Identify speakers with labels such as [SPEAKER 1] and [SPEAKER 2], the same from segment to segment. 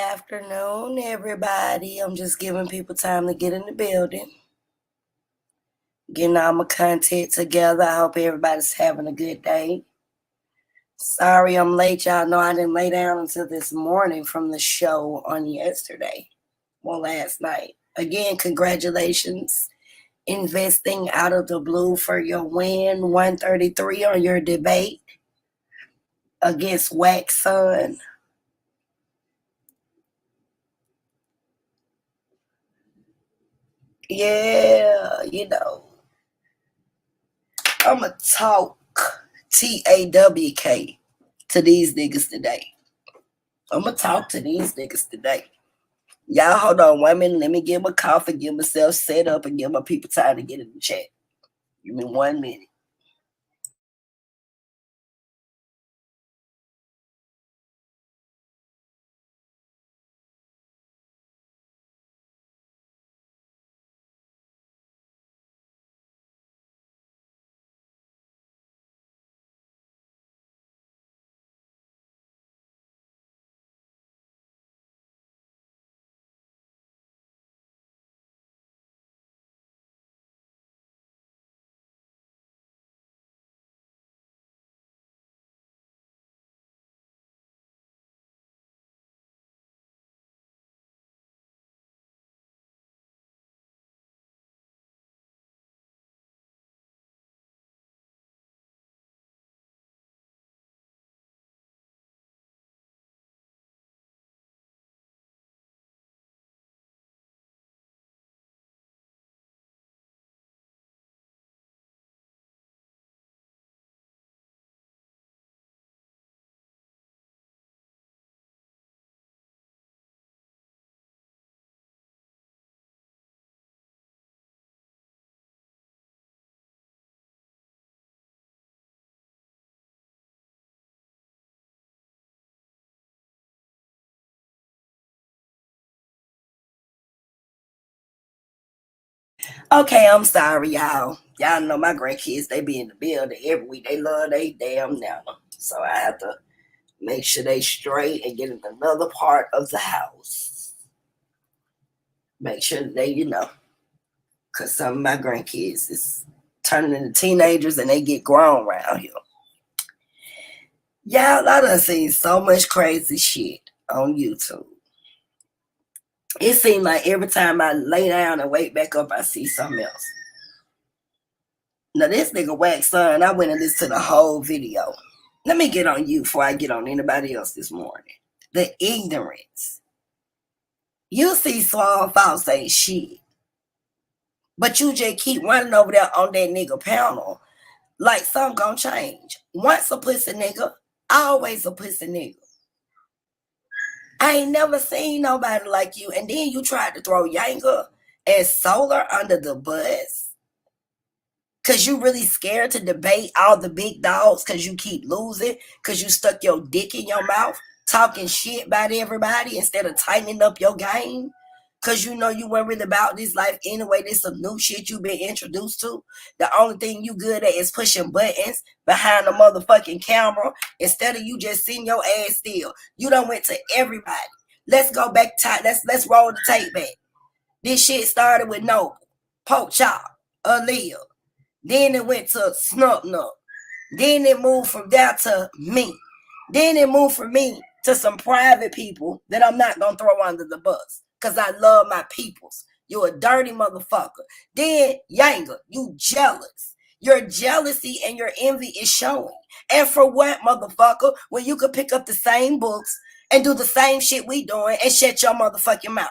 [SPEAKER 1] Afternoon, everybody. I'm just giving people time to get in the building, getting all my content together. I hope everybody's having a good day. Sorry I'm late. Y'all know I didn't lay down until this morning from the show on yesterday. Well, last night. Again, congratulations. Investing out of the blue for your win. 133 on your debate against Wax Son. Yeah, I'ma talk TAWK to these niggas today. I'ma talk to these niggas today. Y'all hold on 1 minute. Let me get my coffee, get myself set up, and give my people time to get in the chat. Give me 1 minute. Okay, I'm sorry, y'all. Y'all know my grandkids, they be in the building every week. They love they damn nana. So I have to make sure they straight and get in another part of the house. Make sure they, because some of my grandkids is turning into teenagers and they get grown around here. Y'all, I done seen so much crazy shit on YouTube. It seems like every time I lay down and wake back up, I see something else. Now, this nigga Wax Son, I went and listened to the whole video. Let me get on you before I get on anybody else this morning. The ignorance. You see Suave say shit, but you just keep running over there on that nigga panel like something gonna change. Once a pussy nigga, always a pussy nigga. I ain't never seen nobody like you. And then you tried to throw Yanga and Solar under the bus. Cause you really scared to debate all the big dogs cause you keep losing, cause you stuck your dick in your mouth, talking shit about everybody instead of tightening up your game. Cause you know you weren't really about this life anyway. There's some new shit you've been introduced to. The only thing you good at is pushing buttons behind the motherfucking camera instead of you just sitting your ass still. You done went to everybody. Let's go back let's roll the tape back. This shit started with Noble, Poke Chop, Aaliyah. Then it went to Snup Nup. Then it moved from there to me. Then it moved from me to some private people that I'm not going to throw under the bus. Because I love my peoples. You a dirty motherfucker. Then, Yanga, you jealous. Your jealousy and your envy is showing. And for what, motherfucker? When you could pick up the same books and do the same shit we doing and shut your motherfucking mouth.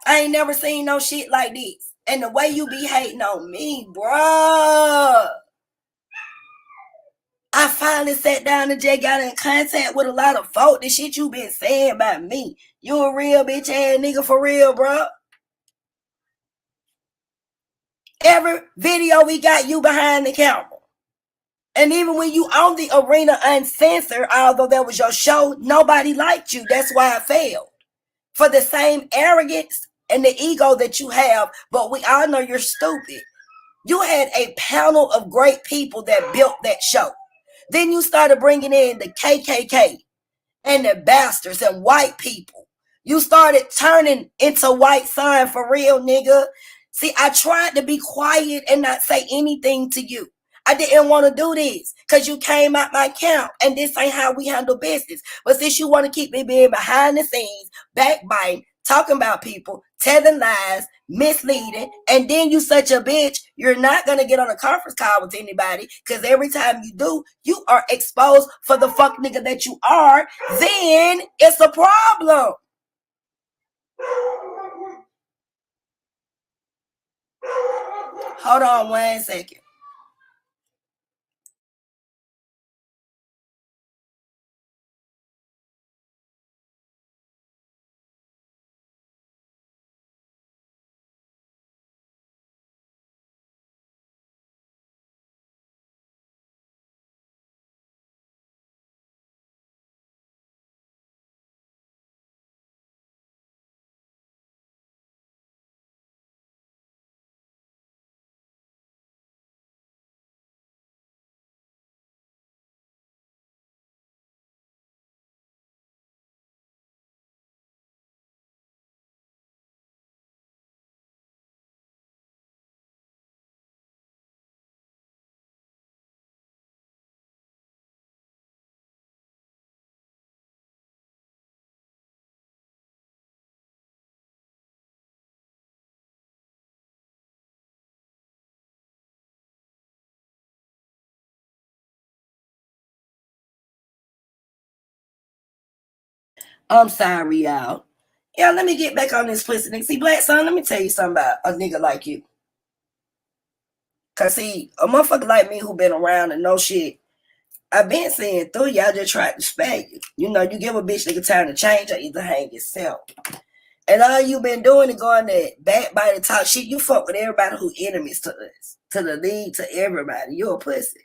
[SPEAKER 1] I ain't never seen no shit like this. And the way you be hating on me, bruh. I finally sat down and just got in contact with a lot of folk. The shit you been saying about me. You a real bitch ass nigga for real, bruh. Every video we got you behind the camera. And even when you on the arena uncensored, although that was your show, nobody liked you. That's why I failed. For the same arrogance and the ego that you have, but we all know you're stupid. You had a panel of great people that built that show. Then you started bringing in the KKK and the bastards and white people. You started turning into white son for real, nigga. See, I tried to be quiet and not say anything to you. I didn't want to do this because you came out my camp and this ain't how we handle business. But since you want to keep me being behind the scenes, backbiting, talking about people, telling lies, misleading, and then you such a bitch, you're not going to get on a conference call with anybody because every time you do, you are exposed for the fuck nigga that you are. Then it's a problem. Hold on 1 second. I'm sorry, y'all. Yeah, let me get back on this pussy nigga. See, Black Son, let me tell you something about a nigga like you. Cause see, a motherfucker like me who been around and know shit, I've been saying through y'all just tried to spare you. You know, you give a bitch nigga time to change or either hang yourself. And all you been doing is going to backbite and talk shit. You fuck with everybody who enemies to us, to the league, to everybody. You a pussy.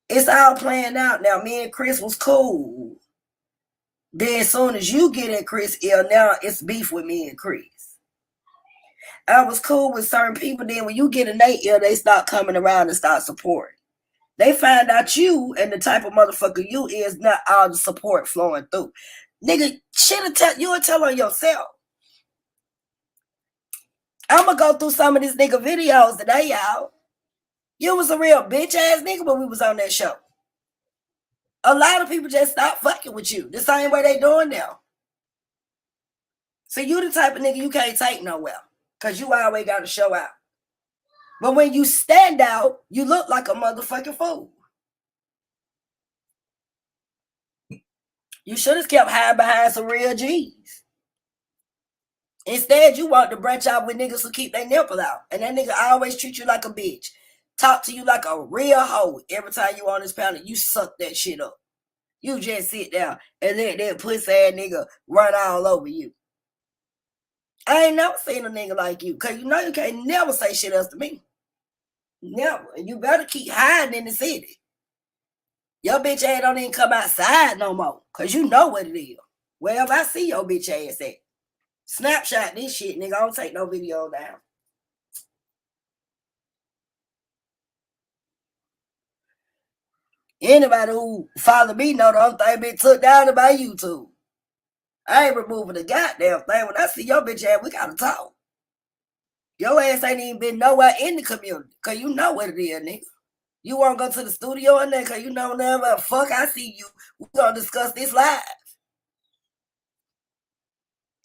[SPEAKER 1] It's all playing out now. Me and Chris was cool. Then as soon as you get in Chris ill, now it's beef with me and Chris. I was cool with certain people. Then when you get in their ear, they start coming around and start supporting. They find out you and the type of motherfucker you is not all the support flowing through. Nigga, you would tell on yourself. I'ma go through some of these nigga videos today, y'all. You was a real bitch ass nigga when we was on that show. A lot of people just stopped fucking with you. The same way they doing now. So you the type of nigga you can't take nowhere. Cause you always gotta show out. But when you stand out, you look like a motherfucking fool. You should have kept hiding behind some real G's. Instead, you want to branch out with niggas who keep their nipple out. And that nigga always treat you like a bitch. Talk to you like a real hoe. Every time you on this panel, you suck that shit up. You just sit down and let that pussy ass nigga run all over you. I ain't never seen a nigga like you. Cause you know you can't never say shit else to me. Never. And you better keep hiding in the city. Your bitch ass don't even come outside no more. Cause you know what it is. Wherever I see your bitch ass at. Snapshot this shit, nigga. I don't take no video down. Anybody who follow me know the only thing been took down by YouTube. I ain't removing the goddamn thing. When I see your bitch ass, we gotta talk. Your ass ain't even been nowhere in the community. Cause you know what it is, nigga. You wanna go to the studio and then cause you know never fuck I see you. We gonna discuss this live.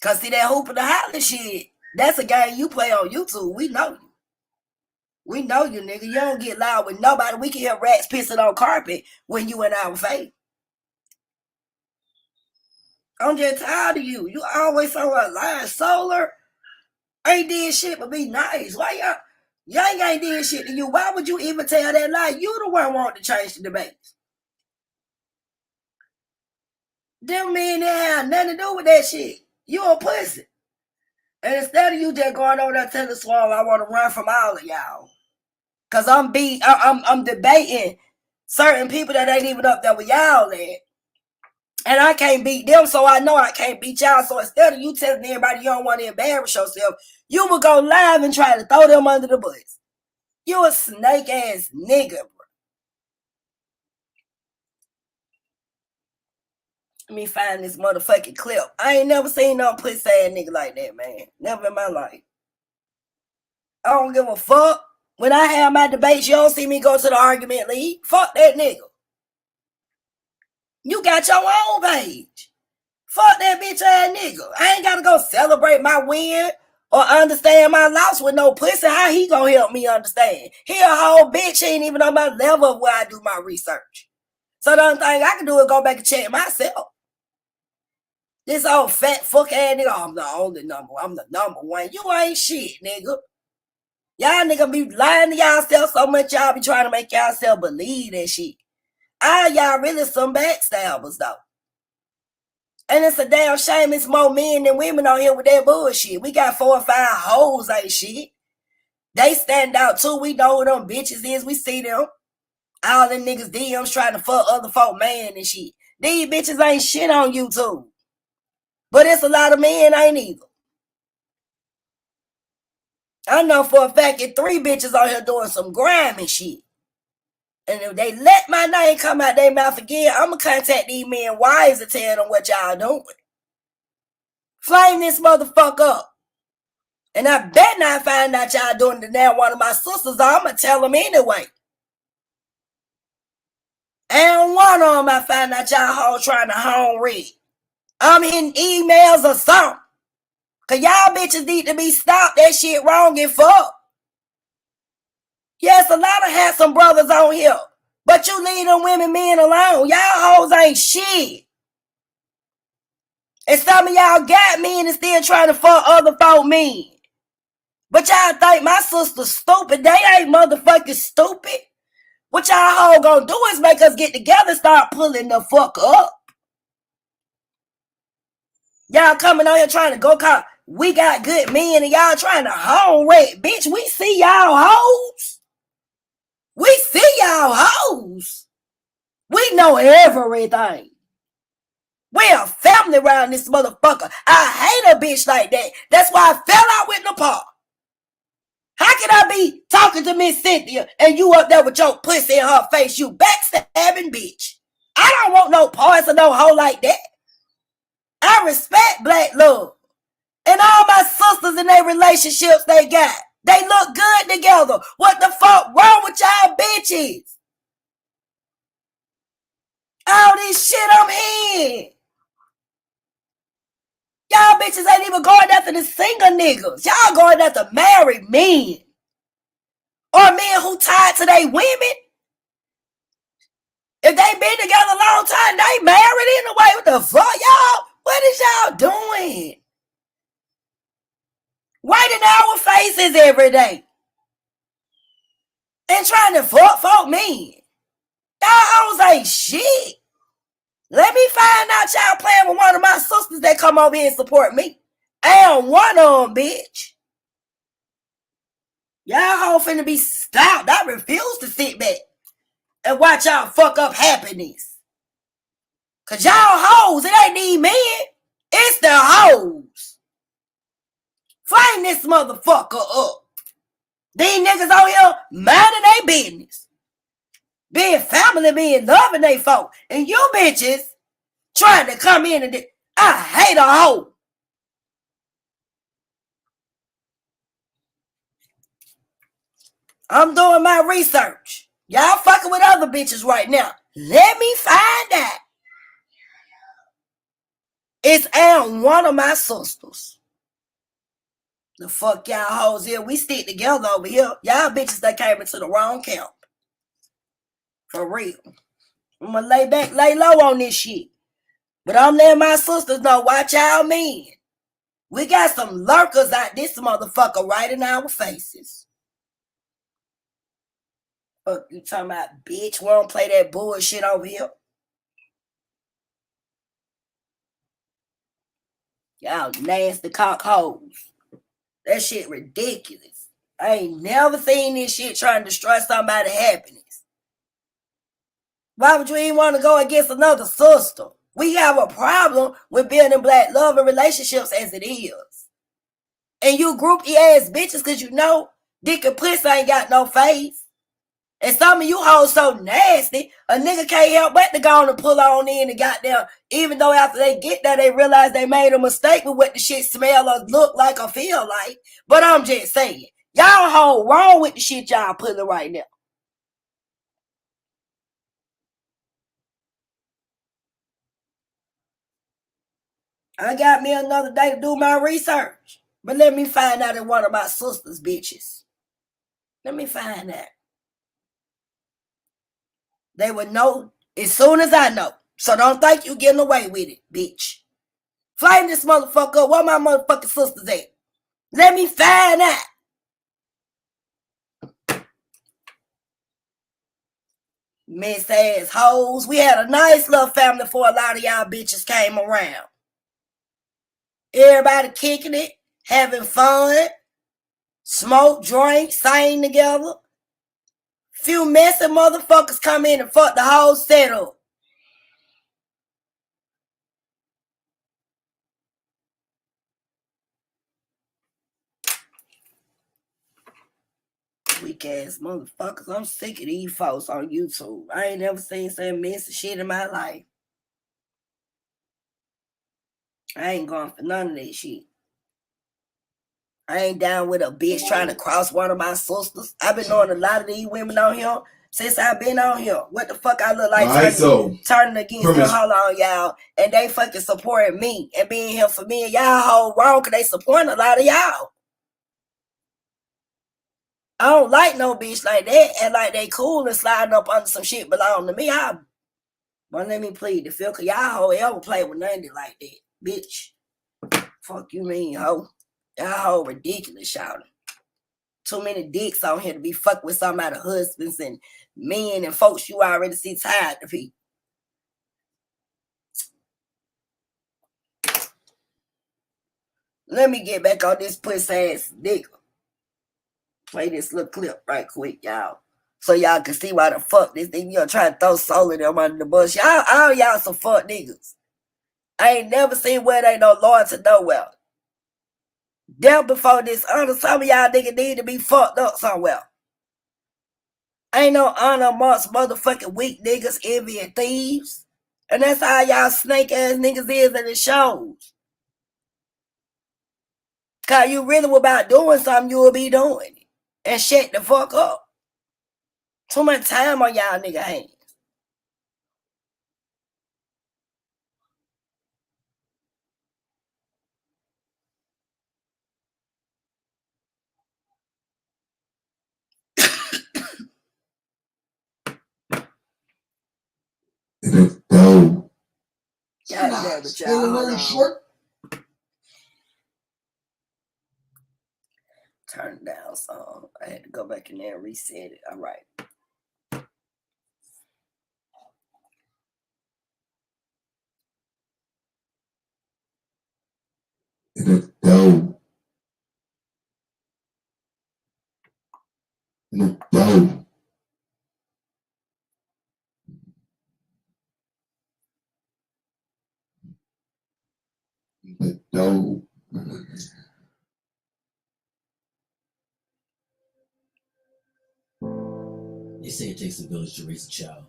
[SPEAKER 1] Cause see that hoop and the hollering shit, that's a game you play on YouTube. We know you. We know you, nigga. You don't get loud with nobody. We can hear rats pissing on carpet when you in our face. I'm just tired of you. You always so lying. Solar ain't did shit but be nice. Why y'all ain't did shit to you? Why would you even tell that lie? You the one want to change the debate. Them men that have nothing to do with that shit. You a pussy. And instead of you just going over there telling Suave, I want to run from all of y'all. Cause I'm debating certain people that ain't even up there with y'all at. And I can't beat them, so I know I can't beat y'all. So instead of you telling everybody you don't want to embarrass yourself, you will go live and try to throw them under the bus. You a snake ass nigga, bro. Let me find this motherfucking clip. I ain't never seen no pussy ass nigga like that, man. Never in my life. I don't give a fuck. When I have my debates, you don't see me go to the argument league. Fuck that nigga. You got your own page. Fuck that bitch ass nigga. I ain't gotta go celebrate my win or understand my loss with no pussy. How he gonna help me understand? He a whole bitch. He ain't even on my level of where I do my research. So the only thing I can do is go back and check myself. This old fat fuck ass nigga, I'm the only number. I'm the number one. You ain't shit, nigga. Y'all nigga be lying to y'all so much y'all be trying to make y'all believe that shit. Y'all really some backstabbers though. And it's a damn shame it's more men than women on here with that bullshit. We got 4 or 5 hoes ain't shit. They stand out too. We know who them bitches is. We see them. All them niggas DMs trying to fuck other folk man and shit. These bitches ain't shit on YouTube. But it's a lot of men ain't either. I know for a fact that 3 bitches on here doing some grimy shit. And if they let my name come out their mouth again, I'm going to contact these men wives and tell them what y'all doing. Flame this motherfucker up. And I bet not find out y'all doing it to now one of my sisters. I'm going to tell them anyway. And one of them I find out y'all hoes trying to home read. I'm hitting emails or something. Cause y'all bitches need to be stopped. That shit wrong and fuck. Yes, a lot of handsome brothers on here. But you leave them women men alone. Y'all hoes ain't shit. And some of y'all got men and still trying to fuck other folk men. But y'all think my sister's stupid. They ain't motherfucking stupid. What y'all hoes gonna do is make us get together and start pulling the fuck up. Y'all coming on here trying to go call. We got good men and y'all trying to home wreck. Bitch, we see y'all hoes. We see y'all hoes. We know everything. We a family around this motherfucker. I hate a bitch like that. That's why I fell out with Nepal. How can I be talking to Miss Cynthia and you up there with your pussy in her face, you backstabbing bitch? I don't want no parts of no hoe like that. I respect black love. And all my sisters in their relationships they got. They look good together. What the fuck wrong with y'all bitches? All this shit I'm in. Y'all bitches ain't even going after the single niggas. Y'all going after married men. Or men who tied to their women. If they been together a long time, they married anyway. What the fuck, y'all? What is y'all doing? Right in our faces every day. And trying to fuck folk men. Y'all hoes ain't shit. Let me find out y'all playing with one of my sisters that come over here and support me. I am one of them, bitch. Y'all hoes finna be stopped. I refuse to sit back and watch y'all fuck up happiness. Cause y'all hoes, it ain't these men. It's the hoes. Flame this motherfucker up. These niggas out here minding their business. Being family, being loving they folk. And you bitches trying to come in and I hate a hoe. I'm doing my research. Y'all fucking with other bitches right now. Let me find out. It's one of my sisters. The fuck y'all hoes here. We stick together over here. Y'all bitches that came into the wrong camp. For real. I'm gonna lay back, lay low on this shit. But I'm letting my sisters know, watch y'all men. We got some lurkers out this motherfucker right in our faces. Fuck you talking about, bitch? We don't play that bullshit over here. Y'all nasty cock hoes. That shit ridiculous. I ain't never seen this shit trying to destroy somebody's happiness. Why would you even want to go against another sister? We have a problem with building black love and relationships as it is. And you groupie ass bitches because you know dick and pussy ain't got no face. And some of you hoes so nasty, a nigga can't help but to go on and pull on in and goddamn, even though after they get there, they realize they made a mistake with what the shit smell or look like or feel like. But I'm just saying, y'all hoe wrong with the shit y'all pulling right now. I got me another day to do my research. But let me find out in one of my sister's bitches. Let me find out. They would know as soon as I know. So don't think you getting away with it, bitch. Flame this motherfucker up. Where my motherfucking sisters at? Let me find out. Miss ass hoes. We had a nice little family before a lot of y'all bitches came around. Everybody kicking it, having fun, smoke, drink, sing together. Few messy motherfuckers come in and fuck the whole setup. Weak ass motherfuckers. I'm sick of these folks on YouTube. I ain't never seen some messy shit in my life. I ain't going for none of that shit. I ain't down with a bitch trying to cross one of my sisters. I've been knowing a lot of these women on here since I've been on here. What the fuck I look like turning against them? Hold on, y'all. And they fucking supporting me and being here for me. And y'all hold wrong because they support a lot of y'all. I don't like no bitch like that and like they cool and sliding up under some shit belong to me. But let me plead the fifth, cause y'all hoe ever play with nothing like that, bitch. Fuck you mean, hoe. Y'all hoe ridiculous, shouting. Too many dicks on here to be fucked with somebody, husbands and men and folks you already see tired of people. Let me get back on this pussy ass nigga. Play this little clip right quick, y'all. So y'all can see why the fuck this nigga, you try to throw soul in them under the bus. Y'all, all y'all some fuck niggas. I ain't never seen where they no loyalty nowhere. There before this honor, some of y'all niggas need to be fucked up somewhere. Ain't no honor amongst motherfucking weak niggas, envy, and thieves. And that's how y'all snake ass niggas is in the shows. Cause you really were about doing something, you will be doing it. And shut the fuck up. Too much time on y'all nigga hands.
[SPEAKER 2] No.
[SPEAKER 1] God damn it, y'all. Turn it down, so I had to go back in there and reset it. All right.
[SPEAKER 2] No. No. No.
[SPEAKER 3] They say it takes a village to raise a child.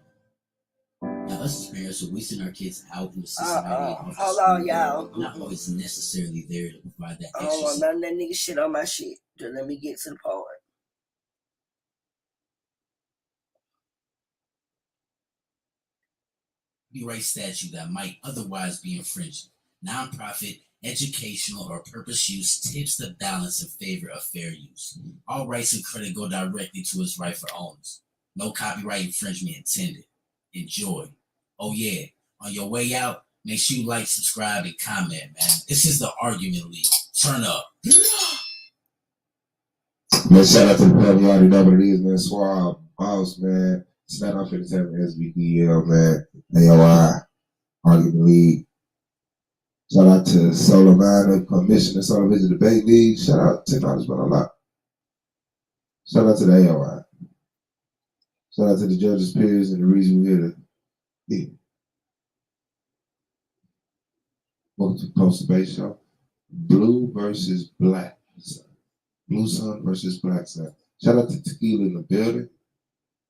[SPEAKER 3] Now, us as parents, we send our kids out into society.
[SPEAKER 1] Hold on, y'all.
[SPEAKER 3] We're not always necessarily there to provide that
[SPEAKER 1] I don't want none of that nigga shit on my shit. Just let me get to the point.
[SPEAKER 3] Copyright statute that might otherwise be infringed. Nonprofit, educational, or purpose use tips the balance in favor of fair use. All rights and credit go directly to its rightful owners. No copyright infringement intended. Enjoy. Oh yeah, on your way out, make sure you like, subscribe, and comment, man. This is the Argument League. Turn up.
[SPEAKER 2] Man, shout out to the family. You already know what it is, man. Suave, Boss, man. Snap off in the SBDL, man. AOI, Argument League. Shout out to Solar Miner, Commissioner, Solar Vision Debate League. Shout out to Technology Man a lot. Shout out to the AOI. Shout out to the judges, peers, and the reason we're here to be. Welcome to the Post Debate Show. Blue versus Black. Blue Sun versus Black Sun. Shout out to Tequila in the building.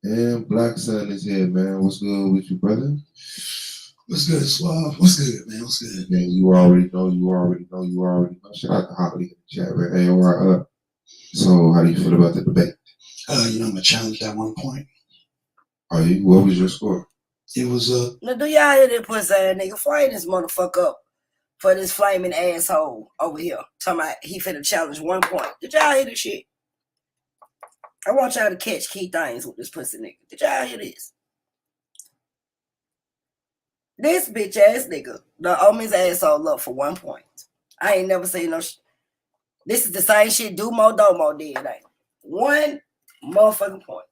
[SPEAKER 2] And Black Sun is here, man. What's good with you, brother?
[SPEAKER 4] What's good, Suave? What's good, man? What's good?
[SPEAKER 2] Man, you already know. Shout out to Holly in the chat, man. Hey, all right. So, how do you feel about the debate?
[SPEAKER 4] I'm gonna challenge that 1 point.
[SPEAKER 2] Are you? What was your score?
[SPEAKER 4] It was
[SPEAKER 1] Now, do y'all hear that pussy ass nigga? Flame this motherfucker up for this flaming asshole over here. Talking about he finna challenge 1 point. Did y'all hear this shit? I want y'all to catch key things with this pussy nigga. Did y'all hear this? This bitch ass nigga, the owe his asshole up for 1 point. I ain't never seen no shit. This is the same shit Domo did, ain't it? 1 motherfucking point.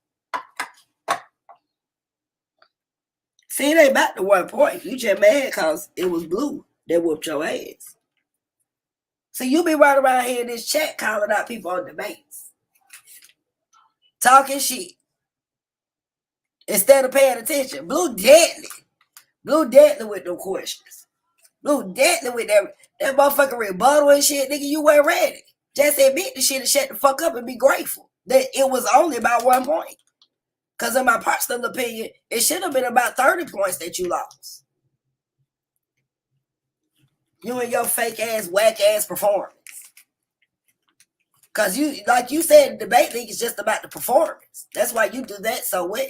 [SPEAKER 1] See, it ain't about the 1 point. You just mad because it was Blue that whooped your ass. So you be right around here in this chat calling out people on debates. Talking shit. Instead of paying attention. Blue deadly. Blue deadly with no questions. Blue deadly with that motherfucking rebuttal and shit, nigga, you weren't ready. Just admit the shit and shut the fuck up and be grateful that it was only about 1 point. Because in my personal opinion, it should have been about 30 points that you lost. You and your fake ass, whack ass performance. Because you, like you said, the debate league is just about the performance. That's why you do that so well.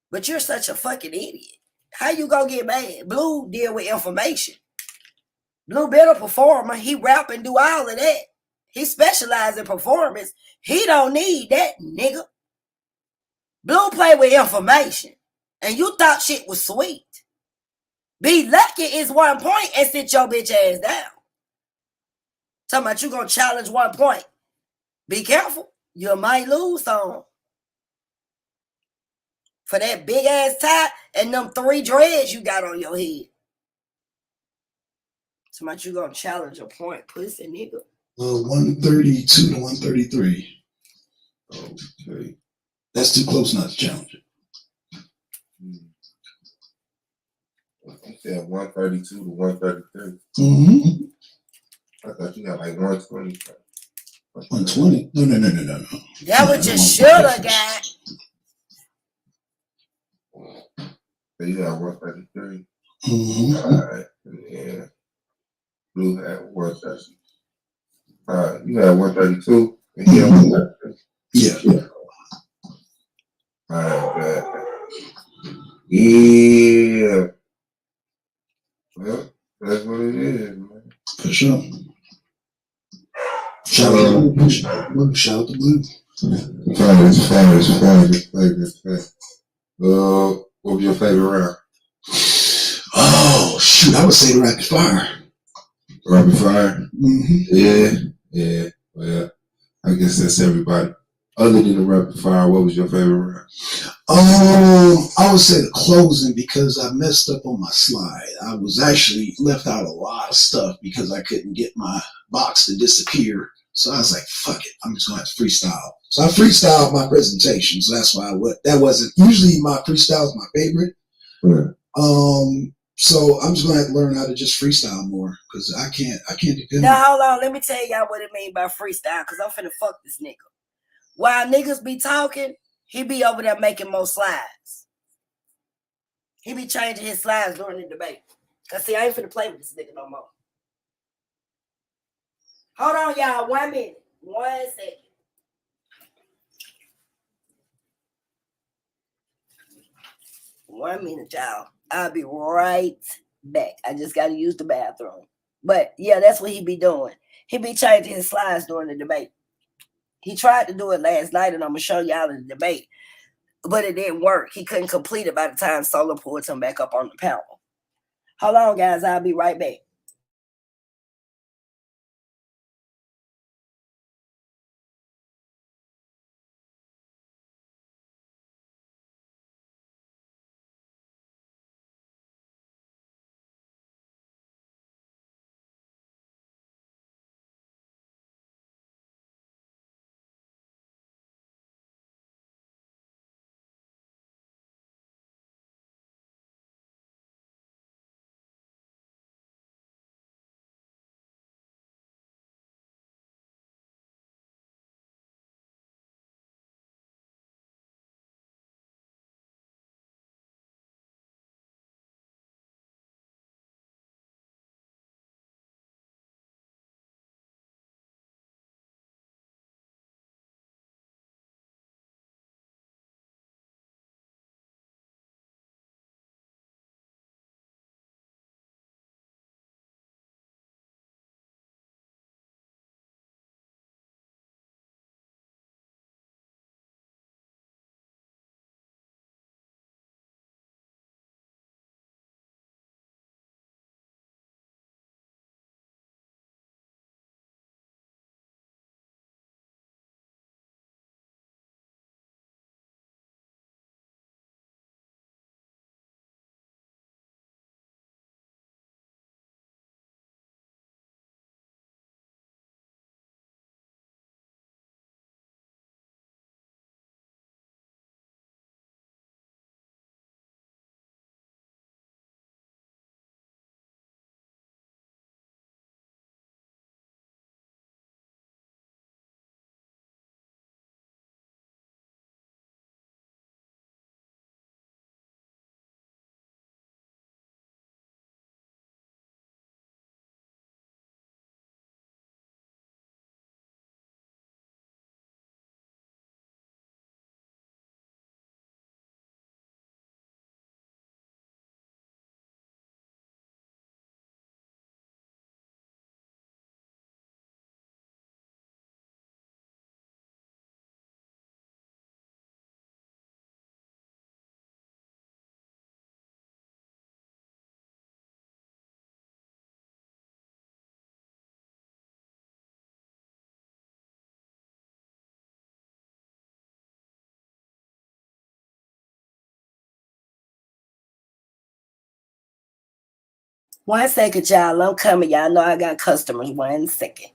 [SPEAKER 1] But you're such a fucking idiot. How you gonna get mad? Blue deal with information. Blue been a performer. He rap and do all of that. He specializes in performance. He don't need that, nigga. Blue play with information. And you thought shit was sweet. Be lucky is 1 point and sit your bitch ass down. Talking about you gonna challenge 1 point. Be careful. You might lose some. For that big ass tie and them 3 dreads you got on your head. So much you gonna challenge a point, pussy nigga.
[SPEAKER 4] 132 to 133.
[SPEAKER 2] Okay.
[SPEAKER 4] That's too close not to challenge it.
[SPEAKER 2] You said 132 to 133.
[SPEAKER 4] Mm-hmm.
[SPEAKER 2] I thought you got like 120.
[SPEAKER 4] 120? No.
[SPEAKER 1] That was just shoulda got.
[SPEAKER 2] So you got 133.
[SPEAKER 4] Mm-hmm.
[SPEAKER 2] All right. Yeah. Blue had 130. All right. You got 132. And he had 133.
[SPEAKER 4] Yeah.
[SPEAKER 2] All right. Yeah. Well, that's what it is, man.
[SPEAKER 4] For sure. Shout out to Blue. Shout out to Blue.
[SPEAKER 2] Fabulous. What was your favorite round?
[SPEAKER 4] Oh, shoot. I would say the rapid fire.
[SPEAKER 2] Rapid fire?
[SPEAKER 4] Mm-hmm.
[SPEAKER 2] Yeah. Well, I guess that's everybody. Other than the rapid fire, what was your favorite round?
[SPEAKER 4] I would say the closing because I messed up on my slide. I was actually left out a lot of stuff because I couldn't get my box to disappear. So I was like, fuck it, I'm just going to have to freestyle. So I freestyled my presentation. So that's why that wasn't usually my freestyle is my favorite.
[SPEAKER 2] Right.
[SPEAKER 4] So I'm just going to have to learn how to just freestyle more because I can't depend
[SPEAKER 1] Now hold on, let me tell y'all what it mean by freestyle because I'm finna fuck this nigga. While niggas be talking, he be over there making more slides. He be changing his slides during the debate. Cause see, I ain't finna play with this nigga no more. Hold on, y'all. 1 minute. 1 second. One minute, y'all. I'll be right back. I just gotta use the bathroom. But yeah, that's what he be doing. He be changing his slides during the debate. He tried to do it last night, and I'm gonna show y'all in the debate. But it didn't work. He couldn't complete it by the time Solo pulled him back up on the panel. Hold on, guys. I'll be right back. 1 second, y'all. I'm coming. Y'all know I got customers. 1 second.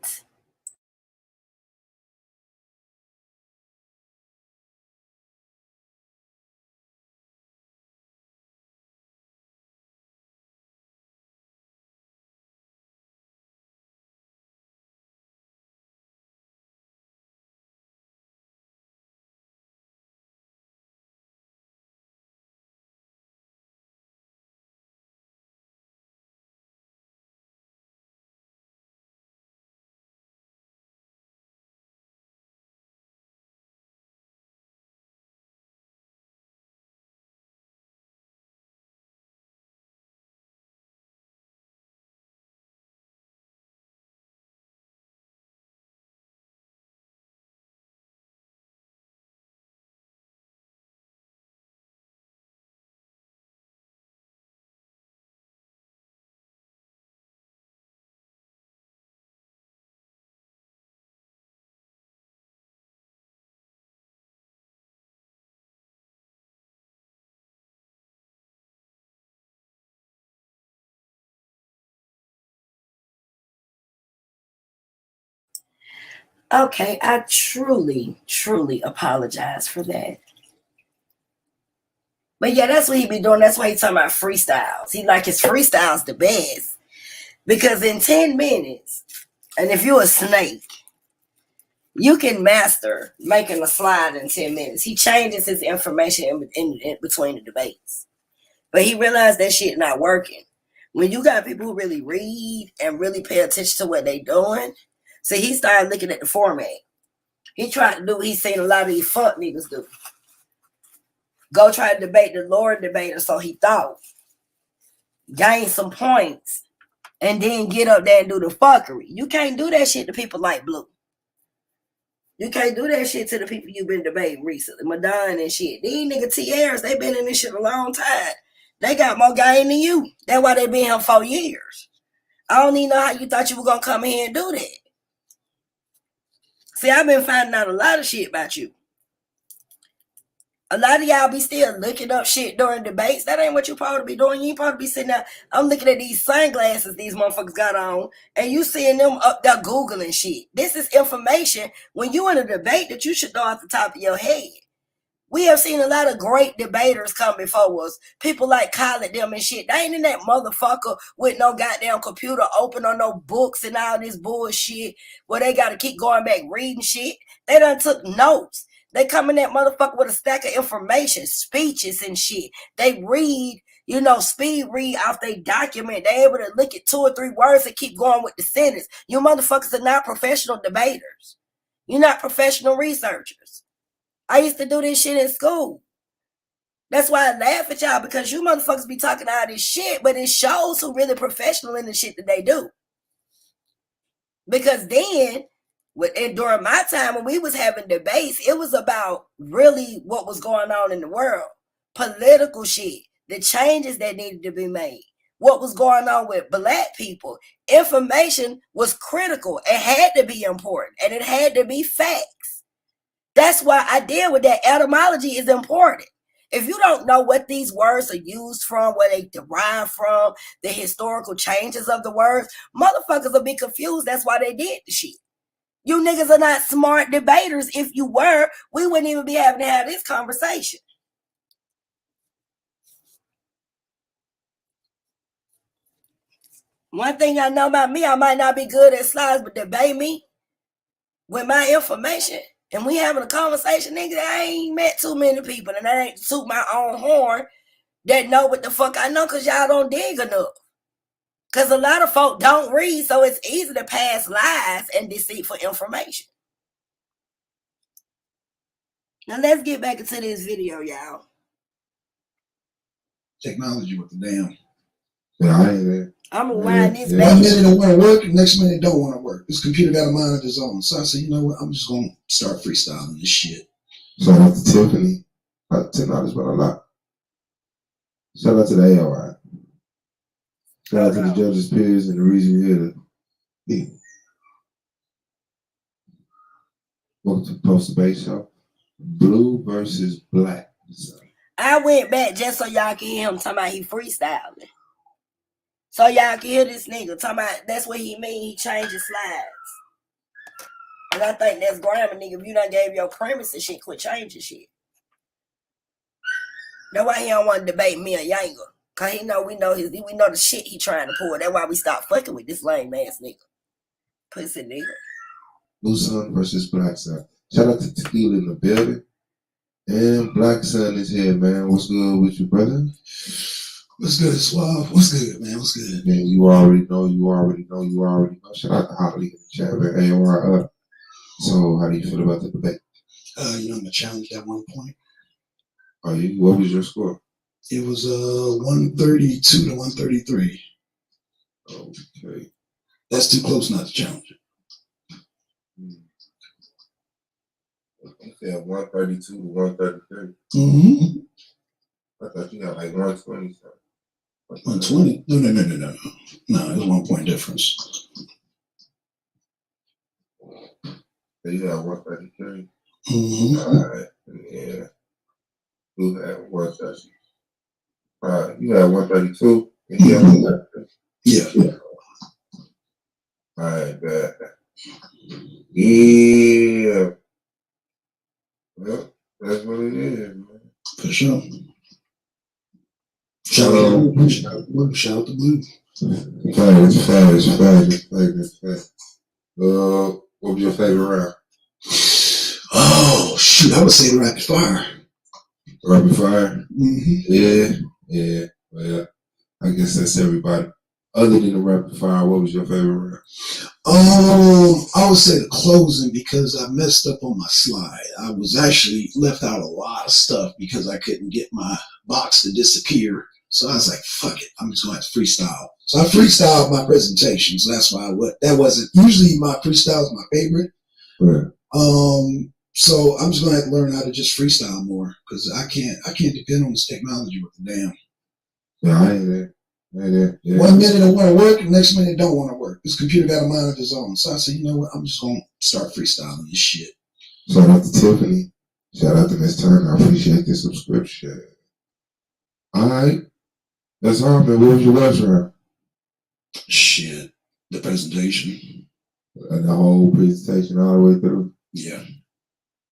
[SPEAKER 1] Okay, I truly, truly apologize for that. But yeah, that's what he be doing. That's why he talking about freestyles. He like his freestyles the best. Because in 10 minutes, and if you're a snake, you can master making a slide in 10 minutes. He changes his information in between the debates. But he realized that shit not working. When you got people who really read and really pay attention to what they doing, so he started looking at the format. He tried to do what he's seen a lot of these fuck niggas do. Go try to debate the Lord debater, so he thought. Gain some points. And then get up there and do the fuckery. You can't do that shit to people like Blue. You can't do that shit to the people you've been debating recently. Madonna and shit. These nigga TRs, they been in this shit a long time. They got more game than you. That's why they been here 4 years. I don't even know how you thought you were going to come in here and do that. See, I've been finding out a lot of shit about you. A lot of y'all be still looking up shit during debates. That ain't what you supposed to be doing. You ain't supposed to be sitting there. I'm looking at these sunglasses these motherfuckers got on, and you seeing them up there Googling shit. This is information when you in a debate that you should know off the top of your head. We have seen a lot of great debaters come before us. People like Khaled them and shit. They ain't in that motherfucker with no goddamn computer open on no books and all this bullshit where they got to keep going back reading shit. They done took notes. They come in that motherfucker with a stack of information, speeches and shit. They read, speed read off they document. They able to look at 2 or 3 words and keep going with the sentence. You motherfuckers are not professional debaters. You're not professional researchers. I used to do this shit in school. That's why I laugh at y'all, because you motherfuckers be talking all this shit, but it shows who really professional in the shit that they do. Because then, during my time when we was having debates, it was about really what was going on in the world. Political shit. The changes that needed to be made. What was going on with black people. Information was critical. It had to be important. And it had to be facts. That's why I deal with that. Etymology is important. If you don't know what these words are used from, where they derive from, the historical changes of the words, motherfuckers will be confused. That's why they did the shit. You niggas are not smart debaters. If you were, we wouldn't even be having to have this conversation. One thing I know about me, I might not be good at slides, but debate me with my information. And we having a conversation, nigga. I ain't met too many people, and I ain't toot my own horn that know what the fuck I know, because y'all don't dig enough. Because a lot of folk don't read, so it's easy to pass lies and deceitful information. Now let's get back into this video, y'all.
[SPEAKER 4] Technology with the damn.
[SPEAKER 2] Yeah, I ain't there.
[SPEAKER 1] I'm gonna wind this
[SPEAKER 4] One
[SPEAKER 1] back.
[SPEAKER 4] minute it want to work, next minute it don't want to work. This computer got a mind of its own. So I said, you know what? I'm just gonna start freestyling this shit.
[SPEAKER 2] Shout out to Tiffany. $10 went a lot. Shout out to the AOI. Shout out to the judges' peers and the reason we're here to be. Welcome to the Post Debate Show. Blue versus black.
[SPEAKER 1] I went back just so y'all can hear him talking about he freestyling. So y'all can hear this nigga talking about that's what he mean. He changed his slides. And I think that's grammar, nigga. If you done gave your premise and shit, quit changing shit. That's why he don't want to debate me or Yanga. Cause we know the shit he trying to pull. That's why we stop fucking with this lame ass nigga. Pussy nigga.
[SPEAKER 2] Blue Sun versus Black Sun. Shout out to Tequila in the building. And Black Sun is here, man. What's good with you, brother?
[SPEAKER 4] What's good, Suave? What's good, man? What's good?
[SPEAKER 2] Man, you already know. Shout out to Holly in the chat, man. AOR up. So, how do you feel about the debate?
[SPEAKER 4] I'm gonna challenge at one point.
[SPEAKER 2] What was your score?
[SPEAKER 4] It was 132 to 133.
[SPEAKER 2] Okay.
[SPEAKER 4] That's too close not to challenge it.
[SPEAKER 2] You said 132 to 133.
[SPEAKER 4] Mm-hmm.
[SPEAKER 2] I thought you got like 120 something.
[SPEAKER 4] 120? No. No, it's 1 point difference.
[SPEAKER 2] So you got 133.
[SPEAKER 4] Mm-hmm.
[SPEAKER 2] All right. Yeah. Who had 130? All right. You got 132. And he had 133.
[SPEAKER 4] Yeah.
[SPEAKER 2] All right, bad. Yeah. Well, that's what it is, man.
[SPEAKER 4] For sure. Shout out to Blue. Shout out to Blue.
[SPEAKER 2] Facts. What was your favorite round?
[SPEAKER 4] Oh, shoot. I would say the rapid fire.
[SPEAKER 2] Rapid fire?
[SPEAKER 4] Mm-hmm.
[SPEAKER 2] Yeah. Well, I guess that's everybody. Other than the rapid fire, what was your favorite round?
[SPEAKER 4] I would say the closing because I messed up on my slide. I was actually left out a lot of stuff because I couldn't get my box to disappear. So I was like, fuck it, I'm just going to have to freestyle. So I freestyled my presentation. So that's why that wasn't usually my freestyle is my favorite.
[SPEAKER 2] Right.
[SPEAKER 4] So I'm just going to have to learn how to just freestyle more because I can't depend on this technology with the damn.
[SPEAKER 2] Yeah, I ain't there. Yeah.
[SPEAKER 4] 1 minute I want to work, the next minute it don't want to work. This computer got a mind of its own. So I said, you know what? I'm just going to start freestyling this shit.
[SPEAKER 2] Shout out to Tiffany. Shout out to Miss Turner. I appreciate the subscription. All right. That's all, man. What was your last round?
[SPEAKER 4] Shit. The presentation.
[SPEAKER 2] The whole presentation all the way through?
[SPEAKER 4] Yeah.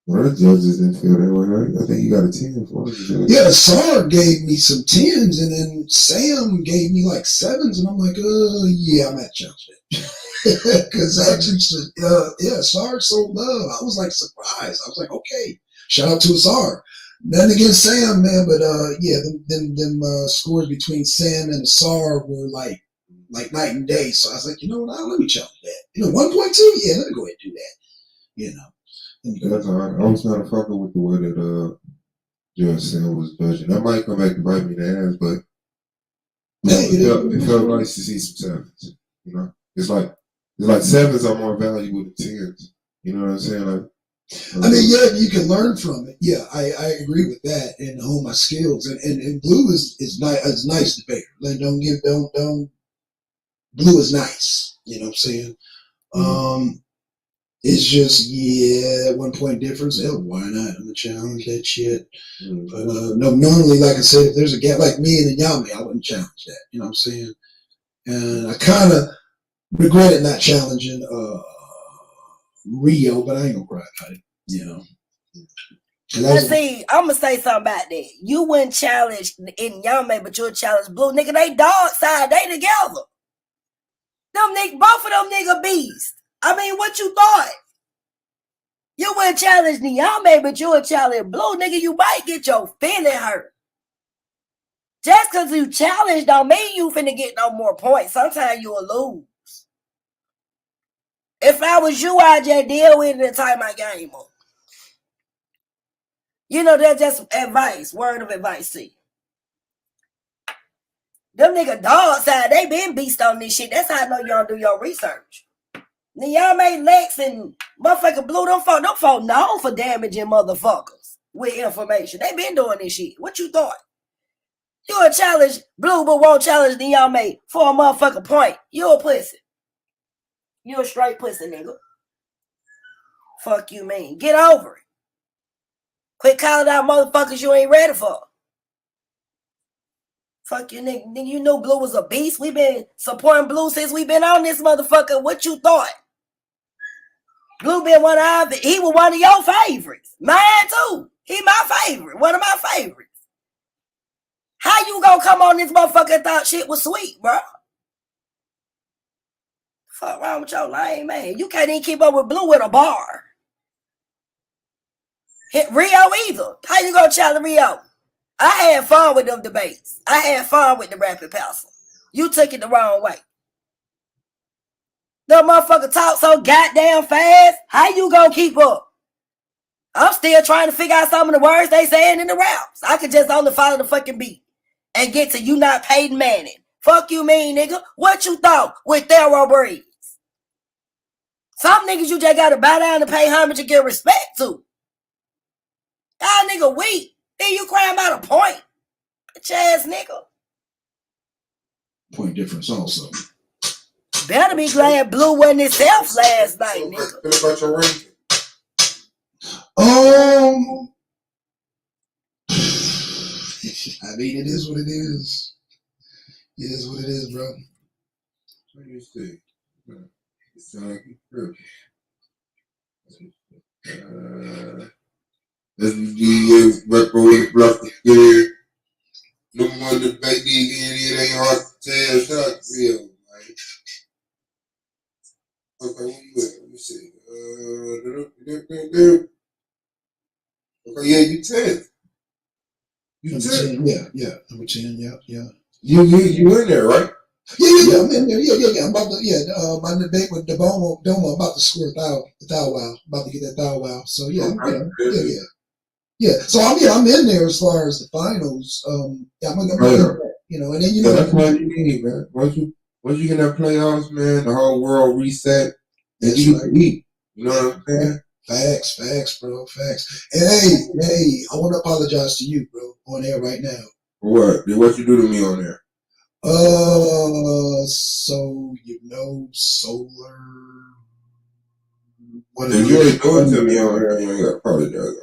[SPEAKER 2] Well, the judges didn't feel that way, right? I think you got a 10 for it.
[SPEAKER 4] Yeah, SAR gave me some 10s, and then Sam gave me like 7s, and I'm like, yeah, I'm at challenge that. Because actually, SAR so love. I was like surprised. I was like, okay, shout out to SAR. Nothing against Sam, man, but them scores between Sam and SAR were like night and day. So I was like, you know what? Let me challenge that. 1.2, yeah, let me go ahead and do that.
[SPEAKER 2] That's all right. I was kind of fucking with the way that Judge Sam was judging. That might come back to bite me in the ass, but it felt nice to see some sevens. It's like 7s are more valuable than 10s. You know what I'm saying?
[SPEAKER 4] Yeah, you can learn from it. Yeah, I agree with that and hone my skills. And Blue is nice debater. Like don't Blue is nice. You know what I'm saying? Mm-hmm. It's just, 1 point difference. Hell, why not? I'm gonna challenge that shit. Mm-hmm. But no, normally, like I said, if there's a gap like me and Yami, I wouldn't challenge that. You know what I'm saying? And I kind of regretted not challenging Rio, but I ain't gonna cry about it.
[SPEAKER 1] Let's see, I'm gonna say something about that. You wouldn't challenge in Yame, but you'll challenge Blue. Nigga, they dog side, they together. Both of them nigga beasts. I mean, what you thought? You wouldn't challenge Nyame, but you would challenge Blue. Nigga, you might get your feeling hurt. Just because you challenge don't mean you finna get no more points. Sometimes you will lose. If I was you, I'd just deal with it and tie my game up. That's just advice. Word of advice to you. Them nigga dog side, they been beast on this shit. That's how I know y'all do your research. Nyame, Lex, and motherfucking Blue, them folk known for damaging motherfuckers with information. They been doing this shit. What you thought? You a challenge Blue, but won't challenge Nyame for a motherfucking point. You a pussy. You a straight pussy, nigga. Fuck you mean. Get over it. Quit calling out motherfuckers you ain't ready for. Fuck you, nigga. You know Blue was a beast. We been supporting Blue since we been on this motherfucker. What you thought? Blue been he was one of your favorites. Mine too. He my favorite. One of my favorites. How you gonna come on this motherfucker and thought shit was sweet, bro? Fuck wrong with your lame man. You can't even keep up with Blue with a bar. Hit Rio either. How you gonna challenge Rio? I had fun with them debates. I had fun with the rapid pencil. You took it the wrong way. The motherfucker talk so goddamn fast. How you gonna keep up? I'm still trying to figure out some of the words they saying in the raps. I could just only follow the fucking beat and get to you not Peyton Manning. Fuck you mean, nigga. What you thought with thoroughbreds? Some niggas you just gotta bow down and pay homage and give respect to. Y'all nigga weak. Then you crying about a point. Bitch ass nigga.
[SPEAKER 4] Point difference also.
[SPEAKER 1] Better be glad Blue wasn't himself last night, nigga.
[SPEAKER 2] What about your ranking?
[SPEAKER 4] I mean, it is what it is. It is what it is, bro.
[SPEAKER 2] What do you say? It sounds like you SBG record with the bluff again. No one to back me again, it ain't hard to tell. Shout out to Bill, man. Okay, where you at? Let me see. Okay, yeah, you 10. You
[SPEAKER 4] Number
[SPEAKER 2] 10.
[SPEAKER 4] 10, yeah. Number 10, yeah.
[SPEAKER 2] You in there, right?
[SPEAKER 4] Yeah, I'm in there. Yeah. I'm about to, my debate with Domo, about to score a thou wow. About to get that thou wow. So, yeah,
[SPEAKER 2] Okay.
[SPEAKER 4] Yeah, so I'm in there as far as the finals. Yeah, I'm gonna in there, and then
[SPEAKER 2] that's what you need, man. Once you get that playoffs, man, the whole world reset, and you can eat. You know what I'm saying?
[SPEAKER 4] Facts, bro, facts. And hey, I want to apologize to you, bro, on air right now.
[SPEAKER 2] For what? What you do to me on there?
[SPEAKER 4] So solar.
[SPEAKER 2] What if you ain't doing to me on here? You ain't got to apologize.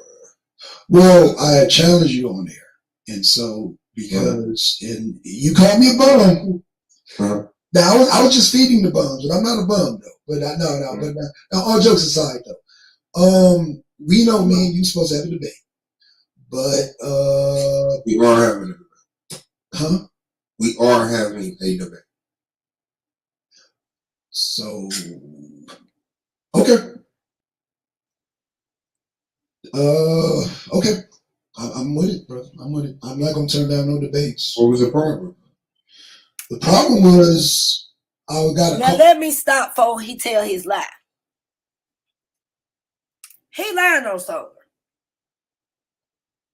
[SPEAKER 4] Well, I challenged you on there, and so because and you called me a bum.
[SPEAKER 2] Uh-huh.
[SPEAKER 4] Now I was just feeding the bums, and I'm not a bum though. But But now, all jokes aside though, we know me and you supposed to have a debate, but
[SPEAKER 2] we are having a debate.
[SPEAKER 4] Huh?
[SPEAKER 2] We are having a debate.
[SPEAKER 4] So okay. Okay. I'm with it, bro. I'm with it. I'm not gonna turn down no debates.
[SPEAKER 2] What was the problem?
[SPEAKER 4] The problem was I got
[SPEAKER 1] now let me stop before he tell his lie. He lying on Solar.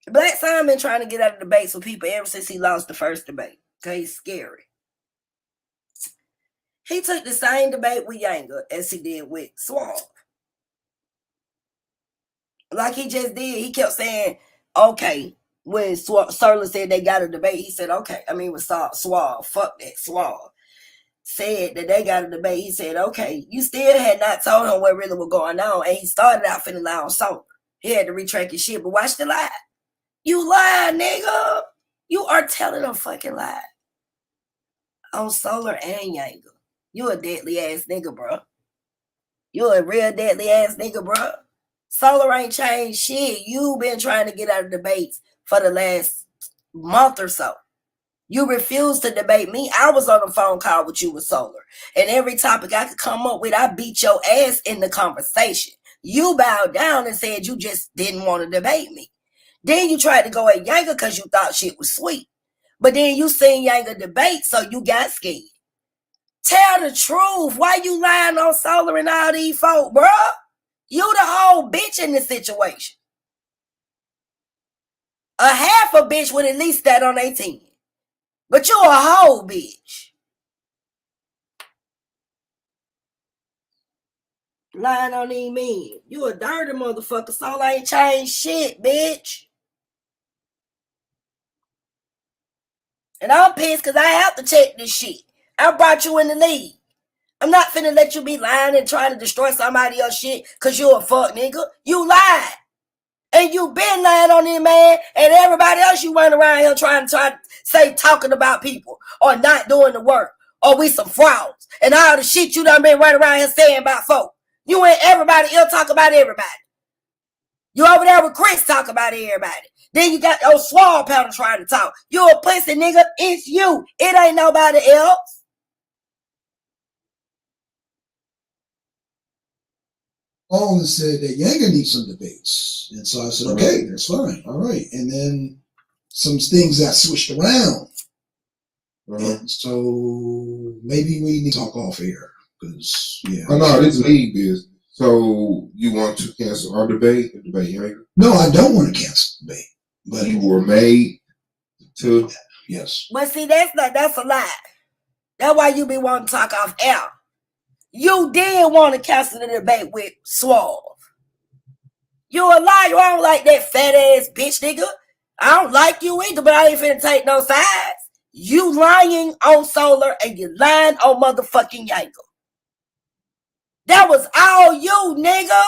[SPEAKER 1] Black Simon trying to get out of debates with people ever since he lost the first debate. Cause he's scary. He took the same debate with Yanga as he did with Suave. Like he just did. He kept saying, okay, when Serler said they got a debate, he said, okay. I mean, with Suave, fuck that, Suave. Said that they got a debate. He said, okay, you still had not told him what really was going on. And he started out finna lie on Solar. He had to retract his shit, but watch the lie. You lie, nigga. You are telling a fucking lie. On Solar and Yanga. You a deadly ass nigga, bro. You a real deadly ass nigga, bro. Solar ain't changed shit. You been trying to get out of debates for the last month or so. You refused to debate me. I was on a phone call with you with Solar. And every topic I could come up with, I beat your ass in the conversation. You bowed down and said you just didn't want to debate me. Then you tried to go at Yanga because you thought shit was sweet. But then you seen Yanga debate, so you got scared. Tell the truth. Why you lying on Solar and all these folk, bro? You the whole bitch in this situation. A half a bitch would at least stand on 18. But you a whole bitch. Lying on these men. You a dirty motherfucker. Solar ain't changed shit, bitch. And I'm pissed because I have to check this shit. I brought you in the league. I'm not finna let you be lying and trying to destroy somebody else's shit because you a fuck nigga. You lied. And you been lying on this man, and everybody else you run around here trying to say talking about people or not doing the work or we some frauds and all the shit you done been running around here saying about folk. You and everybody else talk about everybody. You over there with Chris talk about everybody. Then you got those Suave powder trying to talk. You a pussy nigga. It's you. It ain't nobody else.
[SPEAKER 4] I only said that Yanga needs some debates. And so I said, okay, that's fine. All right. And then some things got switched around. And so maybe we need to talk off air. Because, yeah.
[SPEAKER 2] Oh, no, this league business. So you want to cancel our debate? The debate, Yanga?
[SPEAKER 4] No, I don't want to cancel the debate. But
[SPEAKER 2] you were made to.
[SPEAKER 4] Yes.
[SPEAKER 1] But see, that's a lie. That's why you be wanting to talk off air. You did want to cancel the debate with Suave. You a liar. I don't like that fat ass bitch nigga. I don't like you either, but I ain't finna take no sides. You lying on Solar and you lying on motherfucking Yanga. That was all you, nigga.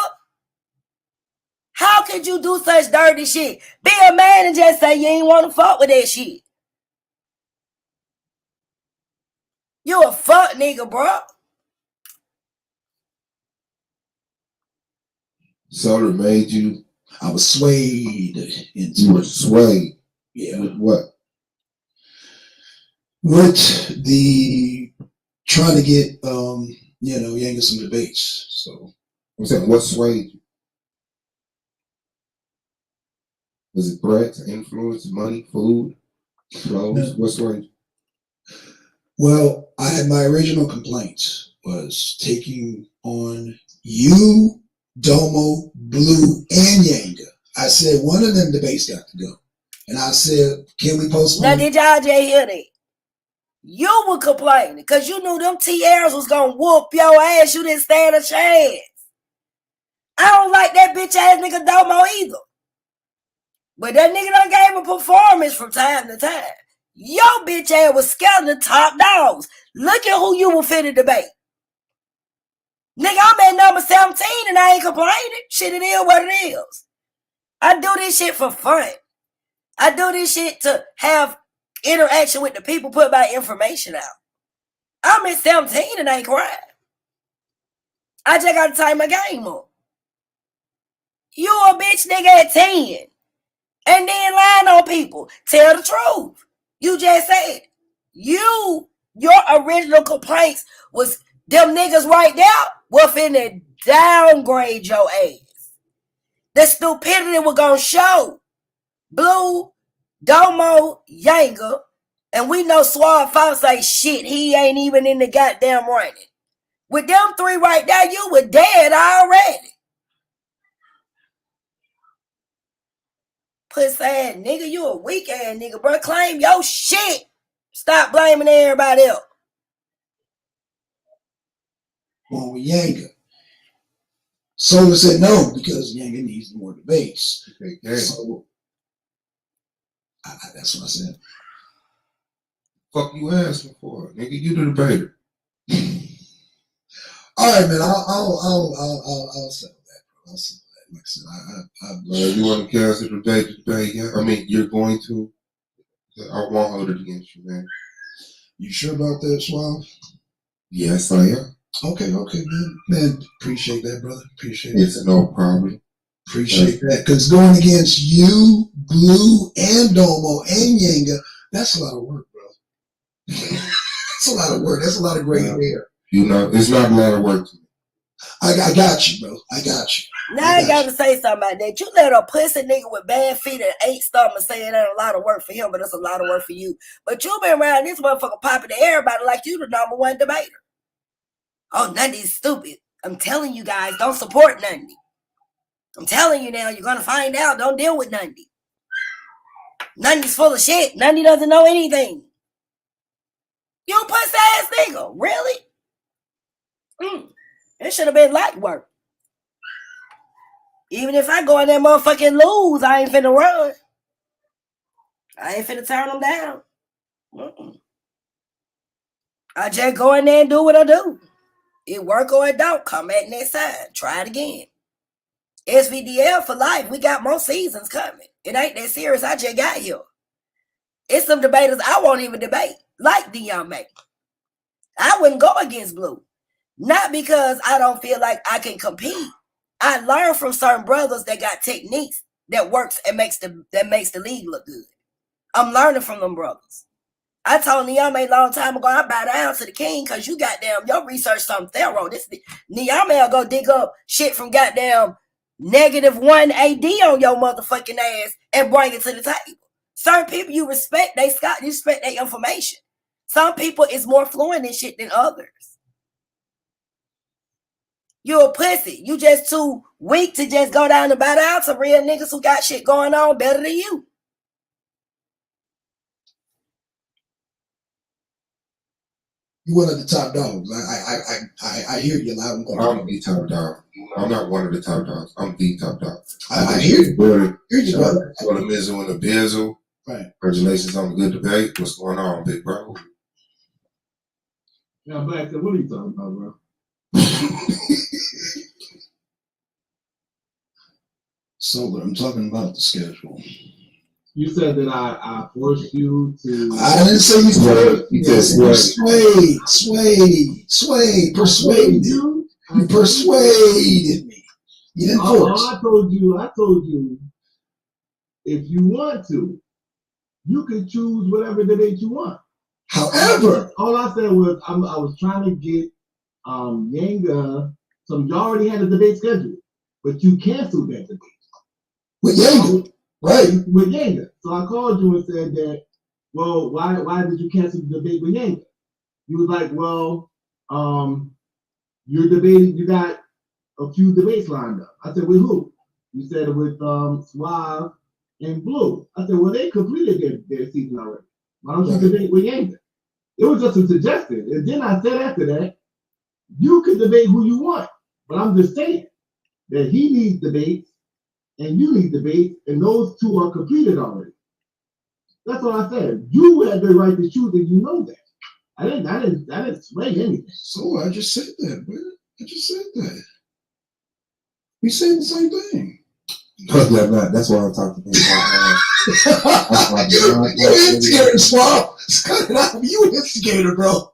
[SPEAKER 1] How could you do such dirty shit? Be a man and just say you ain't want to fuck with that shit. You a fuck nigga, bro.
[SPEAKER 2] Solar made you.
[SPEAKER 4] I was swayed into.
[SPEAKER 2] You were swayed.
[SPEAKER 4] Yeah.
[SPEAKER 2] With what?
[SPEAKER 4] With the trying to get Yanga some debates. So
[SPEAKER 2] I'm saying, what swayed you? Was it threats, influence, money, food, clothes? What swayed you?
[SPEAKER 4] Well, I had my original complaints was taking on you, Domo, Blue, and Yanga. I said one of them debates got to go. And I said, can we postpone?
[SPEAKER 1] Now, did y'all just hear that? You were complaining because you knew them TRs was going to whoop your ass. You didn't stand a chance. I don't like that bitch ass nigga Domo either. But that nigga done gave a performance from time to time. Your bitch ass was scared of the top dogs. Look at who you were finna debate. Nigga, I'm at number 17 and I ain't complaining. Shit, it is what it is. I do this shit for fun. I do this shit to have interaction with the people, put my information out. I'm at 17 and I ain't crying. I just gotta tie my game up. You a bitch nigga at 10. And then lying on people. Tell the truth. You just said. Your original complaints was them niggas right there were finna downgrade your ass. The stupidity was gonna show. Blue, Domo, Yanga, and we know Suave Fox say shit, he ain't even in the goddamn running. With them three right there, you were dead already. Puss ass nigga, you a weak ass nigga, bro. Claim your shit. Stop blaming everybody else.
[SPEAKER 4] Well, with Yanga. Solar said no because Yanga needs more debates.
[SPEAKER 2] Okay.
[SPEAKER 4] So that's what I said.
[SPEAKER 2] Fuck you asking for, nigga? You the debater.
[SPEAKER 4] All right, man. I'll settle that. I'll settle that. Like I said,
[SPEAKER 2] You want to cancel the debate? Yeah. I mean, you're going to. I won't hold it against you, man.
[SPEAKER 4] You sure about that, Suave?
[SPEAKER 2] Yes, I am.
[SPEAKER 4] Okay, man. Appreciate that, brother. Appreciate it.
[SPEAKER 2] It's no problem.
[SPEAKER 4] Appreciate that. Because going against you, Blue, and Domo, and Yanga, that's a lot of work, bro. That's a lot of work. That's a lot of gray hair.
[SPEAKER 2] You know, it's not a lot of work to me.
[SPEAKER 4] I got you, bro. I got you.
[SPEAKER 1] Now I gotta say something about that. You let a pussy nigga with bad feet and 8 stomachs say it ain't a lot of work for him, but it's a lot of work for you. But you been around this motherfucker popping to everybody like you the number one debater. Oh, Nundy's stupid. I'm telling you guys, don't support Nundy. I'm telling you now, you're gonna find out. Don't deal with Nundy. Nundy's full of shit. Nundy doesn't know anything. You pussy ass nigga. Really? It should have been light work. Even if I go in there motherfucking lose, I ain't finna run. I ain't finna turn them down. I just go in there and do what I do. It work or it don't. Come back next time. Try it again. SVDL for life. We got more seasons coming. It ain't that serious. I just got here. It's some debaters I won't even debate, like Dion May. I wouldn't go against Blue. Not because I don't feel like I can compete. I learned from certain brothers that got techniques that works and makes the league look good. I'm learning from them brothers. I told Niame a long time ago, I bow down to the king because you goddamn, your research something thorough. Niame will go dig up shit from goddamn -1 AD on your motherfucking ass and bring it to the table. Certain people you respect, you respect their information. Some people is more fluent in shit than others. You a pussy. You just too weak to just go down and bow down to real niggas who got shit going on better than you.
[SPEAKER 4] You one of the top dogs. I hear you loud and clear.
[SPEAKER 2] I'm the top dog. I'm not one of the top dogs. I'm the top dog.
[SPEAKER 4] I hear you.
[SPEAKER 2] Brother.
[SPEAKER 4] Hear you, brother.
[SPEAKER 2] For the Mizzle and the Bizzle.
[SPEAKER 4] Right.
[SPEAKER 2] Congratulations on the good debate. What's going on, big bro?
[SPEAKER 5] Now, Black, what are you talking about, bro?
[SPEAKER 4] So, but I'm talking about the schedule.
[SPEAKER 5] You said that I forced you to.
[SPEAKER 4] I didn't say you forced.
[SPEAKER 2] You just
[SPEAKER 4] Persuaded you. You persuaded me. You didn't force.
[SPEAKER 5] I told you, if you want to, you can choose whatever debate you want.
[SPEAKER 4] However,
[SPEAKER 5] all I said was I was trying to get Yanga. You already had a debate scheduled, but you canceled that debate.
[SPEAKER 4] With Yanga, right?
[SPEAKER 5] With Yanga. So I called you and said that, well, why did you cancel the debate with Yanga? You was like, well, you're debating, you got a few debates lined up. I said, with who? You said with Suave and Blue. I said, well, they completed their season already. Why don't you debate with Yanga? It was just a suggestion. And then I said after that, you can debate who you want. But I'm just saying that he needs debates and you need debates, and those two are completed already. That's what I said. You had the right to choose, and you know that. I didn't sway anything.
[SPEAKER 4] So I just said that, man. I just said that. We said the same thing.
[SPEAKER 2] No, that's why I'm talking about.
[SPEAKER 4] You instigator, Suave. Cut it out. You instigator, bro.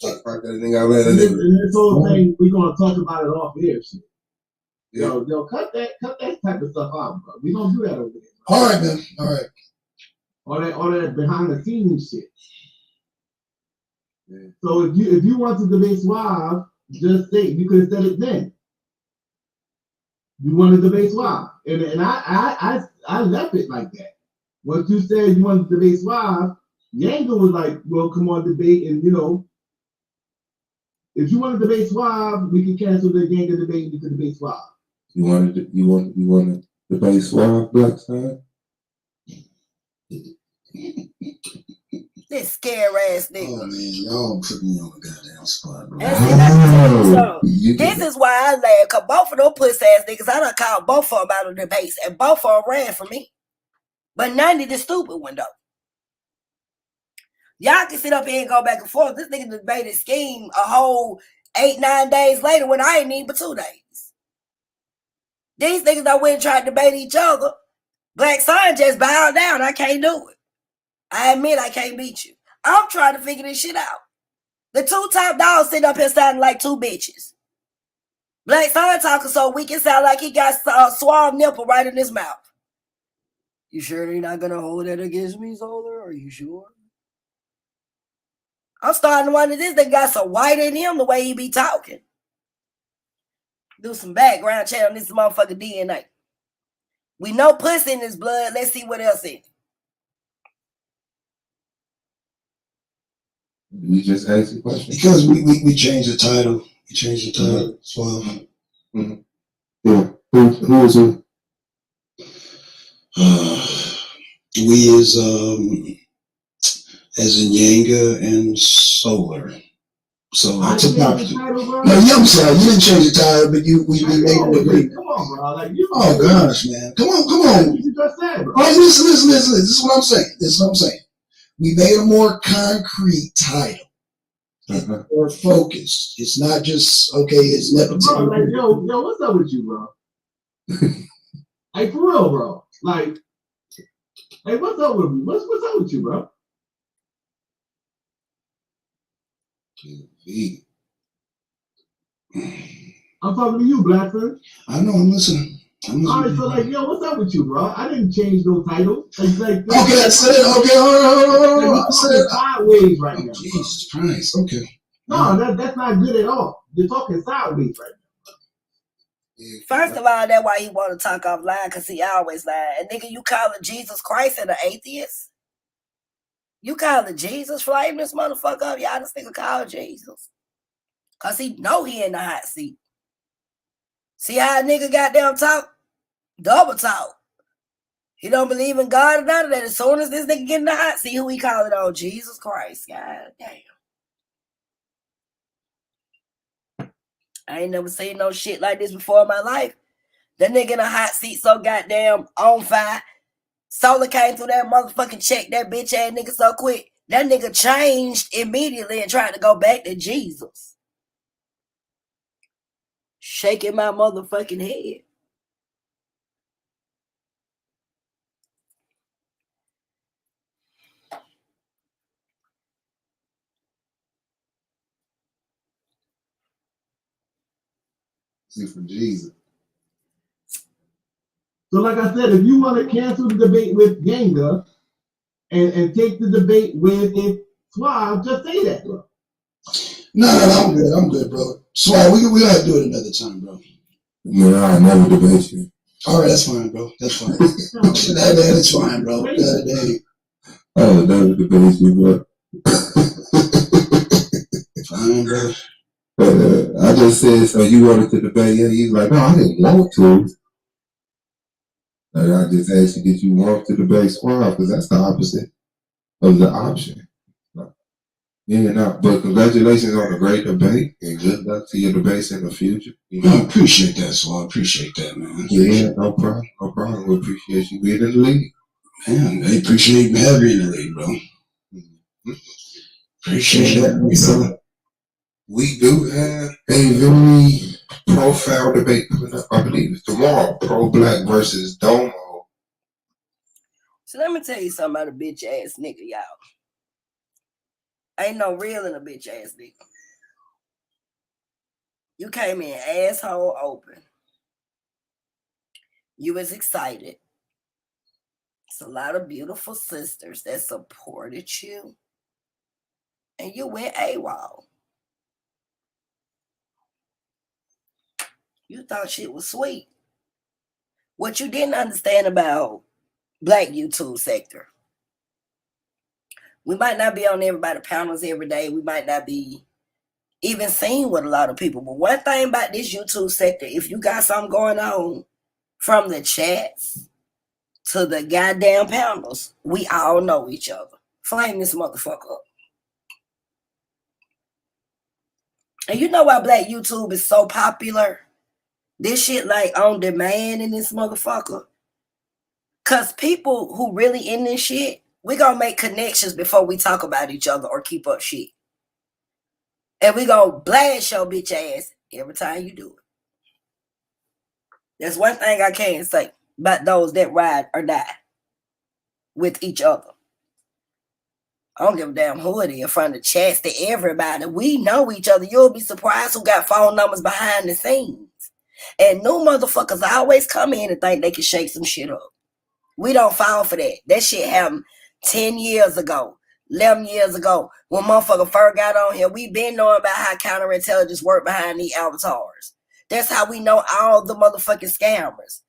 [SPEAKER 5] And this whole thing, we're gonna talk about it off air, shit.
[SPEAKER 2] Yeah.
[SPEAKER 5] Yo, cut that type of stuff out, bro. We don't do that over there.
[SPEAKER 4] All right, man. All right.
[SPEAKER 5] All that behind the scenes shit.
[SPEAKER 2] Yeah.
[SPEAKER 5] So if you want to debate Suave, just say you could have said it then. You want to debate Suave, and I left it like that. Once you said you wanted to debate Suave, Yanga was like, well, come on, debate, and if you want to debate Suave, we can cancel the Yanga debate and you can debate Suave.
[SPEAKER 2] You want to debate Suave, Black Side?
[SPEAKER 1] This scare ass nigga.
[SPEAKER 4] Oh man, y'all put me on the goddamn spot, bro.
[SPEAKER 1] This is why I laugh, cause both of those pussy ass niggas, I done called both of them out of the debates, and both of them ran for me. But none of the stupid one though. Y'all can sit up here and go back and forth. This nigga debated scheme a whole 8-9 days later when I ain't need but 2 days. These niggas that went and tried to debate each other. Black Sun just bowed down. I can't do it. I admit I can't beat you. I'm trying to figure this shit out. The two top dogs sitting up here sounding like two bitches. Black Sun talking so weak it sound like he got Suave nipple right in his mouth. You sure you're not gonna hold that against me, Zola? Are you sure? I'm starting to wonder this nigga got some white in him the way he be talking. Do some background check on this motherfucker DNA. We know pussy in his blood. Let's see what else in it.
[SPEAKER 2] We just asked the question.
[SPEAKER 4] Because we changed the title. We changed the title. Suave.
[SPEAKER 2] Mm-hmm. Yeah. Who is it?
[SPEAKER 4] We as in Yanga and Solar. So I took out. No, I'm sorry, you didn't change the title, but we made an agreement.
[SPEAKER 5] Come on, bro. Like,
[SPEAKER 4] oh gosh, man. Come on.
[SPEAKER 5] You just said, bro.
[SPEAKER 4] All right, listen. This is what I'm saying. We made a more concrete title. More focused. It's not just okay. It's nepotism.
[SPEAKER 5] Bro, like, yo, what's up with you, bro? Hey, for real, bro. Like, hey, what's up with me? What's up with you, bro? I'm talking to you, Blackford.
[SPEAKER 4] I know, I'm listening.
[SPEAKER 5] All right, so like, yo, what's up with you, bro? I didn't change no title. Like
[SPEAKER 4] okay, I said it. Okay, hold on.
[SPEAKER 5] I said it sideways right now.
[SPEAKER 4] Jesus Christ. Okay.
[SPEAKER 5] No, that's not good at all. You're talking sideways right now.
[SPEAKER 1] First of all, that's why he want to talk offline, because he always lie. And nigga, you calling Jesus Christ an atheist? You calling Jesus flame this motherfucker up? Y'all this nigga call Jesus. Because he know he in the hot seat. See how a nigga goddamn talk? Double talk. He don't believe in God or none of that. As soon as this nigga get in the hot seat, who he calling on? Jesus Christ. God damn. I ain't never seen no shit like this before in my life. That nigga in a hot seat so goddamn on fire. Solar came through that motherfucking check that bitch ass nigga so quick. That nigga changed immediately and tried to go back to Jesus. Shaking my motherfucking head.
[SPEAKER 2] See, from Jesus.
[SPEAKER 5] So like I said, if you want to cancel the debate with Ganga and take the debate with Suave, just say that, bro.
[SPEAKER 4] No, I'm good, bro. Suave, we gotta do it another time, bro.
[SPEAKER 2] Yeah, I never debate you.
[SPEAKER 4] All right, that's fine, bro. That's fine. That's fine, bro.
[SPEAKER 2] I would never debate you, bro.
[SPEAKER 4] Fine, bro.
[SPEAKER 2] I just said, so you wanted to debate? Yeah, he's like, no, I didn't want to. And I just asked you, did you want to debate Suave? Because that's the opposite of the option. Yeah, no, but congratulations on a great debate and good luck to your debates in the future. You know?
[SPEAKER 4] I appreciate that, Suave. Appreciate that, man.
[SPEAKER 2] Yeah, no problem. No problem. We appreciate you being in the league.
[SPEAKER 4] Man, I appreciate you having me in the league, bro.
[SPEAKER 2] Mm-hmm.
[SPEAKER 4] Appreciate that.
[SPEAKER 2] So, we do have a very profound debate coming up, I believe it's tomorrow. Pro-Black versus Domo.
[SPEAKER 1] So let me tell you something about a bitch ass nigga, y'all. Ain't no real in a bitch ass nigga. You came in asshole open. You was excited. It's a lot of beautiful sisters that supported you. And you went AWOL. You thought shit was sweet. What you didn't understand about Black YouTube sector. We might not be on everybody's panels every day. We might not be even seen with a lot of people. But one thing about this YouTube sector, if you got something going on from the chats to the goddamn panels, we all know each other. Flame this motherfucker up. And you know why Black YouTube is so popular? This shit like on demand in this motherfucker. Cause people who really in this shit, we gonna make connections before we talk about each other or keep up shit. And we gonna blast your bitch ass every time you do it. That's one thing I can say about those that ride or die with each other. I don't give a damn who it is, from the chats to everybody. We know each other. You'll be surprised who got phone numbers behind the scenes. And new motherfuckers always come in and think they can shake some shit up. We don't fall for that. That shit happened 10 years ago, 11 years ago. When motherfucker first got on here, we been knowing about how counterintelligence work behind these avatars. That's how we know all the motherfucking scammers,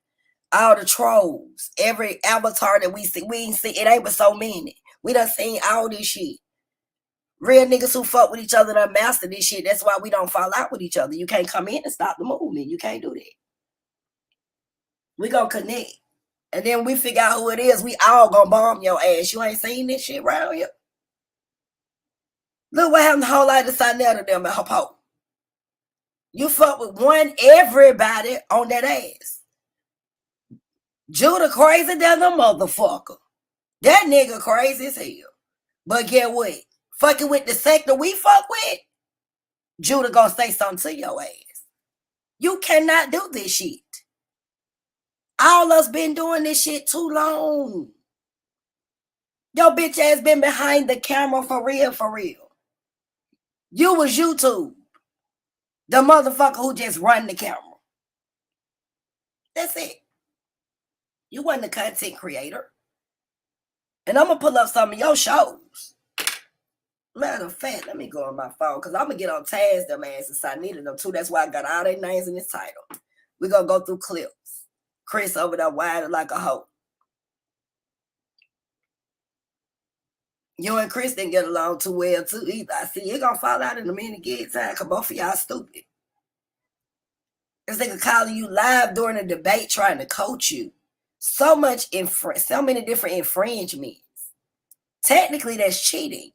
[SPEAKER 1] all the trolls, every avatar that we see. We ain't see, it ain't but so many. We done seen all this shit. Real niggas who fuck with each other done master this shit. That's why we don't fall out with each other. You can't come in and stop the movement. You can't do that. We gonna connect. And then we figure out who it is. We all gonna bomb your ass. You ain't seen this shit around here. Look what happened to whole lot of Saneter them at her pole. You fuck with one, everybody on that ass. Judah crazy than a motherfucker. That nigga crazy as hell. But get what? Fucking with the sector we fuck with, Judah gonna say something to your ass. You cannot do this shit. All us been doing this shit too long. Your bitch ass been behind the camera for real, for real. You was YouTube. The motherfucker who just run the camera. That's it. You wasn't the content creator. And I'm going to pull up some of your shows. Matter of fact, let me go on my phone because I'm going to get on Taz, them ass, and Saneter, them too. That's why I got all their names in this title. We're going to go through clips. Chris over there wired like a hoe. You and Chris didn't get along too well too either. I see you're going to fall out in a minute get time because both of y'all stupid. This nigga calling you live during a debate trying to coach you. So many different infringements. Technically, that's cheating.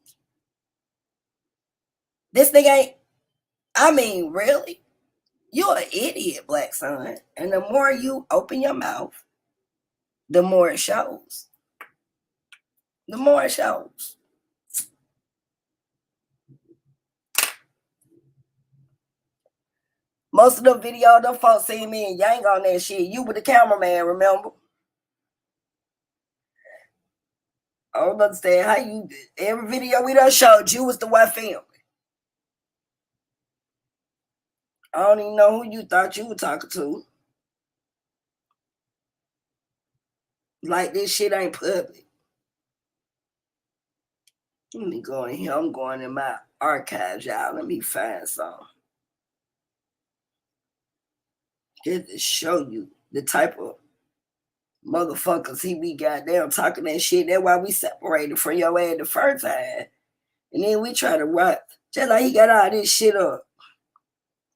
[SPEAKER 1] This nigga ain't, I mean, really? You're an idiot, Black Son. And the more you open your mouth, the more it shows. The more it shows. Most of the video, them folks see me and Yang on that shit. You were the cameraman, remember? I don't understand how you did. Every video we done showed you was the one filming. I don't even know who you thought you were talking to. Like this shit ain't public. Let me go in here. I'm going in my archives, y'all. Let me find some. Just to show you the type of motherfuckers he be goddamn talking that shit. That's why we separated from your ass the first time. And then we try to rock. Just like he got all this shit up.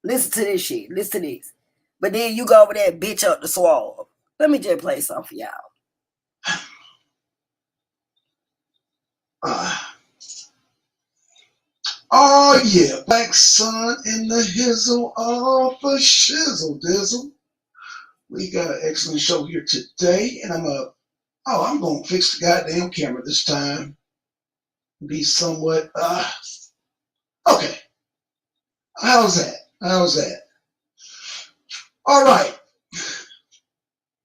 [SPEAKER 1] Listen to this shit. Listen to this. But then you go over there and bitch up the Suave. Let me just play something for y'all.
[SPEAKER 4] Oh yeah, Black Sun in the hizzle of a shizzle dizzle. We got an excellent show here today, and I'm gonna fix the goddamn camera this time. Be somewhat okay. How's that? All right.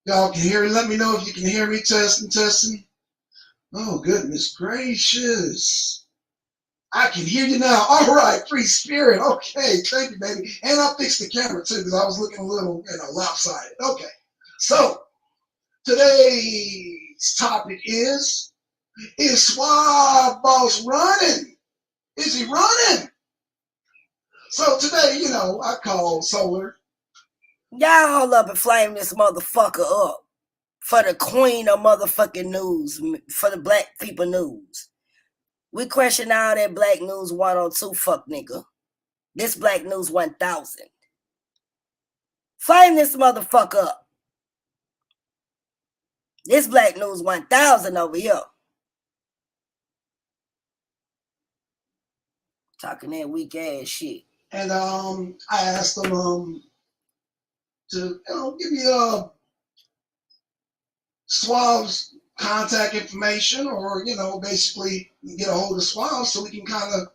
[SPEAKER 4] Y'all can hear me. Let me know if you can hear me. Testing. Oh goodness gracious. I can hear you now. All right, free spirit. Okay, thank you, baby. And I fixed the camera too because I was looking a little, lopsided. Okay, so today's topic is Suave Boss running? Is he running? So today, I called Solar.
[SPEAKER 1] Y'all hold up and flame this motherfucker up for the queen of motherfucking news, for the black people news. We question all that Black News 102 fuck nigga. This Black News 1000. Flame this motherfucker up. This Black News 1000 over here. Talking that weak ass shit.
[SPEAKER 4] And I asked them to give me Suave's contact information, or basically get a hold of Suave so we can kind of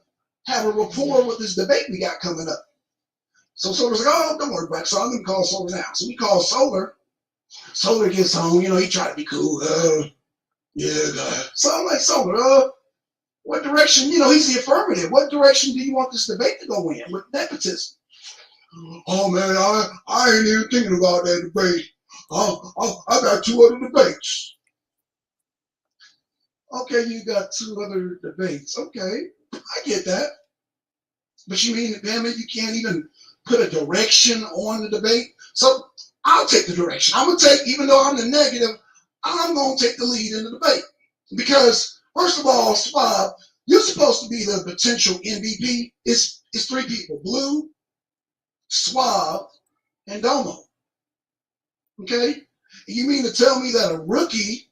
[SPEAKER 4] have a rapport with this debate we got coming up. So Solar's like, oh, don't worry about it. So I'm gonna call Solar now. So we call Solar. Solar gets home, he tried to be cool. Yeah. So I'm like, Solar, what direction? He's the affirmative. What direction do you want this debate to go in with nepotism? Oh man, I ain't even thinking about that debate. I got 2 other debates. Okay, you got 2 other debates. Okay, I get that. But you mean, damn it, you can't even put a direction on the debate? So I'll take the direction. I'm going to take, even though I'm the negative, I'm going to take the lead in the debate. Because, first of all, Suave, you're supposed to be the potential Nbpp. It's 3 people: Blue, Suave, and Domo. Okay? You mean to tell me that a rookie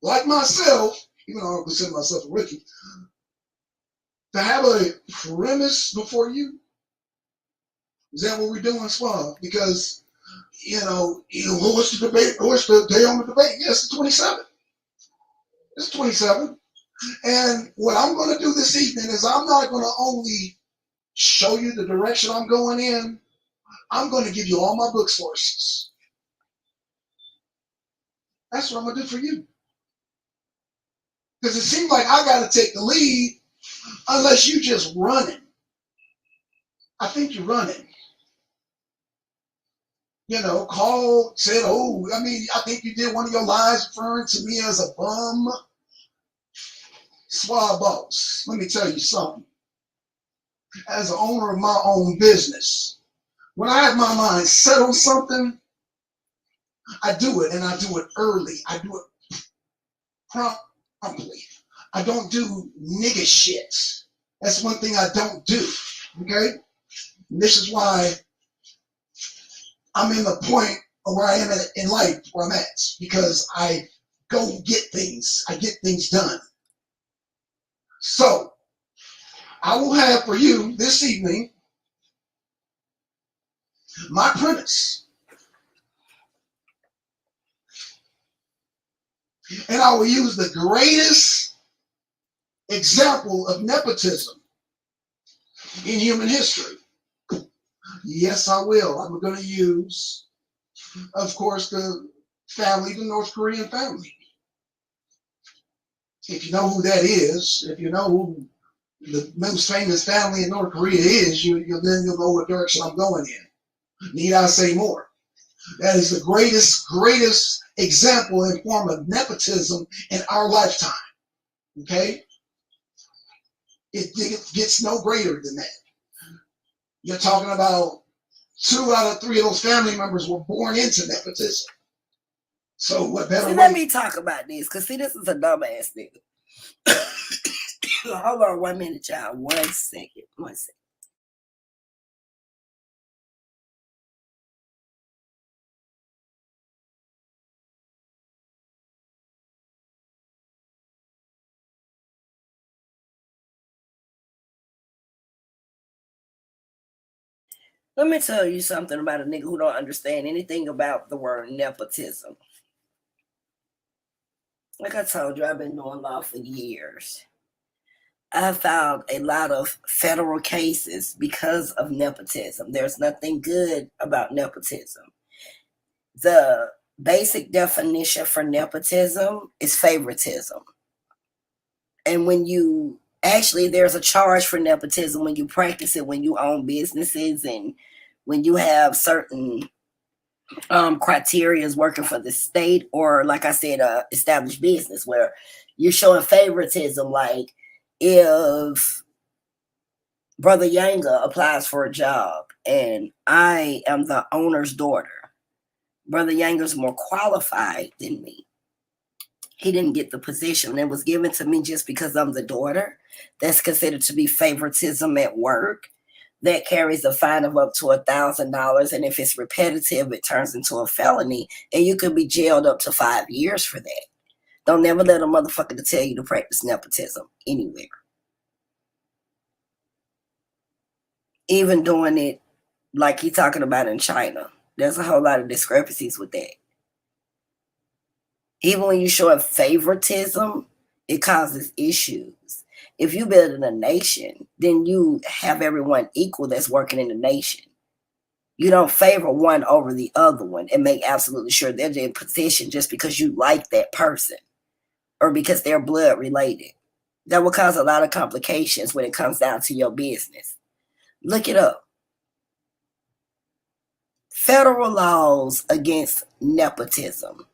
[SPEAKER 4] like myself, even though I don't consider myself a rookie, to have a premise before you? Is that what we're doing, Suave? Because, what's the debate? What's the day on the debate? Yes, it's 27. It's 27. And what I'm going to do this evening is I'm not going to only show you the direction I'm going in, I'm going to give you all my book sources. That's what I'm gonna do for you. Because it seems like I gotta take the lead unless you just running. I think you're running. You know, called, said, oh, I mean, I think you did one of your lives referring to me as a bum. Suave boss, let me tell you something. As an owner of my own business, when I have my mind set on something, I do it, and I do it early. I do it promptly. I don't do nigga shit. That's one thing I don't do, okay? And this is why I'm in the point of where I am in life, where I'm at, because I go get things. I get things done. So, I will have for you this evening my premise. And I will use the greatest example of nepotism in human history. Yes, I will. I'm going to use, of course, the North Korean family. If you know who that is, if you know who the most famous family in North Korea is, then you'll know what direction I'm going in. Need I say more? That is the greatest example in form of nepotism in our lifetime. Okay? It gets no greater than that. You're talking about 2 out of 3 of those family members were born into nepotism. So what better way?
[SPEAKER 1] Let me talk about this, because see, this is a dumbass nigga. Hold on 1 minute, y'all. 1 second. 1 second. Let me tell you something about a nigga who don't understand anything about the word nepotism. Like I told you, I've been doing law for years. I filed a lot of federal cases because of nepotism. There's nothing good about nepotism. The basic definition for nepotism is favoritism. And when you actually, there's a charge for nepotism when you practice it, when you own businesses and when you have certain criteria working for the state, or like I said, established business where you're showing favoritism. Like if Brother Yanga applies for a job and I am the owner's daughter, Brother Yanga's more qualified than me. He didn't get the position. It was given to me just because I'm the daughter. That's considered to be favoritism at work. That carries a fine of up to $1,000. And if it's repetitive, it turns into a felony. And you could be jailed up to 5 years for that. Don't never let a motherfucker to tell you to practice nepotism anywhere. Even doing it like he's talking about in China. There's a whole lot of discrepancies with that. Even when you show favoritism, it causes issues. If you build in a nation, then you have everyone equal that's working in the nation. You don't favor one over the other one and make absolutely sure they're in position just because you like that person or because they're blood related. That will cause a lot of complications when it comes down to your business. Look it up. Federal laws against nepotism.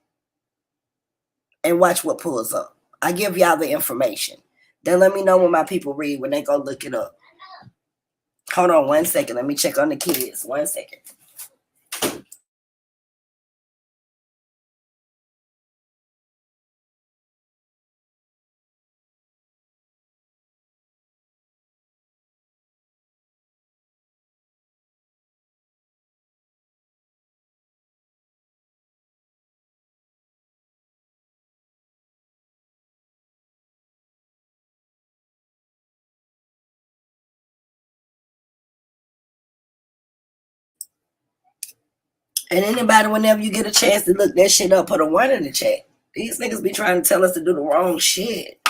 [SPEAKER 1] And watch what pulls up. I give y'all the information. Then let me know when my people read when they go look it up. Hold on 1 second. Let me check on the kids. 1 second. And anybody, whenever you get a chance to look that shit up, put a 1 in the chat. These niggas be trying to tell us to do the wrong shit.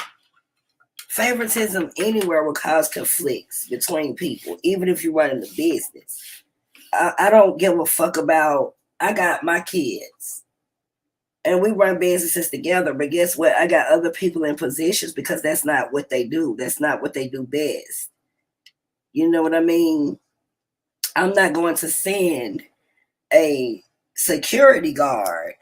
[SPEAKER 1] Favoritism anywhere will cause conflicts between people, even if you're running the business. I don't give a fuck about, I got my kids. And we run businesses together, but guess what? I got other people in positions because that's not what they do. That's not what they do best. You know what I mean? I'm not going to send a security guard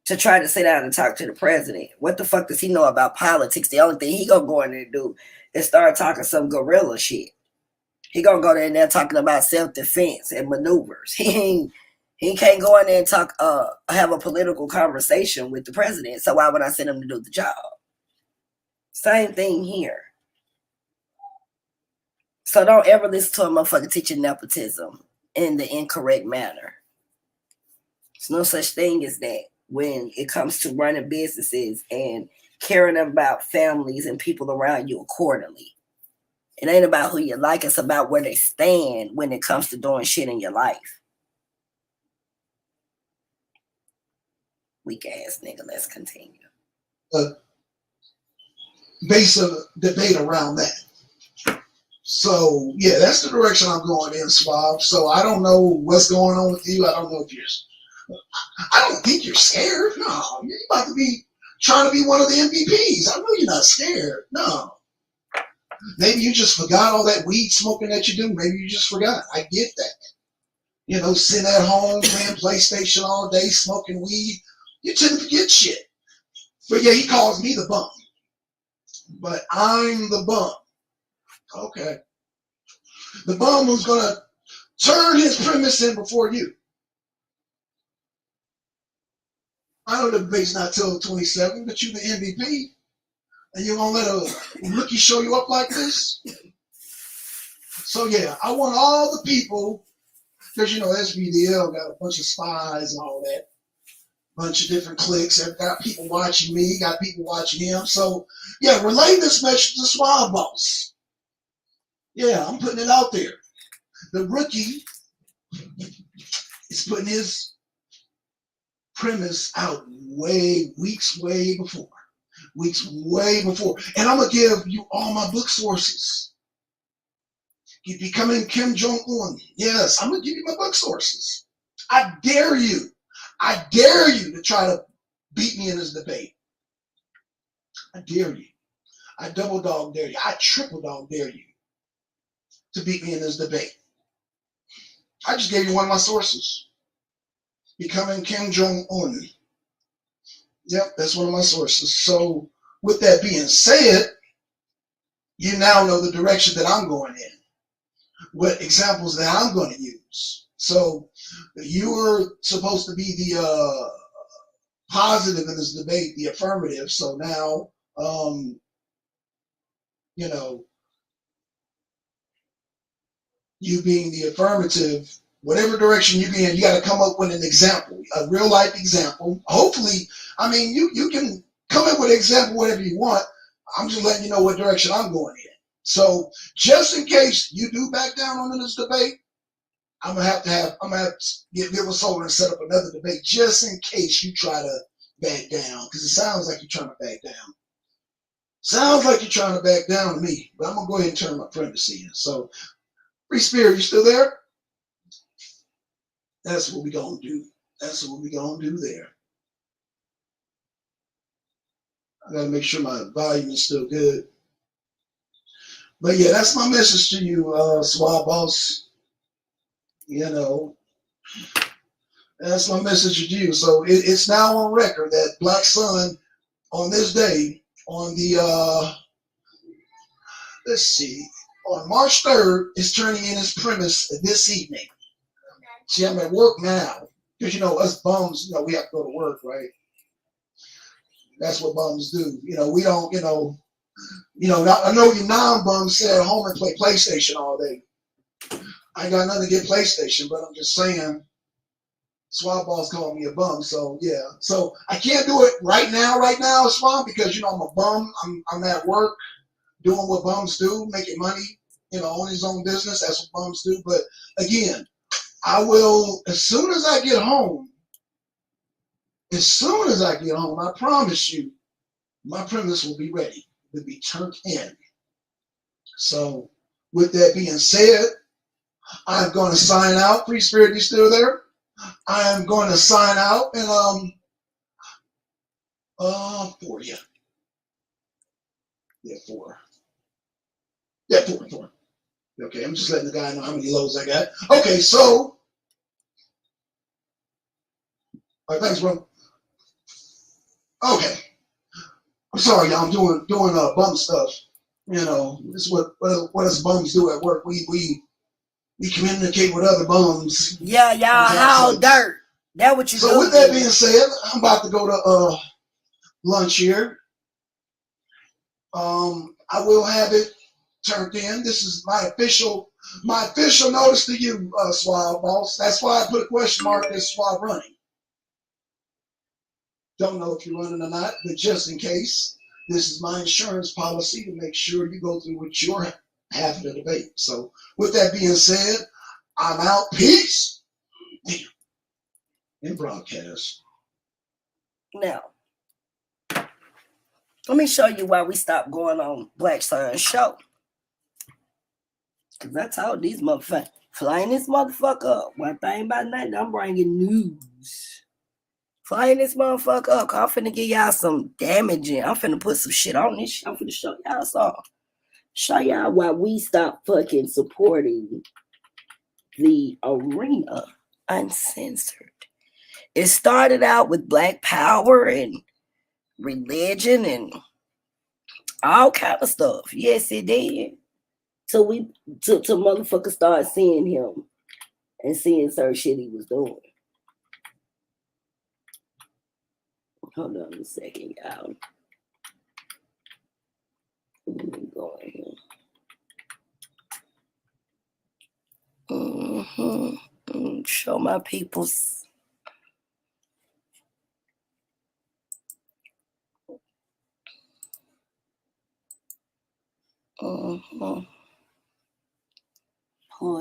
[SPEAKER 1] to try to sit down and talk to the president. What the fuck does he know about politics? The only thing he gonna go in there and do is start talking some guerrilla shit. He gonna go in there talking about self-defense and maneuvers. He can't go in there and talk, have a political conversation with the president. So why would I send him to do the job? Same thing here. So don't ever listen to a motherfucker teaching nepotism in the incorrect manner. There's no such thing as that when it comes to running businesses and caring about families and people around you accordingly. It ain't about who you like, it's about where they stand when it comes to doing shit in your life. Weak ass nigga, let's continue.
[SPEAKER 4] Base of debate around that. So yeah, that's the direction I'm going in, Suave. So I don't know what's going on with you. I don't know if I don't think you're scared. No, you're about to be trying to be one of the MVPs. I know you're not scared. No. Maybe you just forgot all that weed smoking that you do. Maybe you just forgot. I get that. You know, sitting at home playing PlayStation all day, smoking weed. You tend to forget shit. But yeah, he calls me the bum. But I'm the bum. Okay. The bum who's going to turn his premise in before you. I know the debate's not till 27, but you the MVP. And you're going to let a rookie show you up like this? So yeah, I want all the people, because you know SVDL got a bunch of spies and all that. Bunch of different cliques. I've got people watching me, got people watching him. So yeah, relay this message to Suave Boss. Yeah, I'm putting it out there. The rookie is putting his premise out weeks way before. And I'm going to give you all my book sources. You becoming Kim Jong-un. Yes, I'm going to give you my book sources. I dare you to try to beat me in this debate. I dare you. I double dog dare you. I triple dog dare you to beat me in this debate. I just gave you one of my sources. Becoming Kim Jong-un. Yep, that's one of my sources. So with that being said, you now know the direction that I'm going in. What examples that I'm going to use. So you were supposed to be the positive in this debate, the affirmative. So now, you know, you being the affirmative, whatever direction you be in, you got to come up with an example, a real life example. Hopefully, I mean, you can come up with an example, whatever you want. I'm just letting you know what direction I'm going in. So just in case you do back down on this debate, I'm gonna have to get Liver Solar and set up another debate just in case you try to back down, because it sounds like you're trying to back down. Sounds like you're trying to back down to me, but I'm gonna go ahead and turn my premise in. So, Free Spirit, you still there? That's what we gonna do. That's what we gonna do there. I gotta make sure my volume is still good. But yeah, that's my message to you, Suave Boss. You know, that's my message to you. So it's now on record that Black Sun on this day, on the, let's see, on March 3rd, is turning in his premise this evening. See, I'm at work now. Because, you know, us bums, you know, we have to go to work, right? That's what bums do. You know, we don't, I know you non-bums sit at home and play PlayStation all day. I ain't got nothing to get PlayStation, but I'm just saying, Suave Boss called me a bum, so yeah. So I can't do it right now, Suave, because, you know, I'm a bum. I'm at work doing what bums do, making money, you know, on his own business. That's what bums do. But again, I will, as soon as I get home, I promise you, my premise will be ready to be turned in. So with that being said, I'm going to sign out. Free Spirit, you still there? I am going to sign out and for you. Yeah, 4. Yeah, 4. Okay, I'm just letting the guy know how many loads I got. Okay, so all right, thanks, bro. Okay. I'm sorry, y'all. I'm doing bum stuff. You know, this is what us bums do at work. We communicate with other bums.
[SPEAKER 1] Yeah, y'all haul dirt. That what you do.
[SPEAKER 4] So with that being said, I'm about to go to lunch here. I will have it turned in. This is my official notice to you, Suave boss. That's why I put a question mark as Suave running. Don't know if you're running or not, but just in case, this is my insurance policy to make sure you go through with your half of the debate. So with that being said, I'm out. Peace. Damn. In broadcast.
[SPEAKER 1] Now, let me show you why we stopped going on Black Sun's show. Because I told these motherfuckers, flying this motherfucker up. One thing about nothing, I'm bringing news. Flying this motherfucker up. I'm finna give y'all some damaging. I'm finna put some shit on this shit. I'm finna show y'all something. Show y'all why we stopped fucking supporting the arena uncensored. It started out with Black Power and religion and all kind of stuff. Yes, it did. So till motherfuckers started seeing him and seeing certain shit he was doing. Hold on a second, y'all. Let me go in here. Show my peoples. Pull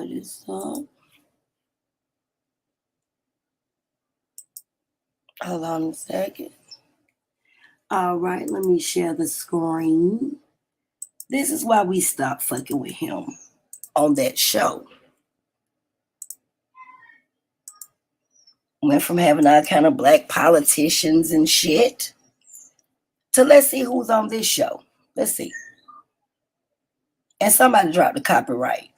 [SPEAKER 1] this up. Hold on a second. All right, let me share the screen. This is why we stopped fucking with him on that show. Went from having all kind of black politicians and shit to let's see who's on this show. Let's see. And somebody dropped the copyright.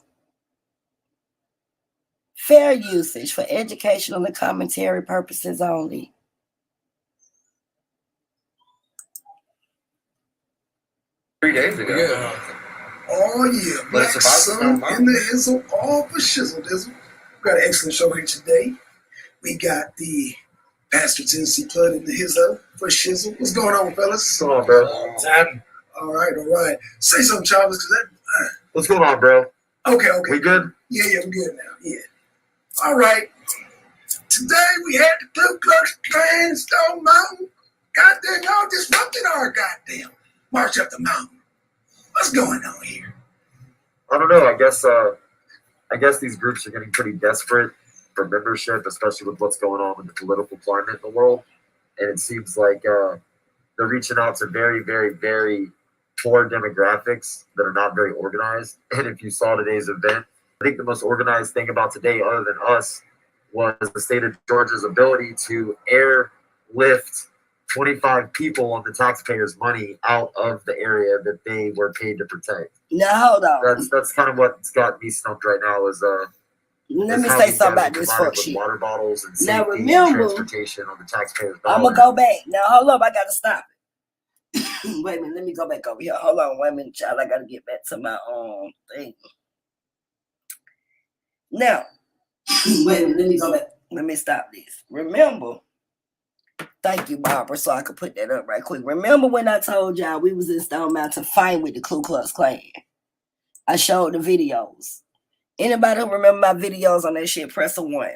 [SPEAKER 1] Fair usage for educational and commentary purposes only.
[SPEAKER 6] Three days ago.
[SPEAKER 7] Yeah. Oh yeah, Black Sun in the hizzle, all for shizzle dizzle. We got an excellent show here today. We got the Pastor Tennessee Flood in the hizzle for shizzle. What's going on, fellas?
[SPEAKER 6] What's going on, bro?
[SPEAKER 7] What's happening? All right. Say something, Chavez, because that.
[SPEAKER 6] What's going on, bro?
[SPEAKER 7] Okay.
[SPEAKER 6] We good?
[SPEAKER 7] Yeah, we're good now. Yeah. All right. Today we had the Ku Klux Klan Stone Mountain. Goddamn, y'all disrupted our goddamn march up the mountain. What's going on here?
[SPEAKER 6] I don't know. I guess these groups are getting pretty desperate for membership, especially with what's going on with the political climate in the world. And it seems like they're reaching out to very, very, very poor demographics that are not very organized. And if you saw today's event, I think the most organized thing about today, other than us, was the state of Georgia's ability to airlift 25 people on the taxpayers' money out of the area that they were paid to protect.
[SPEAKER 1] Now hold on.
[SPEAKER 6] That's kind of what's got me stumped right now.
[SPEAKER 1] Let me say something about this fuck shit.
[SPEAKER 6] Water bottles and
[SPEAKER 1] now
[SPEAKER 6] safety
[SPEAKER 1] remember,
[SPEAKER 6] and transportation on the taxpayers'
[SPEAKER 1] I'm gonna go back. Now hold up, I gotta stop it. Wait a minute, let me go back over here. Hold on, wait a minute, child. I gotta get back to my thing. Now, wait a minute, let me go back. Let me stop this. Remember, thank you, Barbara, so I could put that up right quick. Remember when I told y'all we was in Stone Mountain fighting with the Ku Klux Klan? I showed the videos. Anybody who remember my videos on that shit, press a 1.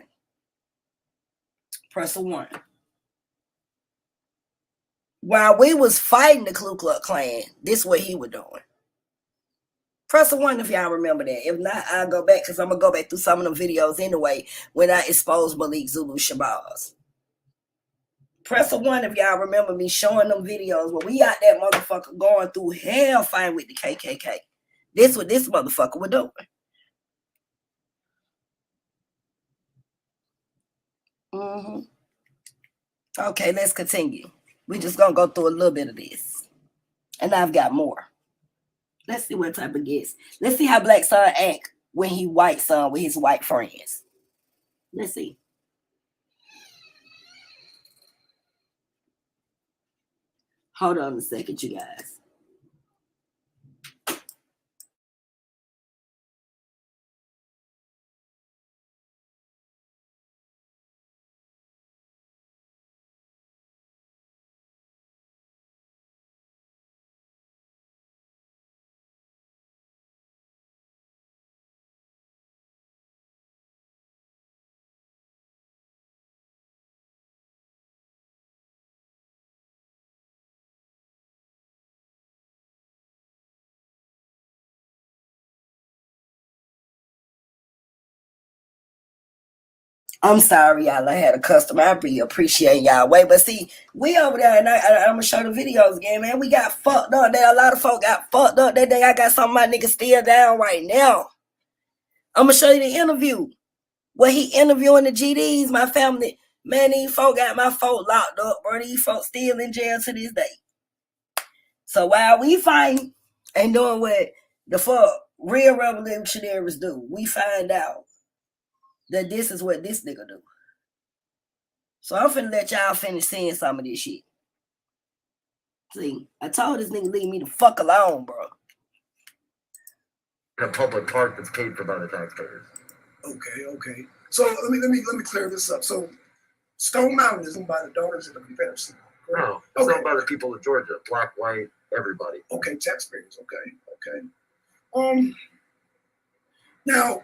[SPEAKER 1] Press a 1. While we was fighting the Ku Klux Klan, this is what he was doing. Press a 1 if y'all remember that. If not, I'll go back because I'm going to go back through some of the videos anyway when I exposed Malik, Zulu, Shabazz. Press a 1 if y'all remember me showing them videos where we got that motherfucker going through hell fighting with the KKK. This what this motherfucker was doing. Okay, let's continue. We just gonna go through a little bit of this. And I've got more. Let's see what type of guest. Let's see how Black Son act when he white son with his white friends. Let's see. Hold on a second, you guys. I'm sorry, y'all. I had a customer. I really appreciate y'all. Wait, but see, we over there, and I'm gonna show the videos again, man. We got fucked up. There, a lot of folk got fucked up that day. I got some of my niggas still down right now. I'm gonna show you the interview where he interviewing the GDs, my family. Man, these folk got my folk locked up, bro. These folks still in jail to this day. So while we fighting and doing what the fuck real revolutionaries do, we find out that this is what this nigga do. So I'm finna let y'all finish seeing some of this shit. See, I told this nigga leave me the fuck alone, bro.
[SPEAKER 6] In a public park that's paid for by the taxpayers.
[SPEAKER 7] Okay. So let me clear this up. So Stone Mountain is owned by the Daughters of the Confederacy. Correct?
[SPEAKER 6] No, it's owned by the people of Georgia, black, white, everybody.
[SPEAKER 7] Okay, taxpayers. Okay. Now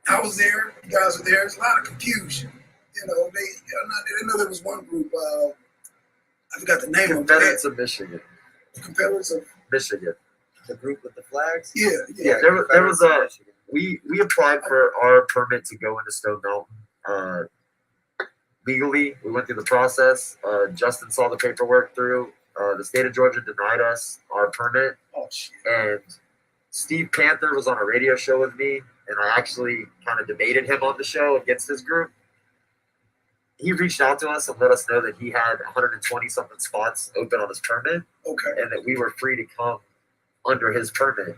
[SPEAKER 7] I was there. You guys were there. There's a lot of confusion. You know, I know there was one group. I forgot the name
[SPEAKER 6] Confederates of Michigan.
[SPEAKER 7] Confederates of
[SPEAKER 6] Michigan.
[SPEAKER 8] The group with the flags?
[SPEAKER 7] Yeah.
[SPEAKER 6] There was a we applied for our permit to go into Stone Mountain legally. We went through the process. Justin saw the paperwork through. The state of Georgia denied us our permit.
[SPEAKER 7] Oh shit.
[SPEAKER 6] And Steve Panther was on a radio show with me, and I actually kind of debated him on the show against his group. He reached out to us and let us know that he had 120 something spots open on his permit.
[SPEAKER 7] Okay.
[SPEAKER 6] And that we were free to come under his permit.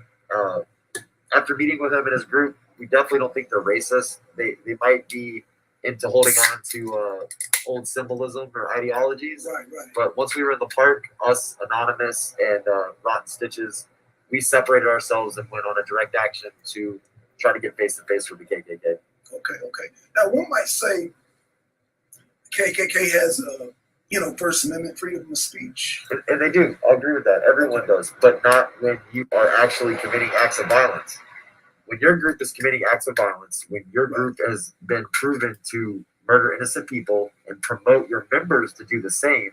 [SPEAKER 6] After meeting with him and his group, we definitely don't think they're racist. They might be into holding on to old symbolism or ideologies.
[SPEAKER 7] Right.
[SPEAKER 6] But once we were in the park, us, Anonymous, and Rotten Stitches, we separated ourselves and went on a direct action to try to get face-to-face with the KKK.
[SPEAKER 7] Okay. Now one might say KKK has First Amendment freedom of speech.
[SPEAKER 6] And they do. I'll agree with that. Everyone does. But not when you are actually committing acts of violence. When your group is committing acts of violence, when your group has been proven to murder innocent people and promote your members to do the same.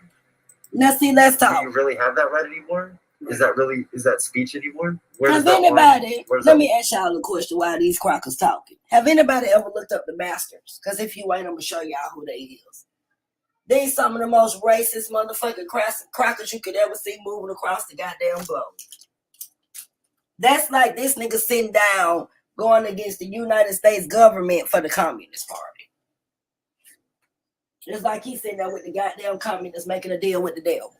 [SPEAKER 1] Now see, let's talk.
[SPEAKER 6] Do you really have that right anymore? Is that speech anymore?
[SPEAKER 1] Has anybody, let me ask y'all a question while these crackers talking. Have anybody ever looked up the Masters? Because if you ain't, I'm going to show y'all who they is. They some of the most racist motherfucking crackers you could ever see moving across the goddamn globe. That's like this nigga sitting down going against the United States government for the Communist Party. It's like he's sitting there with the goddamn communists making a deal with the devil.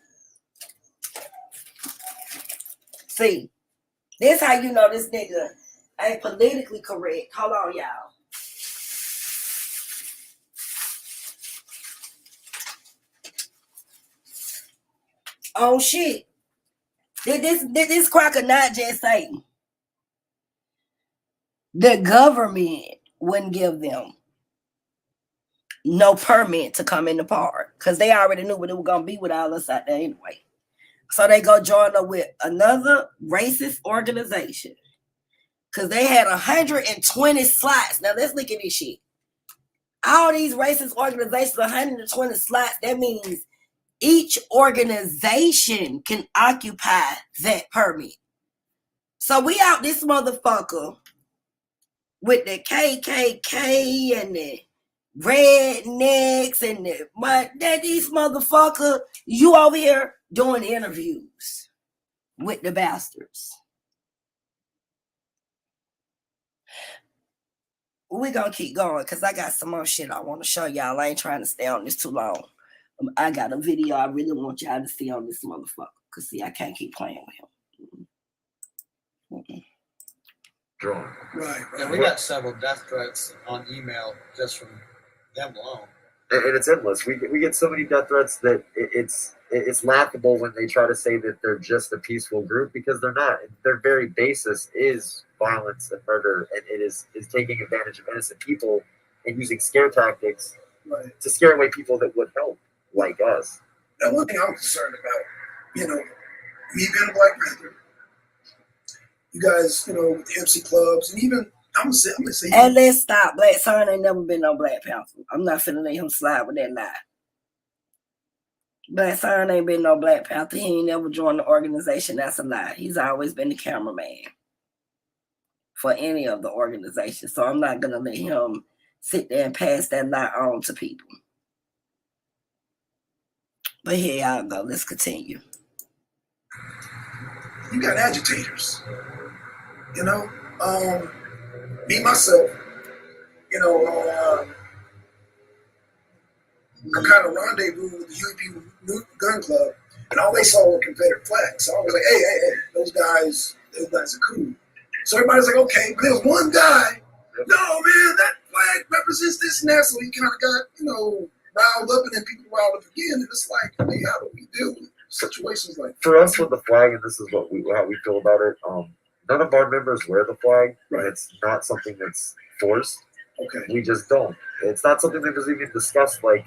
[SPEAKER 1] See, this how you know this nigga ain't politically correct. Hold on, y'all. Oh shit. Did this cracker not just say the government wouldn't give them no permit to come in the park because they already knew what it was gonna be with all us out there anyway. So they go join up with another racist organization because they had 120 slots. Now let's look at this shit. All these racist organizations, 120 slots. That means each organization can occupy that permit. So we out this motherfucker with the KKK and the rednecks and these motherfucker, you over here doing interviews with the bastards. we're gonna keep going because I got some more shit I want to show y'all. I ain't trying to stay on this too long. I got a video I really want y'all to see on this motherfucker. Cause see, I can't keep playing with him.
[SPEAKER 6] Drawn.
[SPEAKER 7] Right.
[SPEAKER 9] Yeah, we got several death threats on email just from them alone.
[SPEAKER 6] And it's endless. We get so many death threats that it's laughable when they try to say that they're just a peaceful group, because they're not. Their very basis is violence and murder, and it is taking advantage of innocent people and using scare tactics to scare away people that would help, like us.
[SPEAKER 7] Now, one thing I'm concerned about, me being a Black Panther, you guys, with the MC clubs, and even I'm gonna say.
[SPEAKER 1] And let's stop. Black Son ain't never been no Black Panther. I'm not finna let him slide with that lie. Black Son ain't been no Black Panther. He ain't never joined the organization. That's a lie. He's always been the cameraman for any of the organizations. So I'm not gonna let him sit there and pass that lie on to people. But here y'all go. Let's continue.
[SPEAKER 7] You got agitators. Me myself, I kind of rendezvous with the UP Gun Club, and all they saw were Confederate flags. So I was like, hey, those guys are cool. So everybody's like, okay, but there's one guy, no, man, that flag represents this and that. So he kind of got, riled up, and then people riled up again. And it's like, hey, how do we deal with situations like that?
[SPEAKER 6] For us with the flag, and this is how we feel about it, none of our members wear the flag, and it's not something that's forced.
[SPEAKER 7] Okay.
[SPEAKER 6] We just don't. It's not something that was even discussed. Like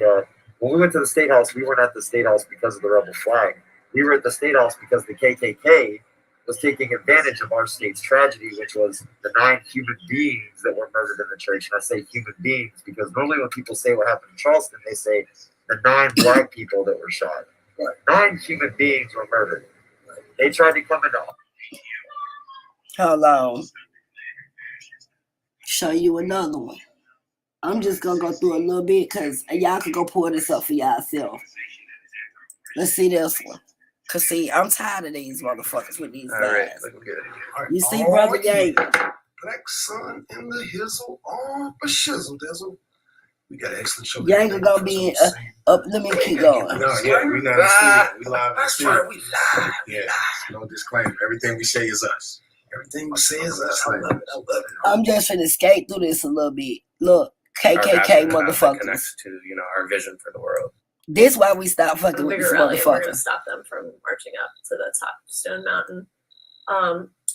[SPEAKER 6] when we went to the State House, we weren't at the State House because of the rebel flag. We were at the State House because the KKK was taking advantage of our state's tragedy, which was the 9 human beings that were murdered in the church. And I say human beings because normally when people say what happened in Charleston, they say the 9 Black people that were shot. Right. 9 human beings were murdered. They tried to come into.
[SPEAKER 1] Hold on. Show you another one. I'm just gonna go through a little bit because y'all can go pull this up for yourself. Let's see this one. Cause see, I'm tired of these motherfuckers with these guys.
[SPEAKER 7] Right.
[SPEAKER 1] You see, brother Yang.
[SPEAKER 7] Black Sun in the hizzle, on for shizzle dizzle. We got an excellent show.
[SPEAKER 1] Yang gonna be up. Let me keep going.
[SPEAKER 10] No, yeah, we not in studio. We live in the
[SPEAKER 7] That's
[SPEAKER 10] studio.
[SPEAKER 7] right, we live.
[SPEAKER 10] Yeah, no disclaimer. Everything we say is us.
[SPEAKER 7] Everything we say is us. I love it.
[SPEAKER 1] I'm just finna skate through this a little bit. Look,
[SPEAKER 11] Our
[SPEAKER 1] KKK
[SPEAKER 11] passion
[SPEAKER 1] motherfuckers.
[SPEAKER 11] connects to our vision for the world.
[SPEAKER 1] This why we stop fucking with
[SPEAKER 12] bigger
[SPEAKER 1] this
[SPEAKER 12] rally, and we're going to
[SPEAKER 1] motherfucker.
[SPEAKER 12] stop them from marching up to the top of Stone Mountain.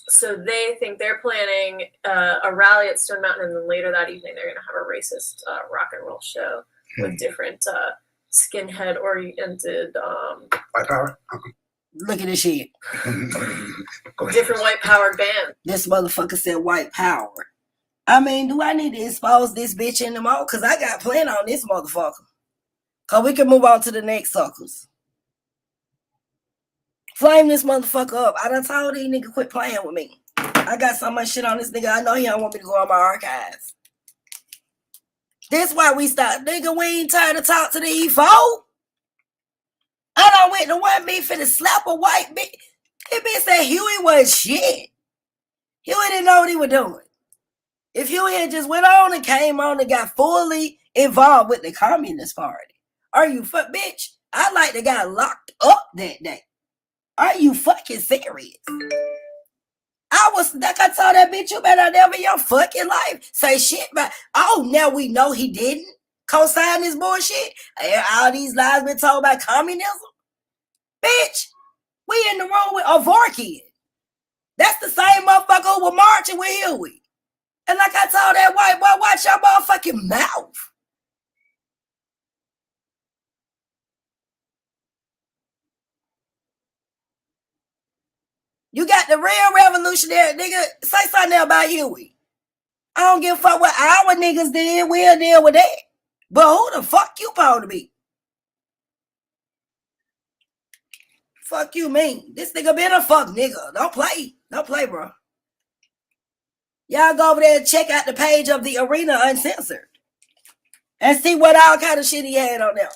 [SPEAKER 12] So they think they're planning a rally at Stone Mountain, and then later that evening they're going to have a racist rock and roll show with different skinhead-oriented
[SPEAKER 7] White power.
[SPEAKER 1] Look at this shit.
[SPEAKER 12] different white-powered bands.
[SPEAKER 1] This motherfucker said white power. I mean, do I need to expose this bitch anymore? Because I got plenty on this motherfucker. Because we can move on to the next suckers. Flame this motherfucker up. I done told these niggas quit playing with me. I got so much shit on this nigga. I know he don't want me to go on my archives. This why we stop. Nigga, we ain't trying to talk to the E4. I done went to one bitch finna slap a white bitch. That bitch said Huey was shit. Huey didn't know what he was doing. If Huey had just went on and came on and got fully involved with the Communist Party. Are you bitch? I like the guy locked up that day. Are you fucking serious? I was like, I told that bitch, you better never in your fucking life say shit about. Oh, now we know he didn't co-sign this bullshit. All these lies been told about communism. Bitch, we in the room with Avorkian. That's the same motherfucker who was marching with Huey. And like I told that white boy, watch your motherfucking mouth. You got the real revolutionary nigga. Say something about Huey. I don't give a fuck what our niggas did. We'll deal with that. But who the fuck you supposed to be? Fuck you mean? This nigga been a fuck nigga. Don't play. Don't play, bro. Y'all go over there and check out the page of the Arena Uncensored. And see what all kind of shit he had on there.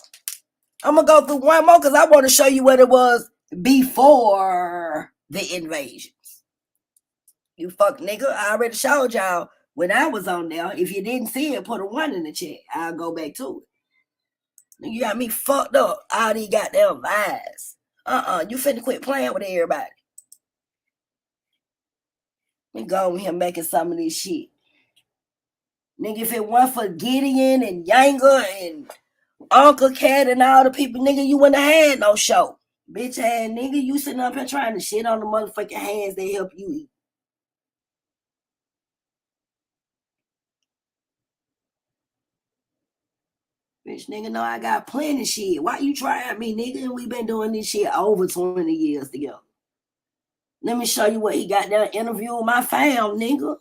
[SPEAKER 1] I'm going to go through one more because I want to show you what it was before the invasions. You fuck nigga. I already showed y'all when I was on there. If you didn't see it, put a 1 in the chat. I'll go back to it. You got me fucked up. All these goddamn lies. You finna quit playing with everybody. We go with him making some of this shit. Nigga, if it weren't for Gideon and Yanga and Uncle Cat and all the people, nigga, you wouldn't have had no show. Bitch ass nigga, you sitting up here trying to shit on the motherfucking hands that help you eat. Bitch, nigga, know I got plenty of shit. Why you trying me, nigga? We been doing this shit over 20 years together. Let me show you what he got down interviewing my fam, nigga.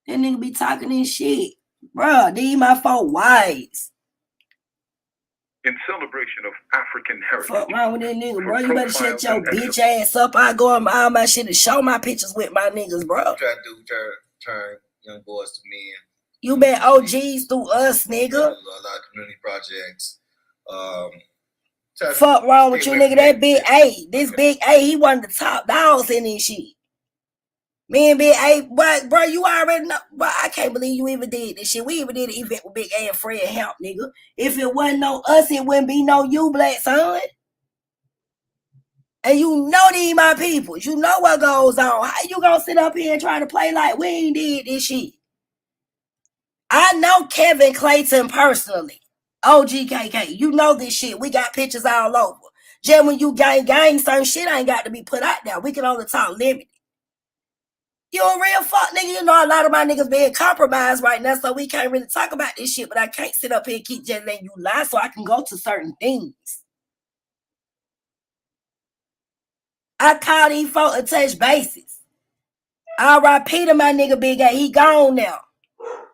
[SPEAKER 1] That nigga be talking this shit. Bruh, these my 4 wives.
[SPEAKER 13] In celebration of African heritage.
[SPEAKER 1] Fuck wrong with that nigga, bro. You better shut your bitch ass up. I go on all my shit and show my pictures with my niggas, bro.
[SPEAKER 10] Turn young boys to men.
[SPEAKER 1] You been OGs through us, nigga.
[SPEAKER 10] A lot of community projects.
[SPEAKER 1] Fuck wrong with you, nigga. That Big A. This Big A, he one of the top dogs in this shit. Me and Big A, but bro, you already know. But I can't believe you even did this shit. We even did an event with Big A and Fred Help, nigga. If it wasn't no us, it wouldn't be no you, black son. And you know these my people. You know what goes on. How you gonna sit up here and try to play like we ain't did this shit? I know Kevin Clayton personally. OGKK. You know this shit. We got pictures all over. Just when you gang, certain shit ain't got to be put out there. We can only talk limited. You a real fuck nigga. You know a lot of my niggas being compromised right now, so we can't really talk about this shit, but I can't sit up here and keep just letting you lie so I can go to certain things. I call these folks and touch bases. R.I.P. to my nigga Big A. He gone now.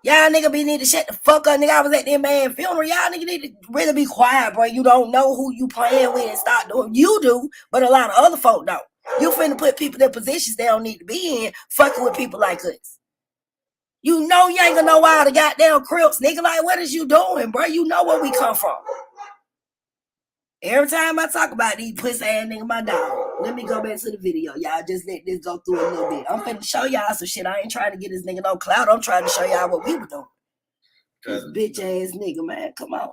[SPEAKER 1] Y'all nigga need to shut the fuck up, nigga. I was at that man funeral. Y'all nigga need to really be quiet, bro. You don't know who you playing with and start doing. You do, but a lot of other folk don't. You finna put people in positions they don't need to be in, fucking with people like us. You know you ain't gonna know all the goddamn Crips, nigga. Like, what is you doing, bro? You know where we come from. Every time I talk about these pussy ass nigga, my dog. Let me go back to the video. Y'all just let this go through a little bit. I'm finna show y'all some shit. I ain't trying to get this nigga no clout. I'm trying to show y'all what we were doing. This bitch ass nigga, man. Come on.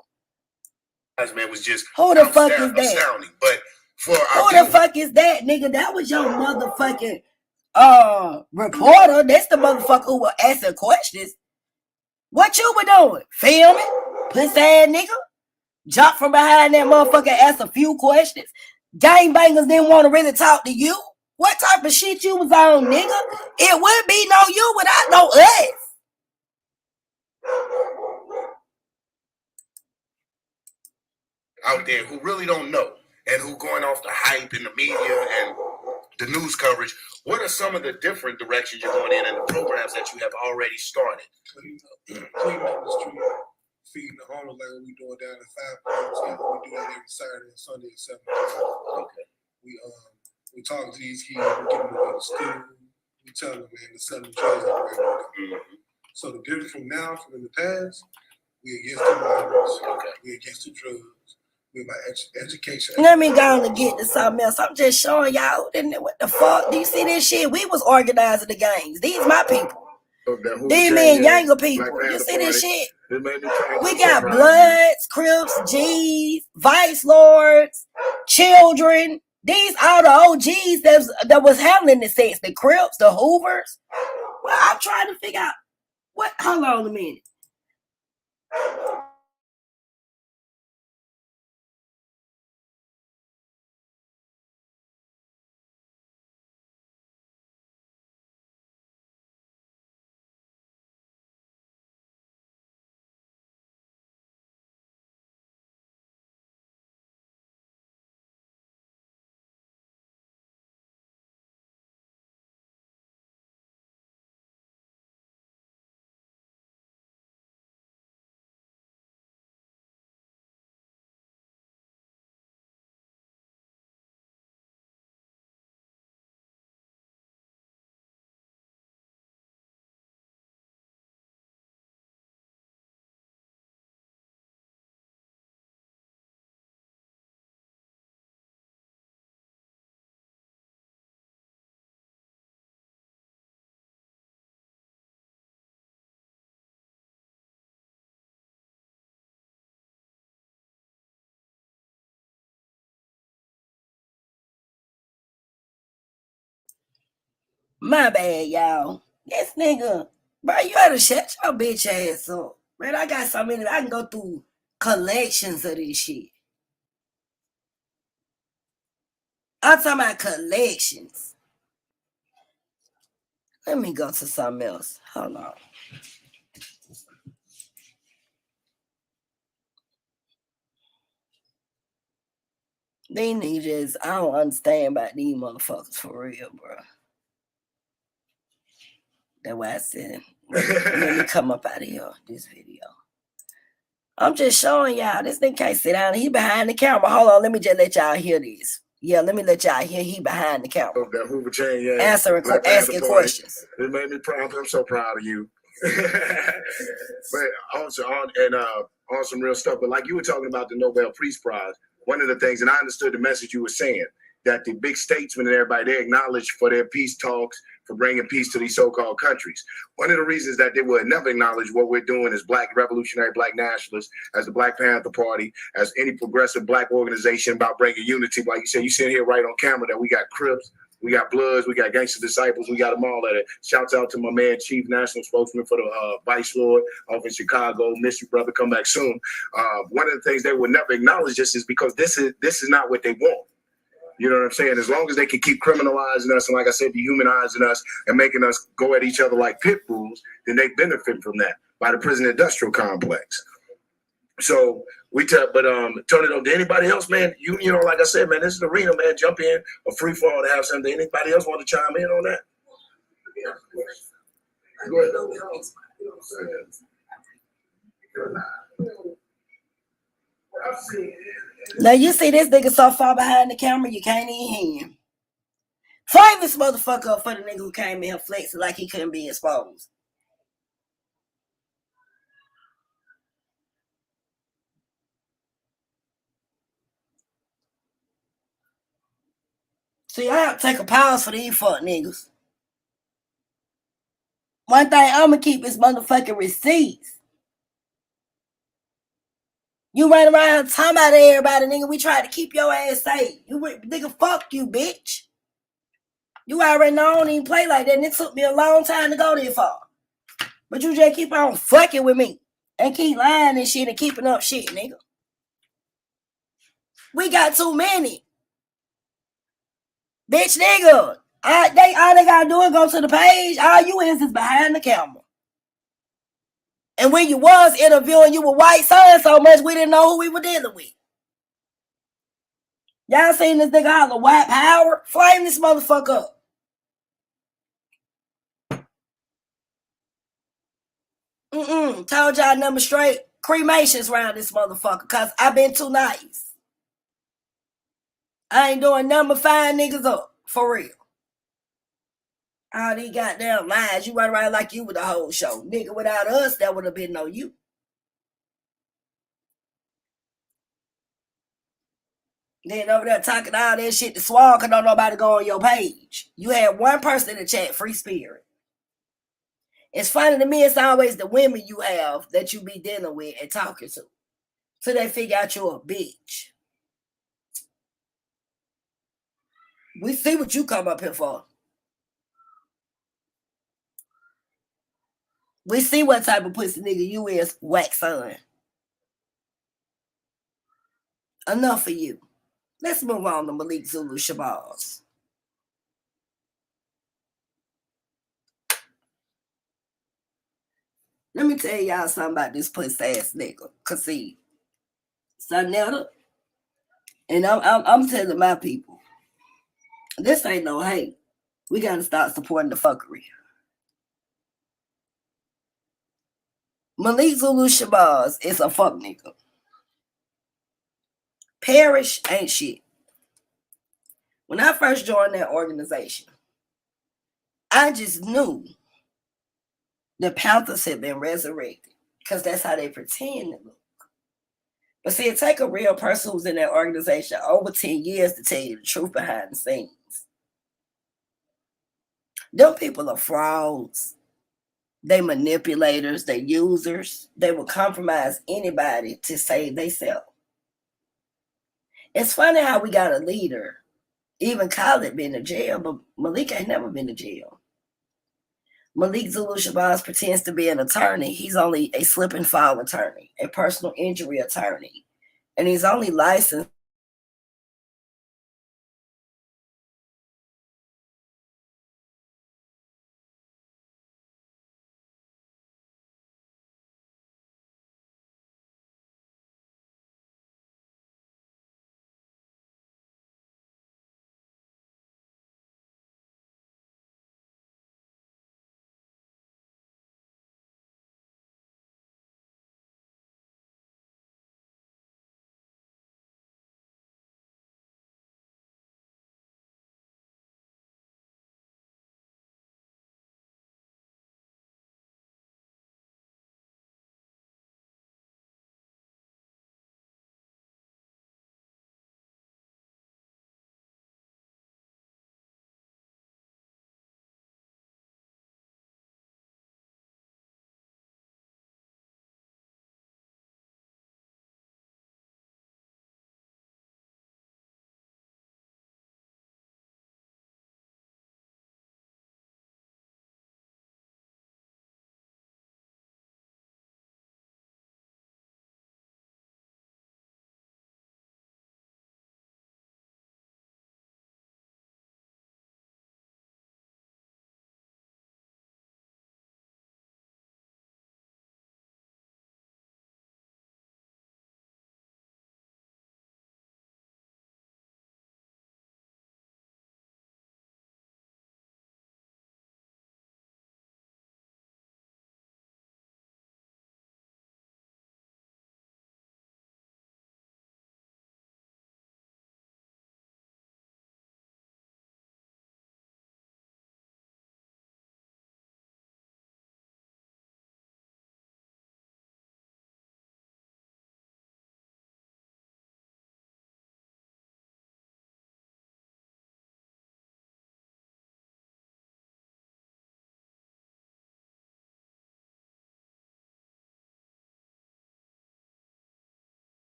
[SPEAKER 10] Man, was just
[SPEAKER 1] who the fuck is that?
[SPEAKER 10] Astounding. But for
[SPEAKER 1] who the fuck is that, nigga? That was your motherfucking reporter. That's the motherfucker who was asking questions. What you were doing? Filming? Pussy ass nigga? Jump from behind that motherfucker, ask a few questions. Gangbangers didn't want to really talk to you. What type of shit you was on, nigga? It wouldn't be no you without no us.
[SPEAKER 10] Out there who really don't know and who going off the hype in the media and the news coverage. What are some of the different directions you're going in and the programs that you have already started?
[SPEAKER 14] Clean up the street, feeding the homeless like what we doing down at 5 points. We do that every Saturday and Sunday at 7 o'clock. Okay. We talk to these kids, we get them to go to school. We tell them, man, the 7 drugs are right now. So the difference from now, from in the past, we against the violence, we against the drugs. With my education.
[SPEAKER 1] Let me go on and get to something else. I'm just showing y'all what the fuck. Do you see this shit? We was organizing the games. These my people. These me and younger people. You see this shit? We got Bloods, Crips, G's, Vice Lords, children. These all the OGs that was handling the sex. The Crips, the Hoovers. Well, I'm trying to figure out what. Hold on a minute. My bad, y'all. This nigga, bro, you gotta shut your bitch ass up. Man, I got so many, I can go through collections of this shit. I'm talking about collections. Let me go to something else. Hold on. These niggas, I don't understand about these motherfuckers for real, bro. That's why I said, let me come up out of here, this video. I'm just showing y'all, this nigga can't sit down. He behind the camera. Hold on, let me just let y'all hear this. Yeah, let me let y'all hear he behind the camera.
[SPEAKER 10] That Hoover chain, yeah.
[SPEAKER 1] Asking questions.
[SPEAKER 10] It made me proud. I'm so proud of you. But also on some real stuff. But like you were talking about the Nobel Peace Prize, one of the things, and I understood the message you were saying, that the big statesmen and everybody, they acknowledged for their peace talks, for bringing peace to these so-called countries. One of the reasons that they would never acknowledge what we're doing as Black revolutionary, Black nationalists, as the Black Panther Party, as any progressive Black organization about bringing unity. Like you said, you sit here right on camera that we got Crips, we got Bloods, we got Gangster Disciples, we got them all at it. Shouts out to my man, Chief National Spokesman for the Vice Lord off in Chicago. Miss you, brother. Come back soon. One of the things they would never acknowledge this is because this is not what they want. You know what I'm saying? As long as they can keep criminalizing us and, like I said, dehumanizing us and making us go at each other like pit bulls, then they benefit from that by the prison industrial complex. So we but turn it over to anybody else, man. You know, like I said, man, this is the arena, man. Jump in, a free fall to have something. Anybody else want to chime in on that? Go ahead.
[SPEAKER 1] Now you see this nigga so far behind the camera, you can't even hear him. Flame this motherfucker up for the nigga who came in here flexing like he couldn't be exposed. See, I have to take a pause for these fuck niggas. One thing I'ma keep is motherfucking receipts. You run around talking about everybody, nigga. We try to keep your ass safe. Nigga, fuck you, bitch. You already know I don't even play like that, and it took me a long time to go there far. But you just keep on fucking with me and keep lying and shit and keeping up shit, nigga. We got too many. Bitch, nigga. All they gotta do is go to the page. All you is behind the camera. And when you was interviewing, you were white son so much we didn't know who we were dealing with. Y'all seen this nigga holler white power? Flame this motherfucker up. Told y'all number straight. Cremations around this motherfucker, cause I been too nice. I ain't doing number 5 niggas up. For real. All these goddamn lies. You run around like you with the whole show. Nigga, without us, there would have been no you. Then over there talking all that shit to Suave, cause don't nobody go on your page. You had one person in the chat, Free Spirit. It's funny to me, it's always the women you have that you be dealing with and talking to. So they figure out you're a bitch. We see what you come up here for. We see what type of pussy nigga you is, wax son. Enough for you. Let's move on to Malik Zulu Shabazz. Let me tell y'all something about this pussy ass nigga. Cause see, Saneter, and I'm telling my people, this ain't no hate. We gotta start supporting the fuckery. Malik Zulu Shabazz is a fuck nigga. Parish ain't shit. When I first joined that organization, I just knew the Panthers had been resurrected because that's how they pretend to look. But see, it take a real person who's in that organization over 10 years to tell you the truth behind the scenes. Them people are frauds. They manipulators. They users. They will compromise anybody to save themselves. It's funny how we got a leader, even Khaled been to jail, but Malik ain't never been to jail. Malik Zulu Shabazz pretends to be an attorney. He's only a slip and fall attorney, a personal injury attorney, and he's only licensed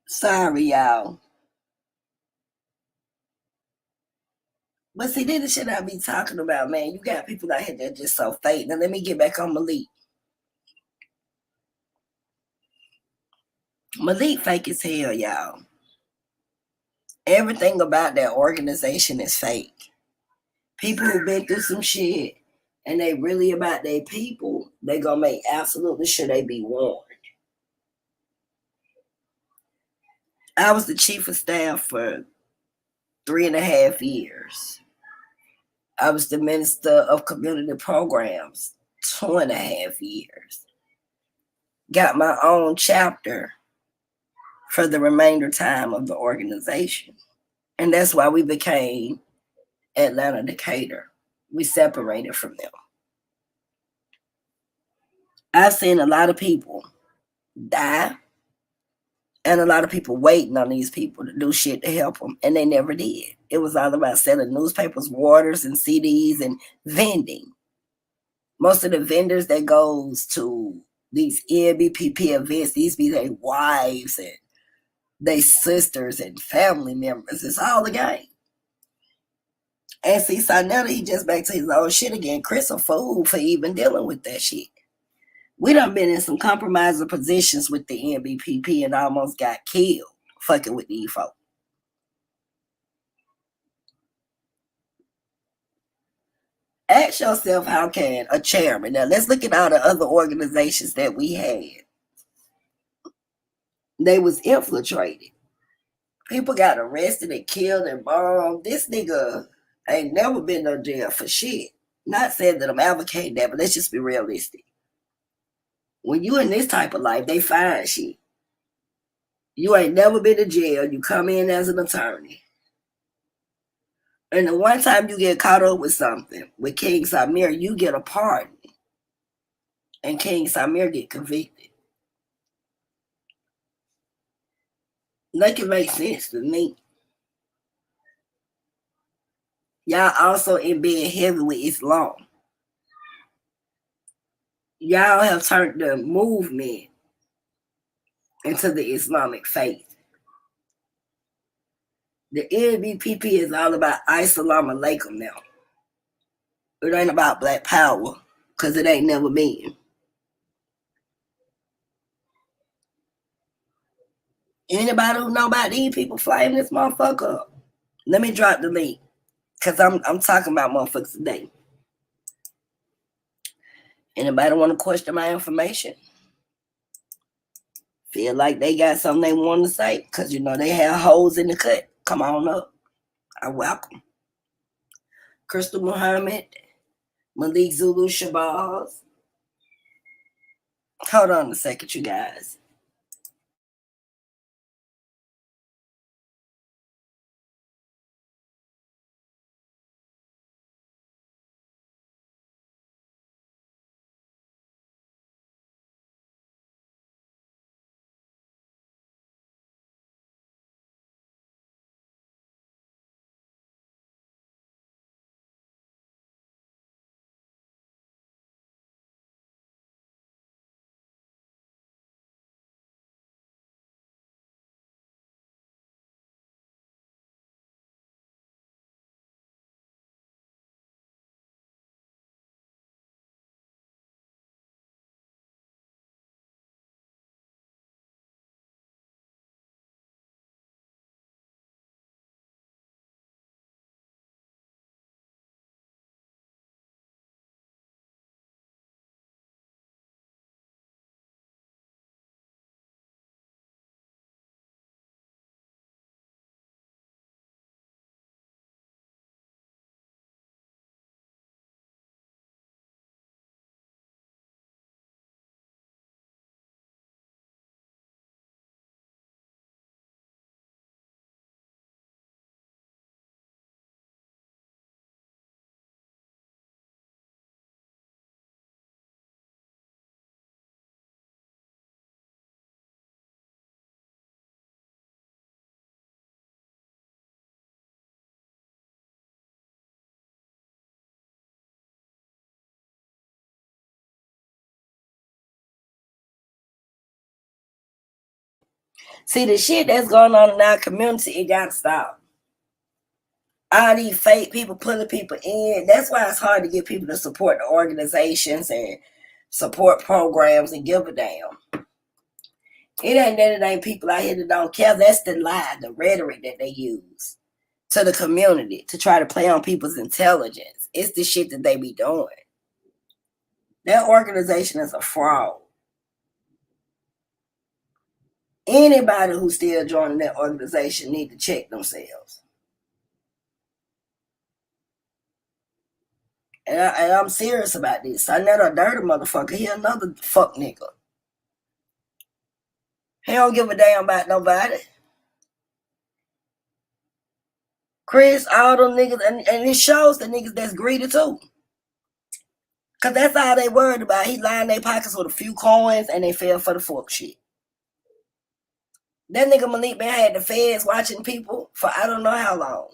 [SPEAKER 1] Sorry, y'all. But see, this shit I be talking about, man. You got people out here that just so fake. Now let me get back on Malik. Malik fake as hell, y'all. Everything about that organization is fake. People who've been through some shit and they really about their people, they gonna make absolutely sure they be warned. I was the chief of staff for 3.5 years. I was the Minister of Community Programs 2.5 years. Got my own chapter for the remainder time of the organization. And that's why we became Atlanta Decatur. We separated from them. I've seen a lot of people die and a lot of people waiting on these people to do shit to help them, and they never did. It was all about selling newspapers, waters, and CDs, and vending. Most of the vendors that goes to these Nbpp events, these be their wives and their sisters and family members. It's all the game. And see, Saneter, he just back to his old shit again. Chris a fool for even dealing with that shit. We done been in some compromising positions with the Nbpp and almost got killed fucking with these folks. Ask yourself, how can a chairman, now let's look at all the other organizations that we had. They was infiltrated. People got arrested and killed and bombed. This nigga ain't never been to jail for shit. Not saying that I'm advocating that, but let's just be realistic. When you in this type of life, they find shit. You ain't never been to jail. You come in as an attorney. And the one time you get caught up with something, with King Samir, you get a pardon. And King Samir get convicted. Like, it makes sense to me. Y'all also in being heavy with Islam. Y'all have turned the movement into the Islamic faith. The Nbpp is all about Assalamu alaikum now. It ain't about black power, because it ain't never been. Anybody who know about these people flying this motherfucker up? Let me drop the link, because I'm talking about motherfuckers today. Anybody want to question my information? Feel like they got something they want to say, because you know they have holes in the cut. Come on up. I welcome. Crystal Muhammad, Malik, Zulu, Shabazz. Hold on a second, you guys. See, the shit that's going on in our community, it got to stop. All these fake people pulling people in. That's why it's hard to get people to support the organizations and support programs and give a damn. It ain't that it ain't people out here that don't care. That's the lie, the rhetoric that they use to the community to try to play on people's intelligence. It's the shit that they be doing. That organization is a fraud. Anybody who's still joining that organization need to check themselves. And I'm serious about this. Saneter a dirty motherfucker. He another fuck nigga. He don't give a damn about nobody. Chris, all them niggas, and it shows the niggas that's greedy too. Cause that's all they worried about. He lined their pockets with a few coins and they fell for the fuck shit. That nigga Malik been had the feds watching people for I don't know how long.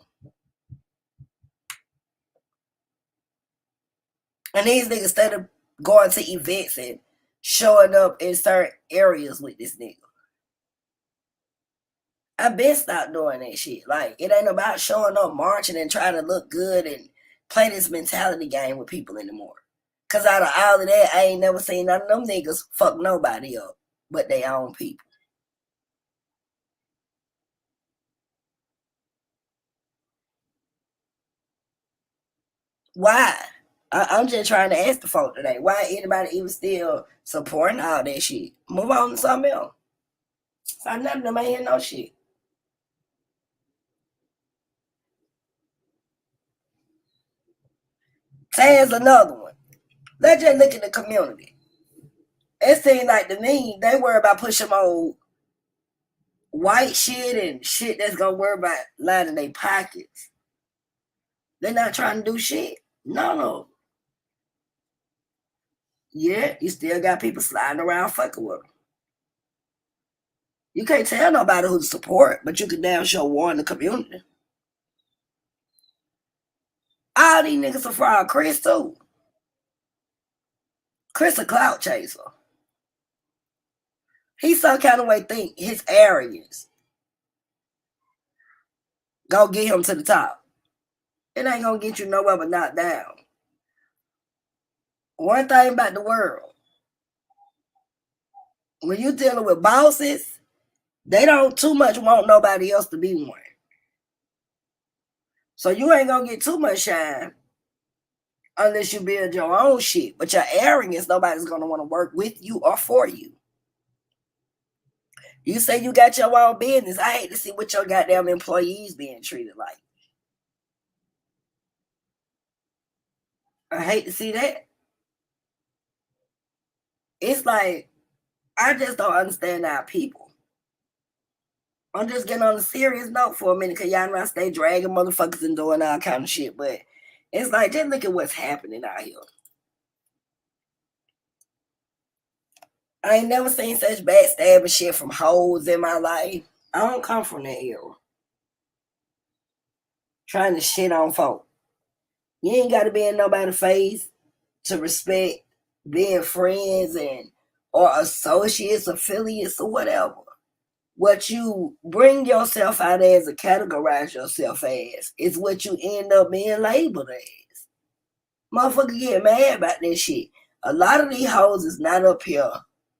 [SPEAKER 1] And these niggas instead of going to events and showing up in certain areas with this nigga. I been stopped doing that shit. Like, it ain't about showing up, marching, and trying to look good and play this mentality game with people anymore. Cause out of all of that, I ain't never seen none of them niggas fuck nobody up but their own people. Why? I'm just trying to ask the folk today. Why anybody even still supporting all that shit? Move on to something else. So none of them ain't hear no shit. There's another one. Let's just look at the community. It seems like to me, they worry about pushing more white shit and shit that's gonna worry about lining their pockets. They're not trying to do shit. No. Yeah, you still got people sliding around fucking with them. You can't tell nobody who to support, but you can damn sure warn the community. All these niggas are fraud. Chris too. Chris a clout chaser. He some kind of way think his arrogance go get him to the top. It ain't gonna get you nowhere but knocked down. One thing about the world, when you dealing with bosses, they don't too much want nobody else to be one. So you ain't gonna get too much shine unless you build your own shit. But your arrogance, nobody's gonna want to work with you or for you. You say you got your own business. I hate to see what your goddamn employees being treated like. I hate to see that. It's like, I just don't understand our people. I'm just getting on a serious note for a minute because y'all know I stay dragging motherfuckers and doing all kind of shit. But it's like, just look at what's happening out here. I ain't never seen such backstabbing shit from hoes in my life. I don't come from that era. Trying to shit on folk. You ain't got to be in nobody's face to respect being friends and or associates, affiliates, or whatever. What you bring yourself out as or categorize yourself as is what you end up being labeled as. Motherfucker get mad about this shit. A lot of these hoes is not up here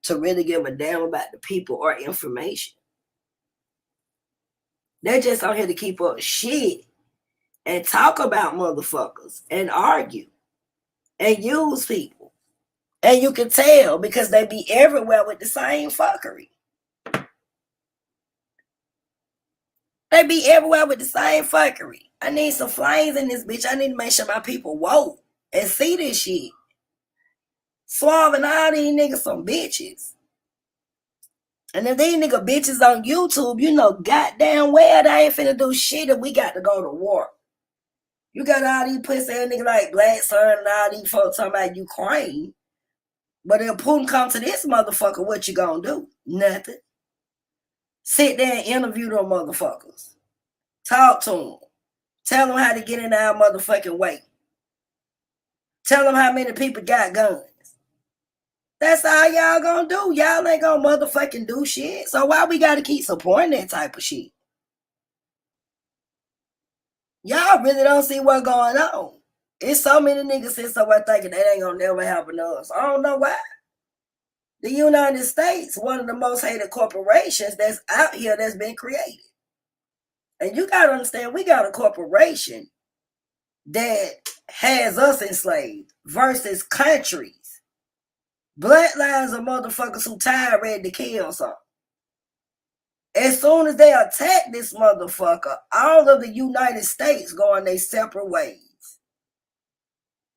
[SPEAKER 1] to really give a damn about the people or information. They're just on here to keep up shit and talk about motherfuckers and argue and use people. And you can tell because they be everywhere with the same fuckery. They be everywhere with the same fuckery. I need some flames in this bitch. I need to make sure my people woke and see this shit. Suave and all these niggas some bitches. And if these nigga bitches on YouTube, you know goddamn well they ain't finna do shit if we got to go to war. You got all these pussy ass niggas like Black Sun and all these folks talking about Ukraine. But if Putin come to this motherfucker, what you gonna do? Nothing. Sit there and interview them motherfuckers. Talk to them. Tell them how to get in our motherfucking way. Tell them how many people got guns. That's all y'all gonna do. Y'all ain't gonna motherfucking do shit. So why we gotta keep supporting that type of shit? Y'all really don't see what's going on. It's so many niggas sitting somewhere thinking they ain't gonna never happen to us. I don't know why. The United States, one of the most hated corporations that's out here that's been created. And you gotta understand, we got a corporation that has us enslaved versus countries. Black lives are motherfuckers who tired ready to kill something. As soon as they attack this motherfucker, all of the United States going their separate ways.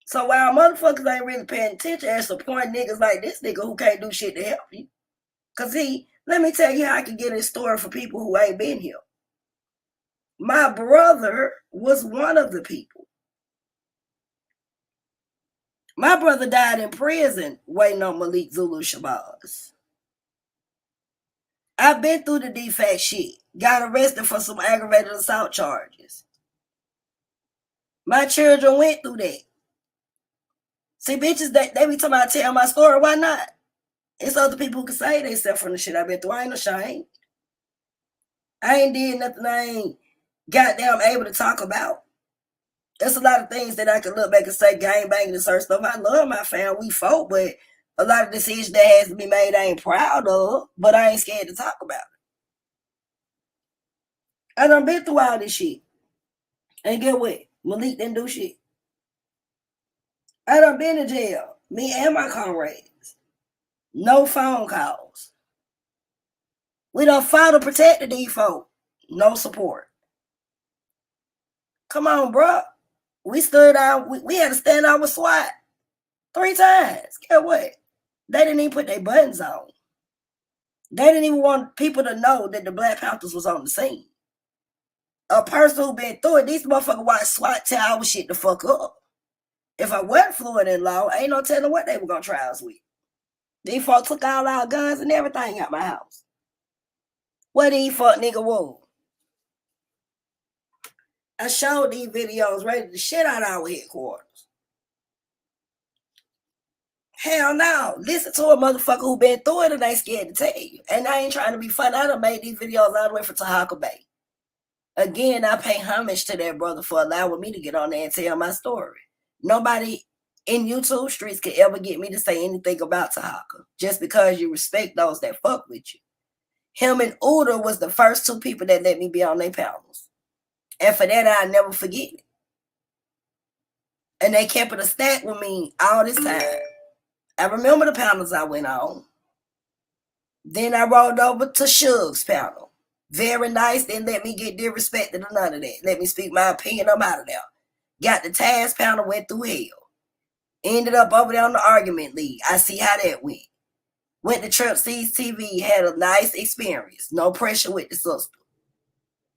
[SPEAKER 1] So while motherfuckers ain't really paying attention and support niggas like this nigga who can't do shit to help you. Cause let me tell you how I can get his story for people who ain't been here. My brother was one of the people. My brother died in prison waiting on Malik, Zulu, Shabazz. I've been through the defect shit. Got arrested for some aggravated assault charges. My children went through that. See, bitches, they be talking about telling my story. Why not? It's other people who can say they stuff from the shit I've been through. I ain't ashamed. I ain't did nothing I ain't goddamn able to talk about. There's a lot of things that I can look back and say, gang banging and certain stuff. I love my family, we folk, but a lot of decisions that has to be made I ain't proud of, but I ain't scared to talk about it. I done been through all this shit. And get what? Malik didn't do shit. I done been to jail. Me and my comrades. No phone calls. We done fought to protect these folk. No support. Come on, bro. We stood out. We had to stand out with SWAT 3 times. Get what? They didn't even put their buttons on. They didn't even want people to know that the Black Panthers was on the scene. A person who been through it, these motherfuckers watch SWAT tell our shit the fuck up. If I wasn't fluent in law, ain't no telling what they were gonna try us with. These folks took all our guns and everything out my house. What these fuck nigga was? I showed these videos ready to shit out our headquarters. Hell no. Listen to a motherfucker who been through it and ain't scared to tell you. And I ain't trying to be funny. I done made these videos all the way from Tahaka Bay. Again, I pay homage to that brother for allowing me to get on there and tell my story. Nobody in YouTube streets could ever get me to say anything about Tahaka just because you respect those that fuck with you. Him and Uda was the first 2 people that let me be on their panels. And for that, I'll never forget it. And they kept it a stack with me all this time. I remember the panels I went on. Then I rolled over to Suge's panel. Very nice. Didn't let me get disrespected or none of that. Let me speak my opinion. I'm out of there. Got the task panel, went through hell. Ended up over there on the argument league. I see how that went. Went to Trump Sees TV. Had a nice experience. No pressure with the sister.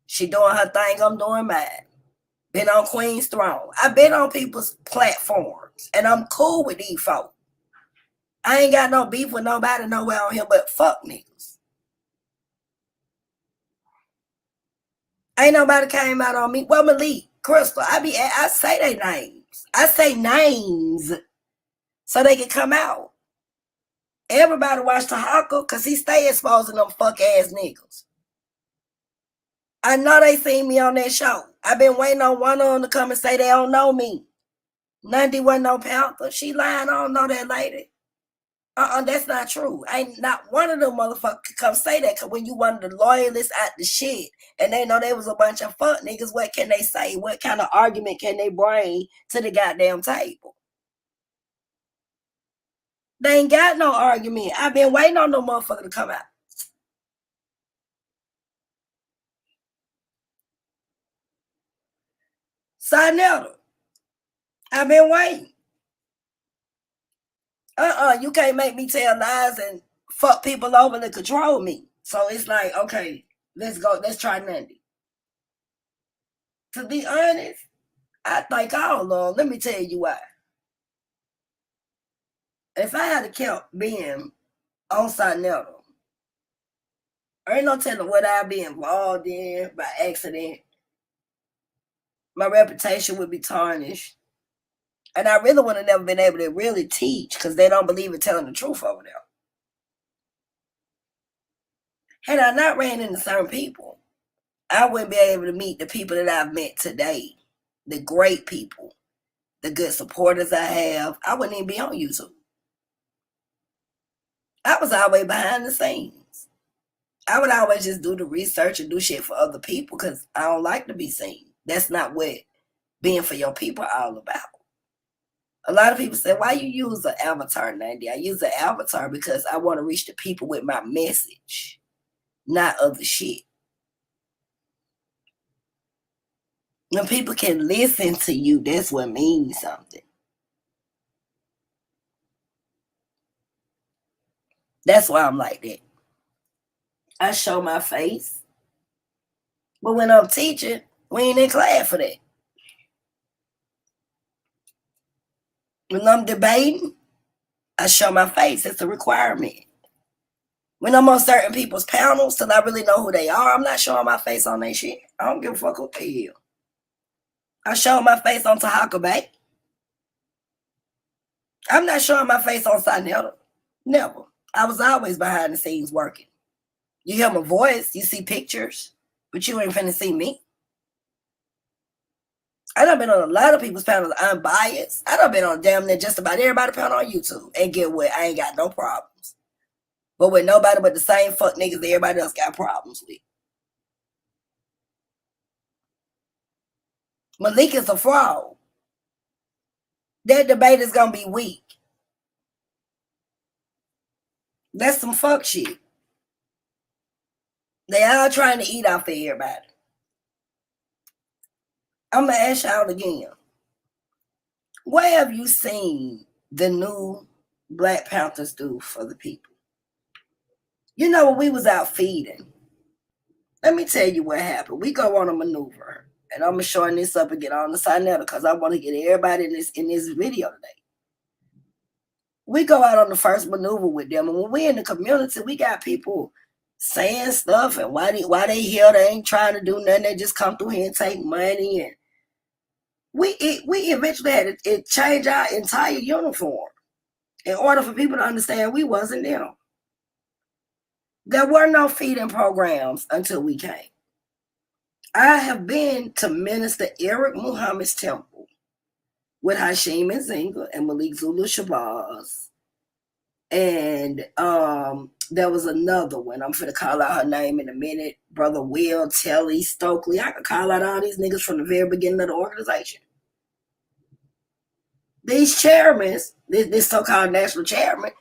[SPEAKER 1] She doing her thing. I'm doing mine. Been on Queen's Throne. I've been on people's platforms. And I'm cool with these folks. I ain't got no beef with nobody nowhere on here but fuck niggas. Ain't nobody came out on me. Well, Malik, Crystal, I say their names. I say names so they can come out. Everybody watch Tahaka because he stay exposing them fuck ass niggas. I know they seen me on that show. I've been waiting on one of them to come and say they don't know me. Nundy wasn't no Panther. She lying. I don't know that lady. That's not true. Ain't not one of them motherfuckers could come say that, because when you one of the loyalists at the shit and they know they was a bunch of fuck niggas, what can they say? What kind of argument can they bring to the goddamn table? They ain't got no argument. I've been waiting on no motherfucker to come out. Saneter, I've been waiting. You can't make me tell lies and fuck people over to control me. So it's like, okay, let's go. Let's try Nundy. To be honest, I think all along, let me tell you why. If I had kept being on Saneter, I ain't no telling what I'd be involved in by accident. My reputation would be tarnished. And I really would have never been able to really teach because they don't believe in telling the truth over there. Had I not ran into certain people, I wouldn't be able to meet the people that I've met today. The great people, the good supporters I have. I wouldn't even be on YouTube. I was always behind the scenes. I would always just do the research and do shit for other people because I don't like to be seen. That's not what being for your people all about. A lot of people say, why you use an avatar, Nandy? I use an avatar because I want to reach the people with my message, not other shit. When people can listen to you, that's what means something. That's why I'm like that. I show my face. But when I'm teaching, we ain't in class for that. When I'm debating, I show my face. It's a requirement. When I'm on certain people's panels, till I really know who they are, I'm not showing my face on their shit. I don't give a fuck who they is. I show my face on Tahaka Bay. I'm not showing my face on Saneter. Never. I was always behind the scenes working. You hear my voice, you see pictures, but you ain't finna see me. I done been on a lot of people's panels unbiased. I done been on damn near just about everybody's panel on YouTube. And get what? I ain't got no problems. But with nobody but the same fuck niggas that everybody else got problems with. Malik is a fraud. That debate is gonna be weak. That's some fuck shit. They all trying to eat off of everybody. I'm gonna ask y'all again. What have you seen the new Black Panthers do for the people? You know, when we was out feeding, let me tell you what happened. We go on a maneuver, and I'm gonna shorten this up and get on the Saneter because I want to get everybody in this video today. We go out on the first maneuver with them, and when we in the community, we got people saying stuff, and why they here? They ain't trying to do nothing. They just come through here and take money, and we eventually had to change our entire uniform in order for people to understand we wasn't them. There were no feeding programs until we came. I have been to Minister Eric Muhammad's temple with Hashim and Zinga and Malik Zulu Shabazz. And there was another one. I'm finna call out her name in a minute. Brother Will, Telly, Stokely. I could call out all these niggas from the very beginning of the organization. These chairmen, this so-called national chairman,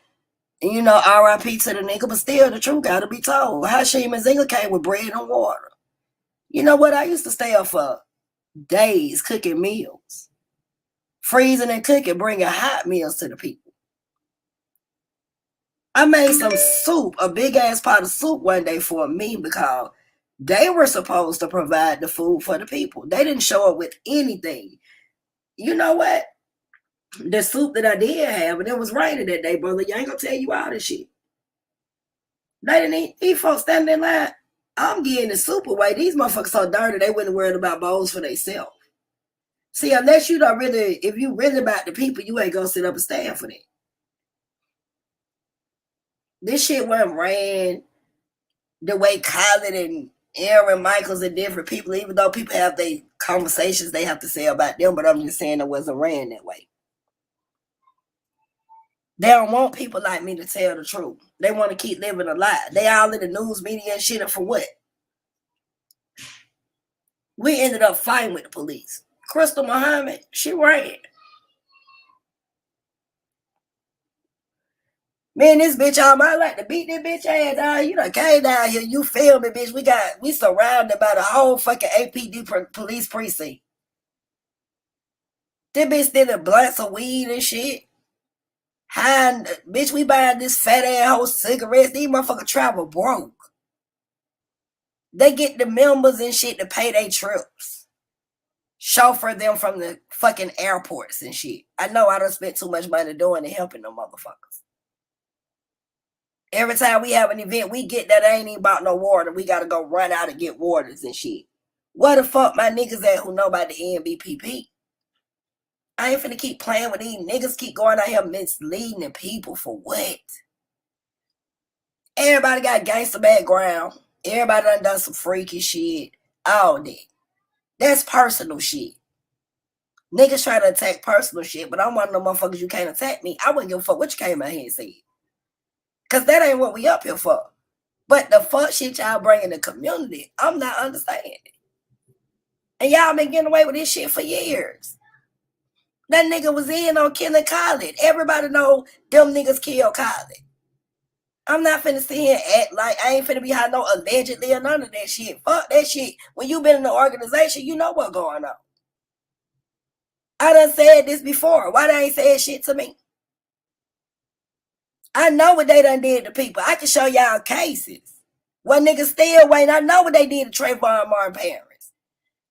[SPEAKER 1] and you know, RIP to the nigga, but still the truth gotta be told. Hashim and Zinga came with bread and water. You know what? I used to stay up for days cooking meals. Freezing and cooking, bringing hot meals to the people. I made some soup, a big ass pot of soup one day for me because they were supposed to provide the food for the people. They didn't show up with anything. You know what? The soup that I did have, and it was raining that day, brother. You ain't gonna tell you all this shit. They didn't eat. These folks standing in line. I'm getting the soup away. These motherfuckers so dirty, they wasn't worried about bowls for themselves. See, unless you don't really, if you really about the people, you ain't gonna sit up and stand for that. This shit wasn't ran the way Khaled and Aaron Michaels and different people, even though people have their conversations they have to say about them, but I'm just saying it wasn't ran that way. They don't want people like me to tell the truth. They want to keep living a lie. They all in the news media and shit, and for what? We ended up fighting with the police. Crystal Muhammad, she ran. Man, this bitch all my like to beat this bitch ass down. You done came down here, you feel me, bitch. We surrounded by the whole fucking APD police precinct. This bitch stealing blunts of weed and shit. Bitch, we buying this fat ass whole cigarettes. These motherfuckers travel broke. They get the members and shit to pay their trips. Chauffeur them from the fucking airports and shit. I know I done spent too much money doing and helping them motherfuckers. Every time we have an event, we get that ain't even about no water. We gotta go run out and get waters and shit. Where the fuck my niggas at who know about the Nbpp? I ain't finna keep playing with these niggas, keep going out here misleading the people for what? Everybody got gangster background. Everybody done some freaky shit. All that. That's personal shit. Niggas try to attack personal shit, but I'm one of them motherfuckers you can't attack me. I wouldn't give a fuck what you came out here and said. Because that ain't what we up here for. But the fuck shit y'all bring in the community, I'm not understanding. And y'all been getting away with this shit for years. That nigga was in on killing Khaled. Everybody know them niggas killed Khaled. I'm not finna sit here and act like I ain't finna be high no allegedly or none of that shit. Fuck that shit. When you been in the organization, you know what's going on. I done said this before. Why they ain't said shit to me? I know what they done did to people. I can show y'all cases. Well, niggas still waiting. I know what they did to Trayvon Martin parents.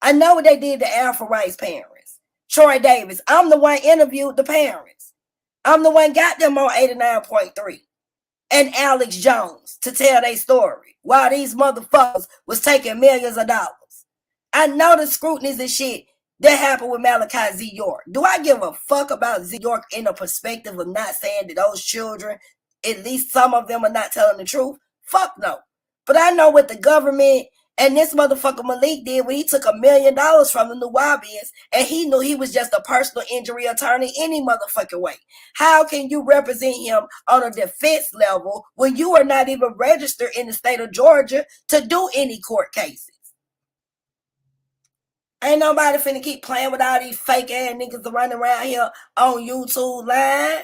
[SPEAKER 1] I know what they did to Alpha Rice parents. Troy Davis. I'm the one interviewed the parents. I'm the one got them on 89.3. And Alex Jones to tell their story while these motherfuckers was taking millions of dollars. I know the scrutinies and shit that happened with Malachi Z. York. Do I give a fuck about Z. York in the perspective of not saying that those children, at least some of them, are not telling the truth? Fuck no. But I know what the government and this motherfucker Malik did when he took $1 million from the Nuwabians and he knew he was just a personal injury attorney any motherfucking way. How can you represent him on a defense level when you are not even registered in the state of Georgia to do any court cases? Ain't nobody finna keep playing with all these fake ass niggas running around here on YouTube live.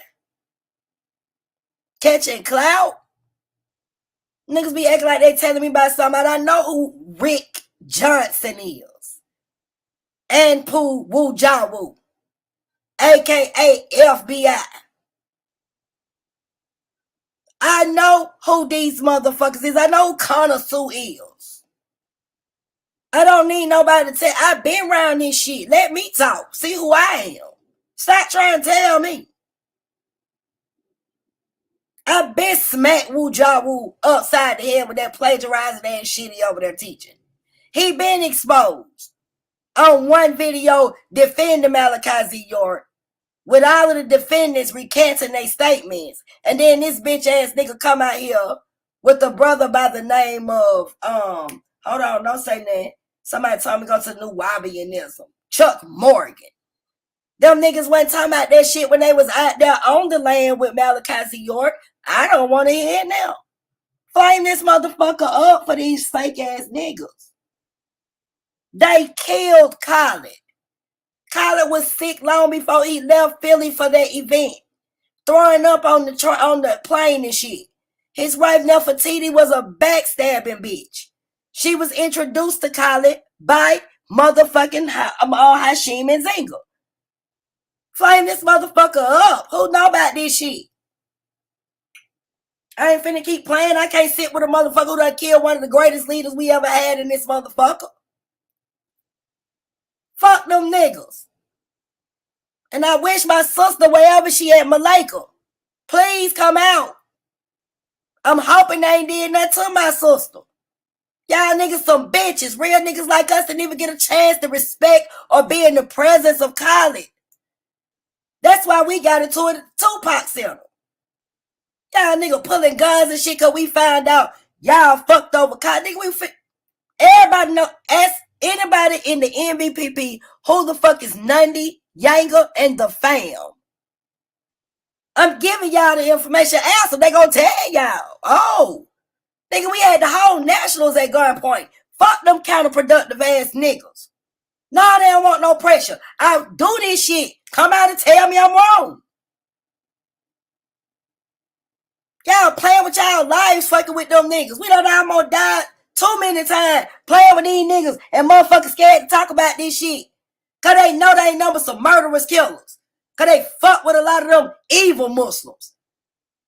[SPEAKER 1] Catching clout. Niggas be acting like they telling me about somebody. I know who Rick Johnson is. And Pooh Woo Jawu. AKA FBI. I know who these motherfuckers is. I know who Connor Sue is. I don't need nobody to tell. I've been around this shit. Let me talk. See who I am. Stop trying to tell me. I've been smacked Woo Jawu upside the head with that plagiarizing ass shit he over there teaching. He been exposed on one video defending Malachi Z. York with all of the defendants recanting their statements. And then this bitch ass nigga come out here with a brother by the name of, hold on, don't say that. Somebody told me go to New Wabianism. Chuck Morgan. Them niggas wasn't talking about that shit when they was out there on the land with Malachi Z. York. I don't want to hear it now. Flame this motherfucker up for these fake ass niggas. They killed Khaled. Khaled was sick long before he left Philly for that event. Throwing up on the plane and shit. His wife Nefertiti was a backstabbing bitch. She was introduced to Khaled by motherfucking Hashim and Zinga. Flame this motherfucker up. Who know about this shit? I ain't finna keep playing. I can't sit with a motherfucker who done killed one of the greatest leaders we ever had in this motherfucker. Fuck them niggas. And I wish my sister, wherever she at, Malika, please come out. I'm hoping they ain't did nothing to my sister. Y'all niggas some bitches. Real niggas like us didn't even get a chance to respect or be in the presence of Khaled. That's why we got into it at the Tupac Center. Y'all nigga pulling guns and shit because we found out y'all fucked over Khaled. Nigga, everybody know, ask anybody in the Nbpp who the fuck is Nundy, Yanga, and the fam. I'm giving y'all the information. Answer, they gonna tell y'all. Oh, nigga, we had the whole nationals at gunpoint. Fuck them counterproductive ass niggas. No, they don't want no pressure. I do this shit. Come out and tell me I'm wrong. Y'all playing with y'all lives fucking with them niggas. We done almost died too many times playing with these niggas and motherfuckers scared to talk about this shit. Cause they know they ain't number some murderous killers. Cause they fuck with a lot of them evil Muslims.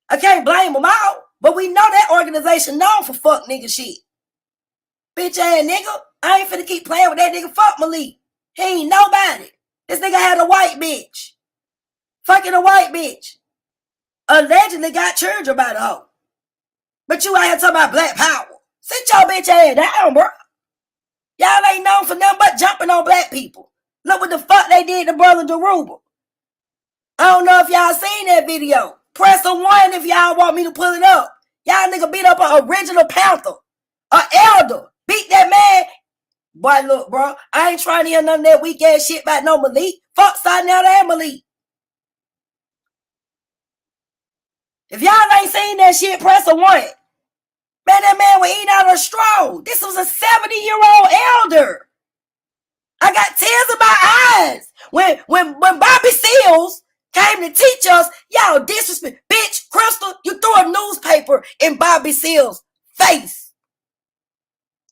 [SPEAKER 1] I can't blame them all, but we know that organization known for fuck nigga shit. Bitch ass nigga, I ain't finna keep playing with that nigga. Fuck Malik. He ain't nobody. This nigga had a white bitch. Fucking a white bitch. Allegedly got children by the hoe. But you out here talking about black power. Sit your bitch ass down, bro. Y'all ain't known for nothing but jumping on black people. Look what the fuck they did to Brother Daruba. I don't know if y'all seen that video. Press a 1 if y'all want me to pull it up. Y'all nigga beat up an original Panther. An elder. Beat that man. Boy, look, bro. I ain't trying to hear none of that weak ass shit about no Malik. Fuck Saneter and Malik. If y'all ain't seen that shit, press a 1. Man, that man would eat out of a straw. This was a 70-year-old elder. I got tears in my eyes when Bobby Seals came to teach us, y'all disrespect. Bitch, Crystal, you threw a newspaper in Bobby Seals' face.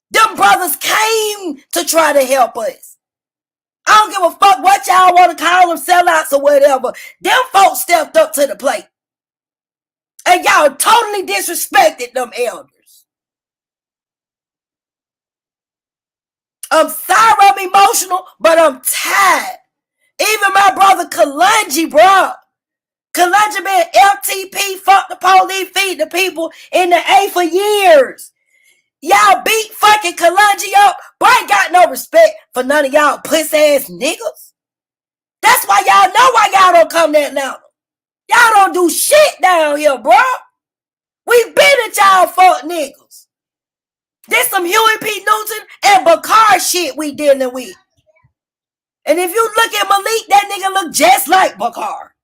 [SPEAKER 1] Them brothers came to try to help us. I don't give a fuck what y'all want to call them, sellouts or whatever. Them folks stepped up to the plate. And y'all totally disrespected them elders. I'm sorry I'm emotional, but I'm tired. Even my brother Kalungi, bro. Kalungi been FTP, fuck the police, feed the people in the A for years. Y'all beat fucking Kalungi up, but I ain't got no respect for none of y'all puss ass niggas. That's why y'all know why y'all don't come to Atlanta. Y'all don't do shit down here, bro. We been at y'all fuck niggas. This some Huey P. Newton and Bakar shit we dealing with. And if you look at Malik, that nigga look just like Bakar.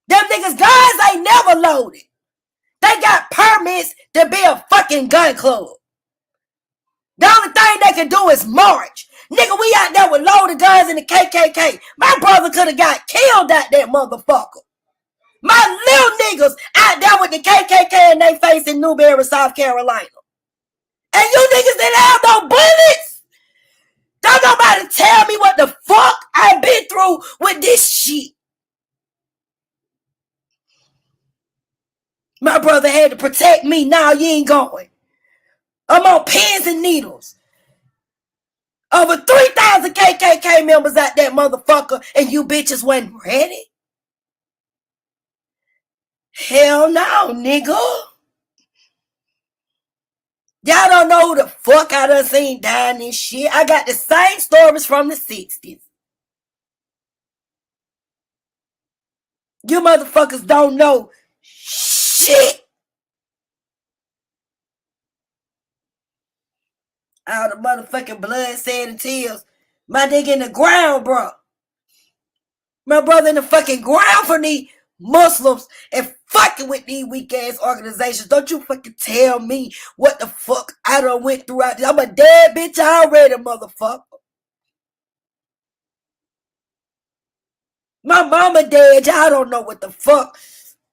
[SPEAKER 1] Them niggas guns ain't never loaded. They got permits to be a fucking gun club. The only thing they can do is march. Nigga, we out there with loaded guns in the KKK. My brother could have got killed out that motherfucker. My little niggas out there with the KKK in they face in Newberry, South Carolina. And you niggas didn't have no bullets. Don't nobody tell me what the fuck I've been through with this shit. My brother had to protect me. Now you ain't going. I'm on pins and needles. Over 3,000 KKK members out that motherfucker, and you bitches wasn't ready? Hell no, nigga. Y'all don't know who the fuck I done seen dying this shit. I got the same stories from the 60s. You motherfuckers don't know shit. All the motherfucking blood, sand, and tears. My nigga in the ground, bro. My brother in the fucking ground for these Muslims and fucking with these weak ass organizations. Don't you fucking tell me what the fuck I done went through out there. I'm a dead bitch already, motherfucker. My mama dead. Y'all don't know what the fuck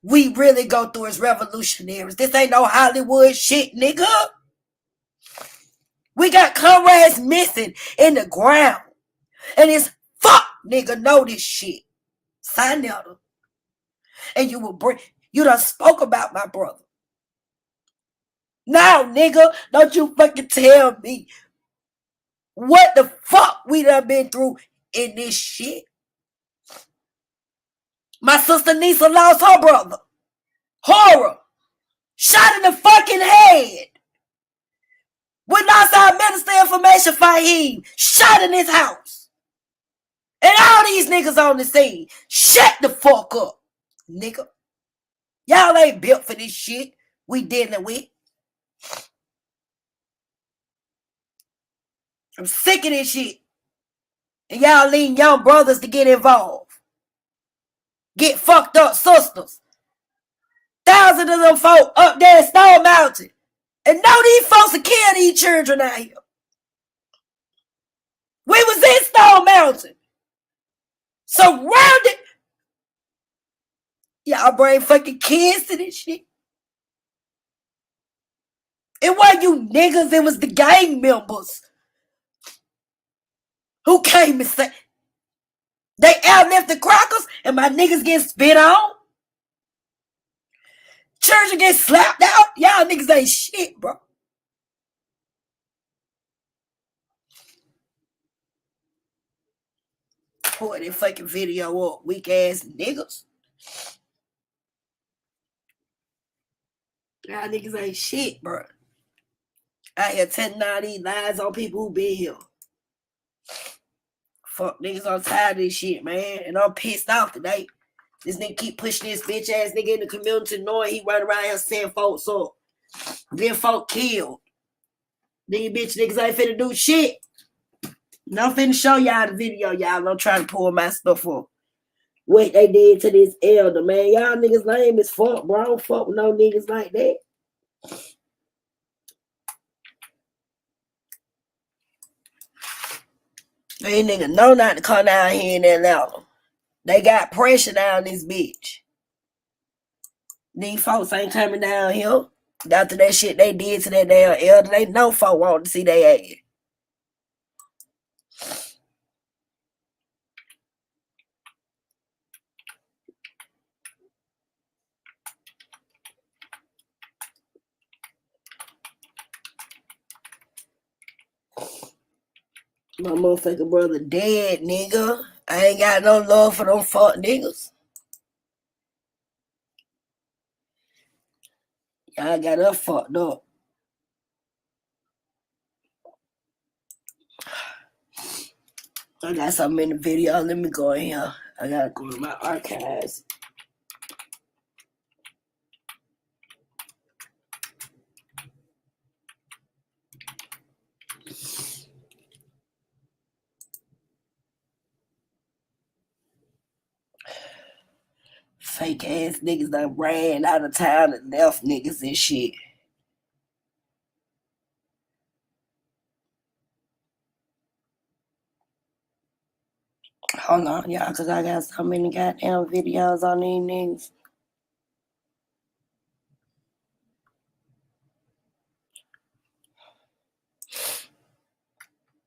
[SPEAKER 1] we really go through as revolutionaries. This ain't no Hollywood shit, nigga. We got comrades missing in the ground. And it's fuck, nigga, know this shit. Saneter. And you done spoke about my brother. Now, nigga, don't you fucking tell me what the fuck we done been through in this shit. My sister Nisa lost her brother. Horror. Shot in the fucking head. We lost our Minister of Information, Fahim. Shot in his house. And all these niggas on the scene. Shut the fuck up, nigga. Y'all ain't built for this shit we dealing with. I'm sick of this shit. And y'all leading young brothers to get involved. Get fucked up sisters. Thousands of them folk up there in Stone Mountain. And know these folks will kill these children out here. We was in Stone Mountain. Surrounded. Y'all bring fucking kids to this shit. It wasn't you niggas, it was the gang members who came and said they outleft the crackers and my niggas get spit on. Children get slapped out. Y'all niggas ain't shit, bro. Pour that fucking video up, weak ass niggas. Y'all niggas ain't shit, bro. Out here telling all these lies on people who been here. Fuck niggas, I'm tired of this shit, man. And I'm pissed off today. This nigga keep pushing this bitch ass nigga in the community knowing he run around here saying folks up. Then folk killed. These bitch niggas ain't finna do shit. And I'm finna show y'all the video, y'all. I'm trying to pull my stuff up. What they did to this elder, man. Y'all niggas lame as fuck, bro. I don't fuck with no niggas like that. These niggas know not to come down here in Atlanta. They got pressure down this bitch. These folks ain't coming down here. After that shit they did to that damn elder, they know folk want to see their ass. My motherfucking brother dead, nigga. I ain't got no love for them fuck niggas. Y'all got us fucked up. I got something in the video. Let me go in here. I gotta go to my archives. Fake ass niggas done ran out of town and left niggas and shit. Hold on, y'all, because I got so many goddamn videos on these niggas.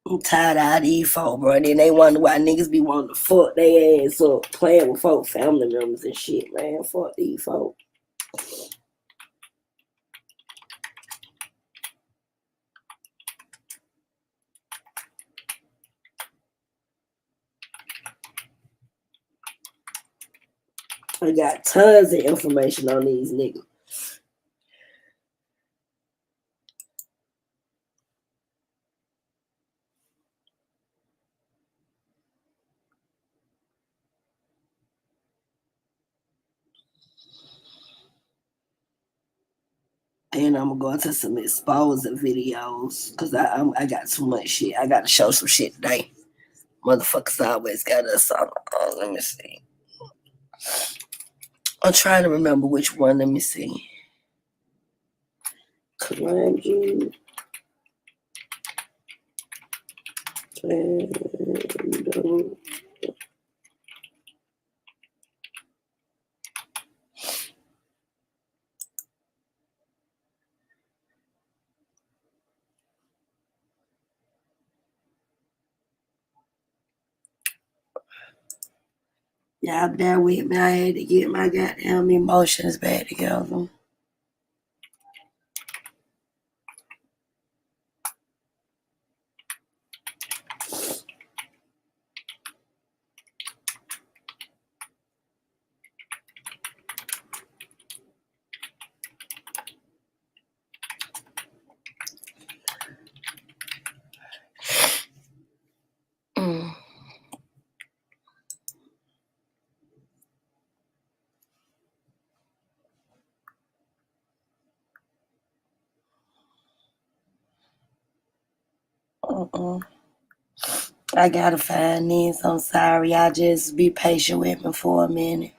[SPEAKER 1] I'm tired of all these folk, bro. Then they wonder why niggas be wanting to fuck their ass up, playing with folk family members and shit, man. Fuck these folk. I got tons of information on these niggas. And I'm going to some exposing videos because I got too much shit. I got to show some shit today. Motherfuckers always got us on. Oh, let me see. I'm trying to remember which one. Let me see. Karanji. Y'all bear with me. I had to get my goddamn emotions back together. I gotta find this. I'm sorry. Y'all just be patient with me for a minute.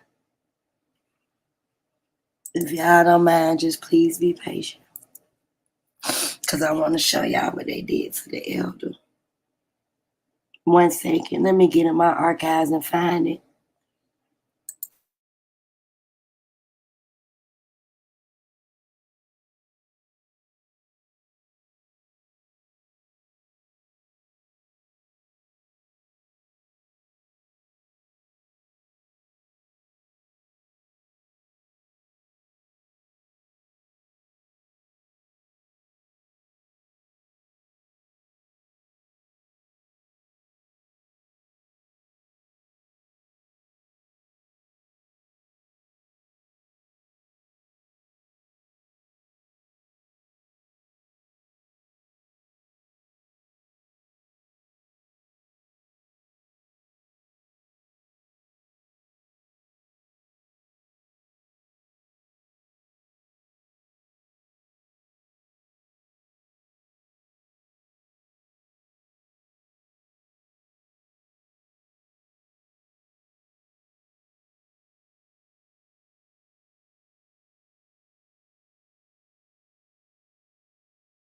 [SPEAKER 1] If y'all don't mind, just please be patient. Because I want to show y'all what they did to the elder. 1 second. Let me get in my archives and find it.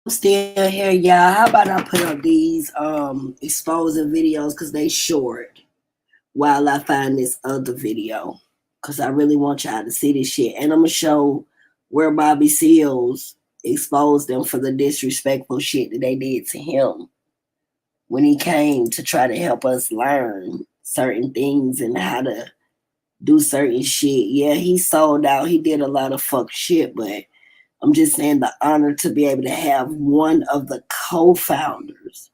[SPEAKER 1] I'm still here, y'all. How about I put up these exposing videos because they short while I find this other video. Because I really want y'all to see this shit. And I'm going to show where Bobby Seals exposed them for the disrespectful shit that they did to him when he came to try to help us learn certain things and how to do certain shit. Yeah, he sold out. He did a lot of fuck shit, but I'm just saying the honor to be able to have one of the co-founders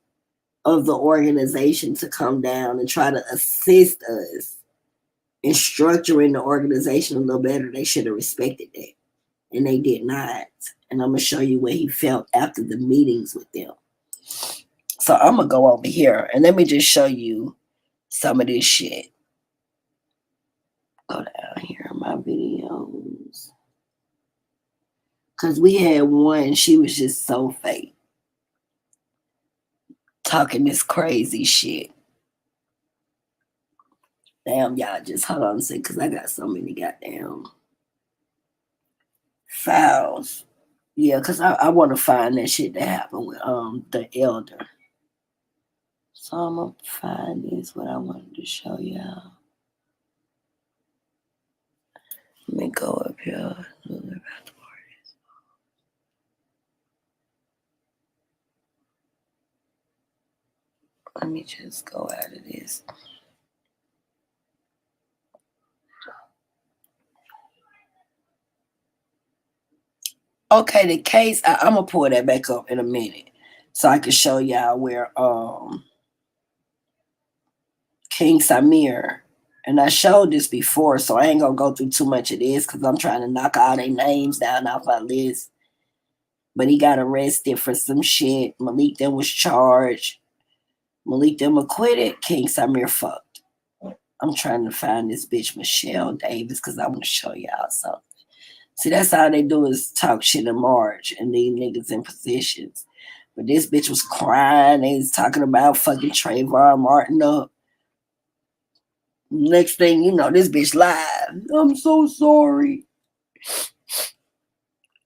[SPEAKER 1] of the organization to come down and try to assist us in structuring the organization a little better. They should have respected that. And they did not. And I'm going to show you what he felt after the meetings with them. So I'm going to go over here and let me just show you some of this shit. Go down here in my videos. Because we had one, she was just so fake. Talking this crazy shit. Damn, y'all, just hold on a second, because I got so many goddamn files. Yeah, because I want to find that shit that happened with the elder. So I'm going to find this, what I wanted to show y'all. Let me go up here. Let me just go out of this. Okay, the case, I'm going to pull that back up in a minute so I can show y'all where King Samir, and I showed this before, so I ain't going to go through too much of this because I'm trying to knock all their names down off my list. But he got arrested for some shit. Malik then was charged. Malik then acquitted. King Samir fucked. I'm trying to find this bitch Michelle Davis because I want to show y'all something. See, that's all they do is talk shit in March and leave niggas in positions. But this bitch was crying. They was talking about fucking Trayvon Martin up. Next thing you know, this bitch live. I'm so sorry.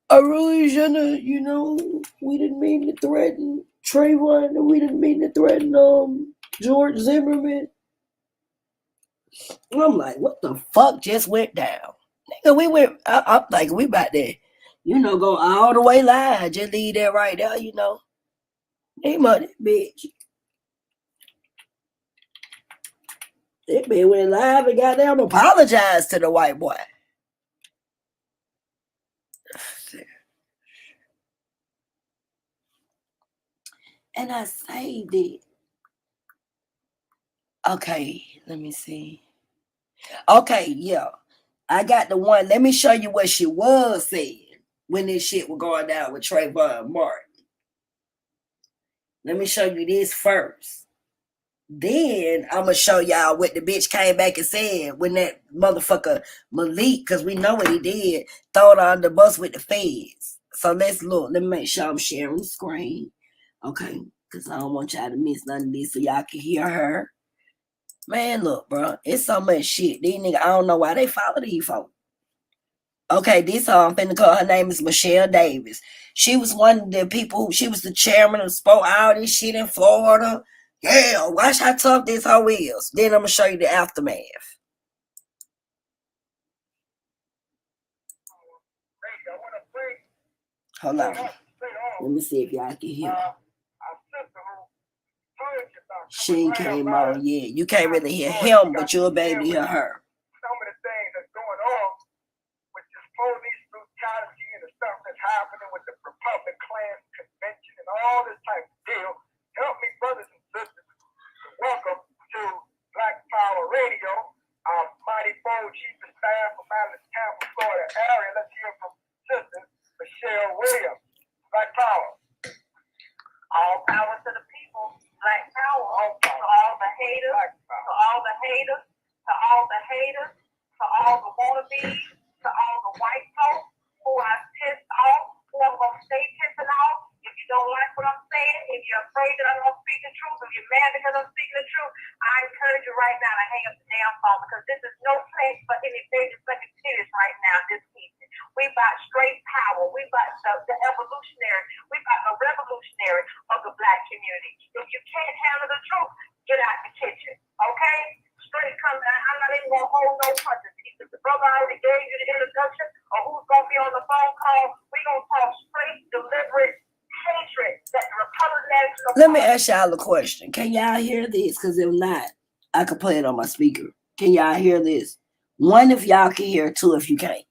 [SPEAKER 1] I really shouldn't have, we didn't mean to threaten Trayvon and we didn't mean to threaten George Zimmerman. And I'm like, what the fuck just went down? Nigga, we went, I'm like, we about to, go all the way live. Just leave that right there, Name of that bitch. That bitch went live and goddamn apologized to the white boy. And I saved it. Okay, let me see. Okay, yeah. I got the one. Let me show you what she was saying when this shit was going down with Trayvon Martin. Let me show you this first. Then I'm going to show y'all what the bitch came back and said when that motherfucker Malik, because we know what he did, thrown on the bus with the feds. So let's look. Let me make sure I'm sharing the screen. Okay, because I don't want y'all to miss none of this so y'all can hear her. Man, look, bro. It's so much shit. These niggas, I don't know why they follow these folks. Okay, this I'm finna call her name is Michelle Davis. She was one of the people, she was the chairman of spoke all this shit in Florida. Yeah, watch how tough this hoe is. Then I'm gonna show you the aftermath. Hold on. Let me see if y'all can hear. She came on, yeah. You can't really hear him, but you'll be able to hear her.
[SPEAKER 7] Some of the things that's going on with this police brutality and the stuff that's happening with the Republic Klan convention and all this type of deal. Help me, brothers and sisters. Welcome to Black Power Radio. Our mighty bold chief of staff from out of the Tampa, Florida area. Let's hear from Sister Michelle Williams. Black Power.
[SPEAKER 15] All power to the people. Black power. To all the haters. To all the haters. To all the haters. To all the wannabes. To all the white folks who are pissed off. Who are going to stay pissing off. If you don't like what I'm saying, if you're afraid that I'm going to speak the truth, if you're mad because I'm speaking the truth, I encourage you right now to hang up the damn phone because this is no place for any baby sucking titties right now this evening. We about straight power. We about the evolutionary. We about the revolutionary of the black community. If you can't handle the truth, get out the kitchen. Okay? Straight come down. I'm not even going to hold no punches. If the brother already gave you the introduction or who's going to be on the phone call, we're going to talk straight, deliberate hatred that the Republicans.
[SPEAKER 1] Let me ask y'all a question. Can y'all hear this? Because if not, I could play it on my speaker. Can y'all hear this? One, if y'all can hear, two, if you can't.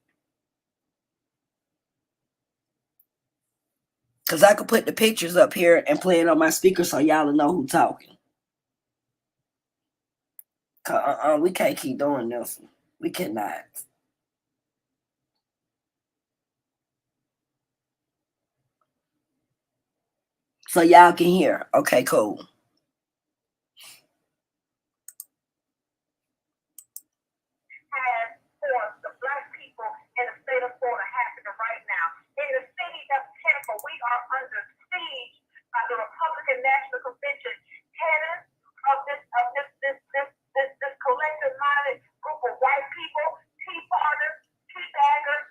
[SPEAKER 1] Because I could put the pictures up here and play it on my speaker so y'all will know who's talking. We can't keep doing this. We cannot. So y'all can hear. Okay, cool.
[SPEAKER 15] The black people in the state of Florida happening right now. In the city of Tampa, we are under siege by the Republican National Convention. Tenants of this collective-minded group of white people, tea partners, tea baggers,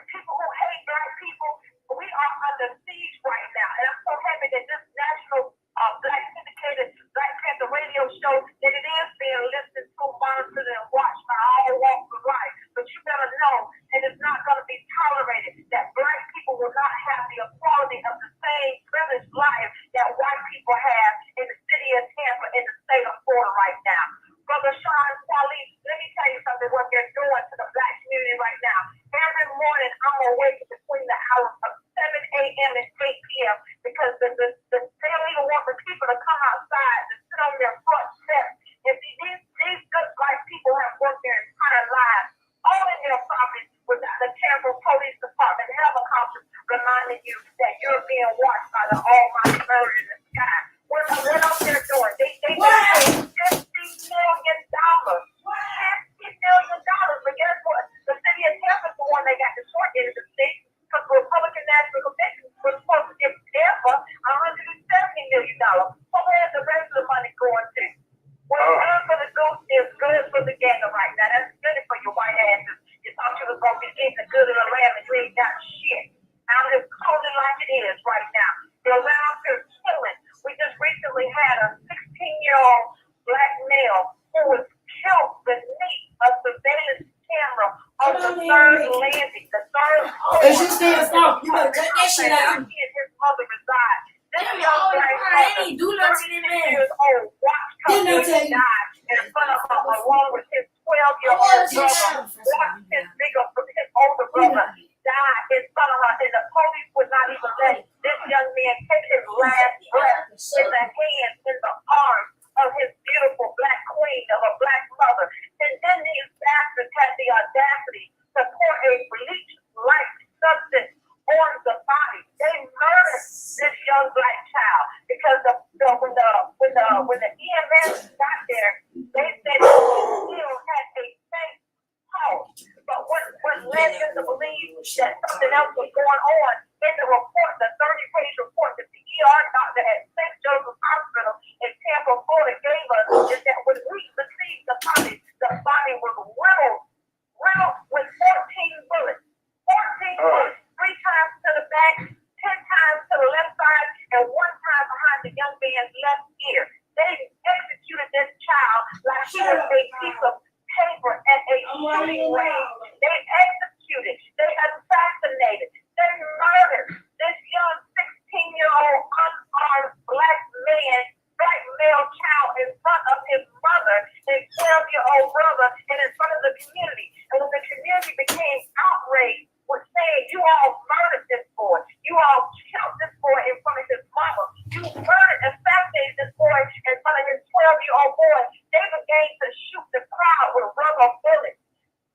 [SPEAKER 15] people who hate black people. We are under siege right now, and I'm so happy that this national black syndicated Black Panther radio show that it is being listened to, monitored, and watched by all walks of life. But you better know that it's not going to be tolerated that black people will not have the equality of the same privileged life that white people have in the city of Tampa, in the state of Florida right now. Brother Sean Wally, let me tell you something, what they're doing to the black community right now. Every morning I'm awake between the hours of 7 a.m. and 8 p.m. because they don't even want the people to come outside to sit on their front steps. And these good black people have worked their entire lives, owning their properties without the Tampa Police Department helicopters reminding you that you're being watched by the almighty bird in the sky. What else they're doing? They paid $50 million. $50 million. But guess what? The city of Tampa is the one that got the short end of the stick because the Republican National Convention was supposed to give Tampa $170 million. So where's the rest of the money going to? What's good for the goose is good for the gander right now. That's good for your white asses. You thought you was going to be getting the good of the land and you ain't got shit. I'm just calling it like it is right now. They're around here killing. We just recently had a 16-year-old black male who was killed beneath a surveillance camera on the third landing. The third floor.
[SPEAKER 1] If you stand stop, you better cut that shit out.
[SPEAKER 15] He and his mother reside. This young black man, 36 years old, watched her die in front of her along with his 12-year-old brother. Watched his older brother die in front of her, and the police would not even let this young man take his last breath in the hands, in the arms of his beautiful black queen, of a black mother. And then these bastards had the audacity to pour a bleach-like substance on the body. They murdered this young black child because when the EMS got there, they said he still had a faint pulse. But what led them to believe that something else was going on in the report, the 30-page report that the ER doctor at St. Joseph's Hospital in Tampa, Florida gave us, is that when we received the body was riddled with 14 bullets. 14 bullets, 3 times to the back, 10 times to the left side, and 1 time behind the young man's left ear. They executed this child like he was a piece of paper at a shooting range. They executed, they assassinated, they murdered this young 16-year-old unarmed black male child in front of his mother and 12-year-old brother and in front of the community. And when the community became outraged with saying, you all murdered this boy, you all killed this boy in front of his mama, you assassinated this boy in front of his 12-year-old boy, they began to shoot the crowd with rubber bullets.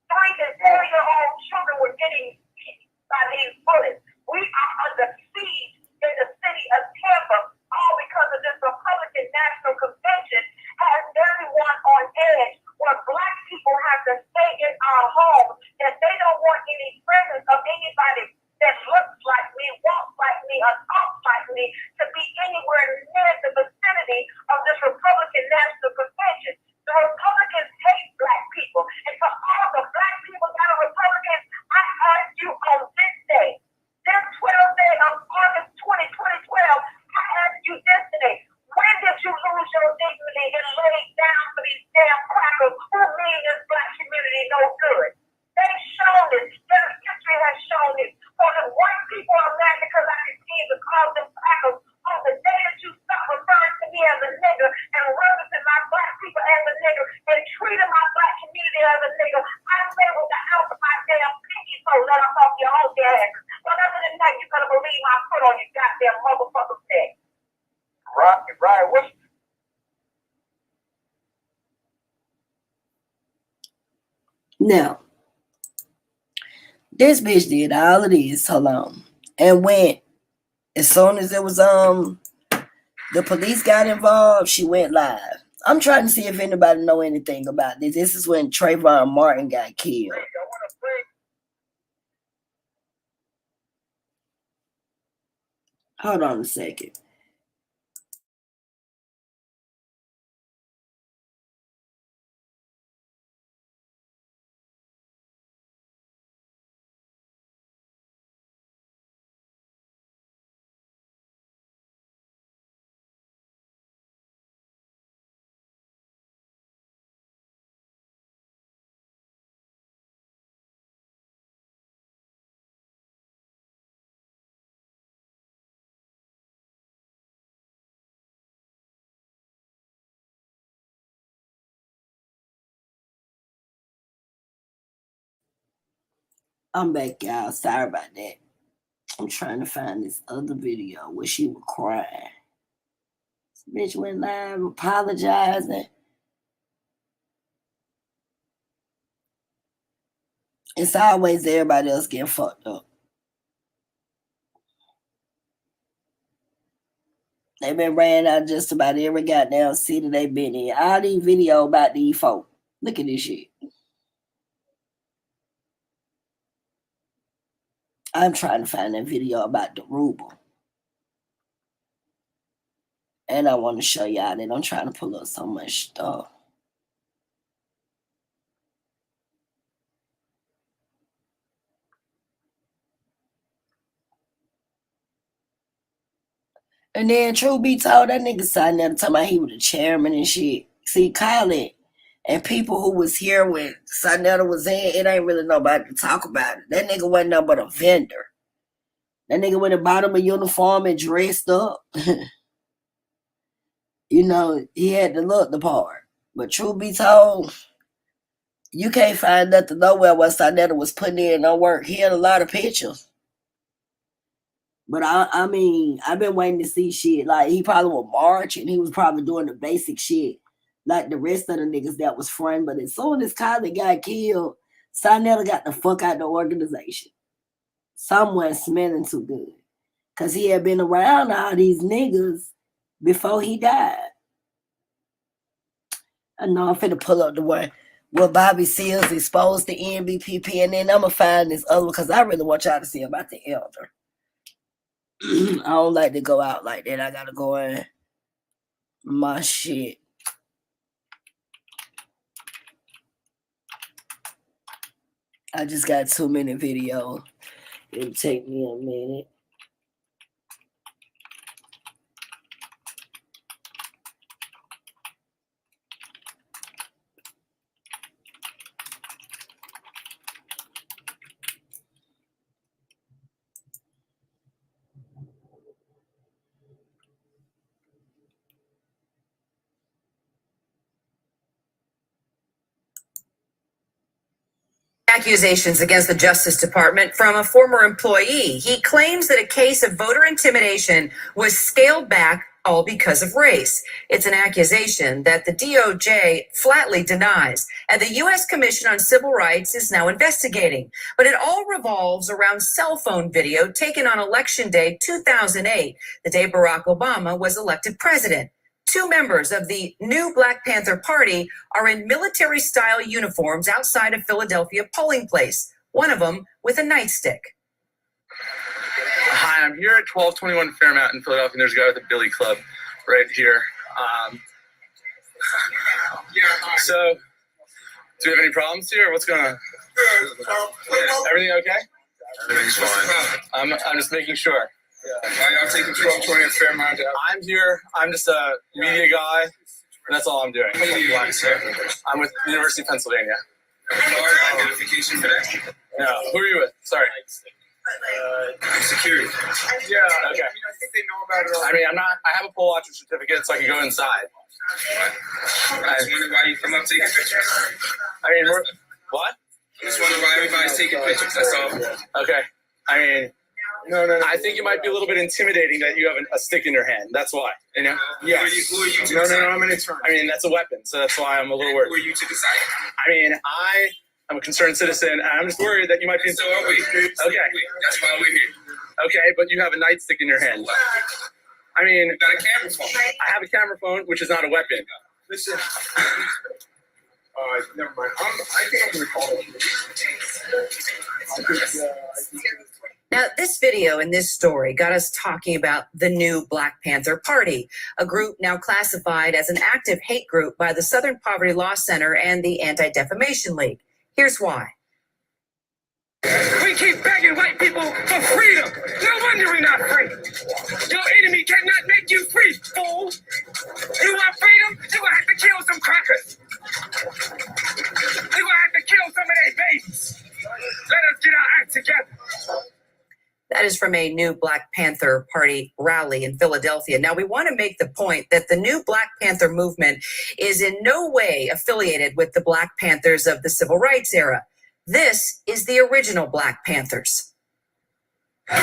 [SPEAKER 15] 3 and 4-year-old children were getting hit by these bullets. We are under siege in the city of Tampa, all because of this Republican National Convention has everyone on edge, where black people have to stay in our homes, and they don't want any presence of anybody that looks like me, walks like me, or talks like me to be anywhere near the vicinity of this Republican National Convention. The Republicans hate black people, and for all the black people that are Republicans, I ask you on this day, this 12th day of August 2012, I ask you this day, when did you lose your dignity and lay down for these damn crackers who mean this black community no good? They've shown it. Their history has shown it. So the white people are mad because I continue to call them crackers on the day that you stop referring to me as a nigger and referencing my black people as a nigger and treating my black community as a nigger. I say with the ounce of my damn pinky toe, let us off your own asses. But other than that, you better believe my put on your goddamn motherfucking neck.
[SPEAKER 7] Right. What's
[SPEAKER 1] Now, this bitch did all of this, hold on, and went, as soon as it was, the police got involved, she went live. I'm trying to see if anybody know anything about this. This is when Trayvon Martin got killed. Hold on a second. I'm back, y'all. Sorry about that. I'm trying to find this other video where she was crying. This bitch went live apologizing. It's always everybody else getting fucked up. They been ran out just about every goddamn city they been in. All these videos about these folk. Look at this shit. I'm trying to find that video about the ruble. And I want to show y'all that I'm trying to pull up so much stuff. And then, truth be told, that nigga Saneter talking about he was the chairman and shit. See, Colin and people who was here when Saneter was in, it ain't really nobody to talk about it. That nigga wasn't nothing but a vendor. That nigga went and bought him a uniform and dressed up. You know, he had to look the part. But truth be told, you can't find nothing nowhere where Saneter was putting in no work. He had a lot of pictures. But I mean, I've been waiting to see shit. Like, he probably would march and he was probably doing the basic shit like the rest of the niggas that was friend. But as soon as Kylie got killed, Saneter got the fuck out the organization. Someone smelling too good. Because he had been around all these niggas before he died. I know I'm finna pull up the one where Bobby Seals exposed the Nbpp, and then I'm gonna find this other one because I really want y'all to see about the elder. I don't like to go out like that. I gotta go in my shit. I just got too many videos. It'll take me a minute.
[SPEAKER 16] Accusations against the Justice Department from a former employee. He claims that a case of voter intimidation was scaled back all because of race. It's an accusation that the DOJ flatly denies, and the U.S. Commission on Civil Rights is now investigating. But it all revolves around cell phone video taken on Election Day 2008, the day Barack Obama was elected president. Two members of the new Black Panther Party are in military-style uniforms outside a Philadelphia polling place, one of them with a nightstick.
[SPEAKER 17] Hi, I'm here at 1221 Fairmount in Philadelphia. There's a guy with a billy club right here. So, do we have any problems here? What's going on? Everything okay? Everything's fine. I'm just making sure. Why y'all taking 1220 at Fairmount? I'm here. I'm just a media guy. And that's all I'm doing. I'm with the University of Pennsylvania. Identification for that? No. Who are you with? Sorry. Security. Yeah. Okay. I think they know about it. I mean, I have a poll watcher certificate, so I can go inside. I just wondering why you come up taking pictures. I mean, what? I just wondering why everybody's taking pictures. That's all. Okay. I mean, No. I think it might be a little bit intimidating that you have a stick in your hand. That's why. You know? Yes.
[SPEAKER 7] Who are you to
[SPEAKER 17] No,
[SPEAKER 7] decide?
[SPEAKER 17] I'm an attorney. I mean, that's a weapon, so that's why I'm a little worried.
[SPEAKER 7] Who are you to decide?
[SPEAKER 17] I mean, I'm a concerned citizen, and I'm just worried that you might be.
[SPEAKER 7] So are we.
[SPEAKER 17] Okay.
[SPEAKER 7] That's why we're here.
[SPEAKER 17] Okay, but you have a nightstick in your hand. I mean,
[SPEAKER 7] You got a camera phone.
[SPEAKER 17] I have a camera phone, which is not a weapon.
[SPEAKER 7] Listen. Never mind. I think I'm going to call it.
[SPEAKER 16] Now, this video and this story got us talking about the new Black Panther Party, a group now classified as an active hate group by the Southern Poverty Law Center and the Anti-Defamation League. Here's why.
[SPEAKER 18] We keep begging white people for freedom. No wonder we're not free. Your enemy cannot make you free, fool. You want freedom? You're going to have to kill some crackers. You're going to have to kill some of their babies. Let us get our act together.
[SPEAKER 16] That is from a new Black Panther Party rally in Philadelphia. Now, we want to make the point that the new Black Panther movement is in no way affiliated with the Black Panthers of the Civil Rights era. This is the original Black Panthers. And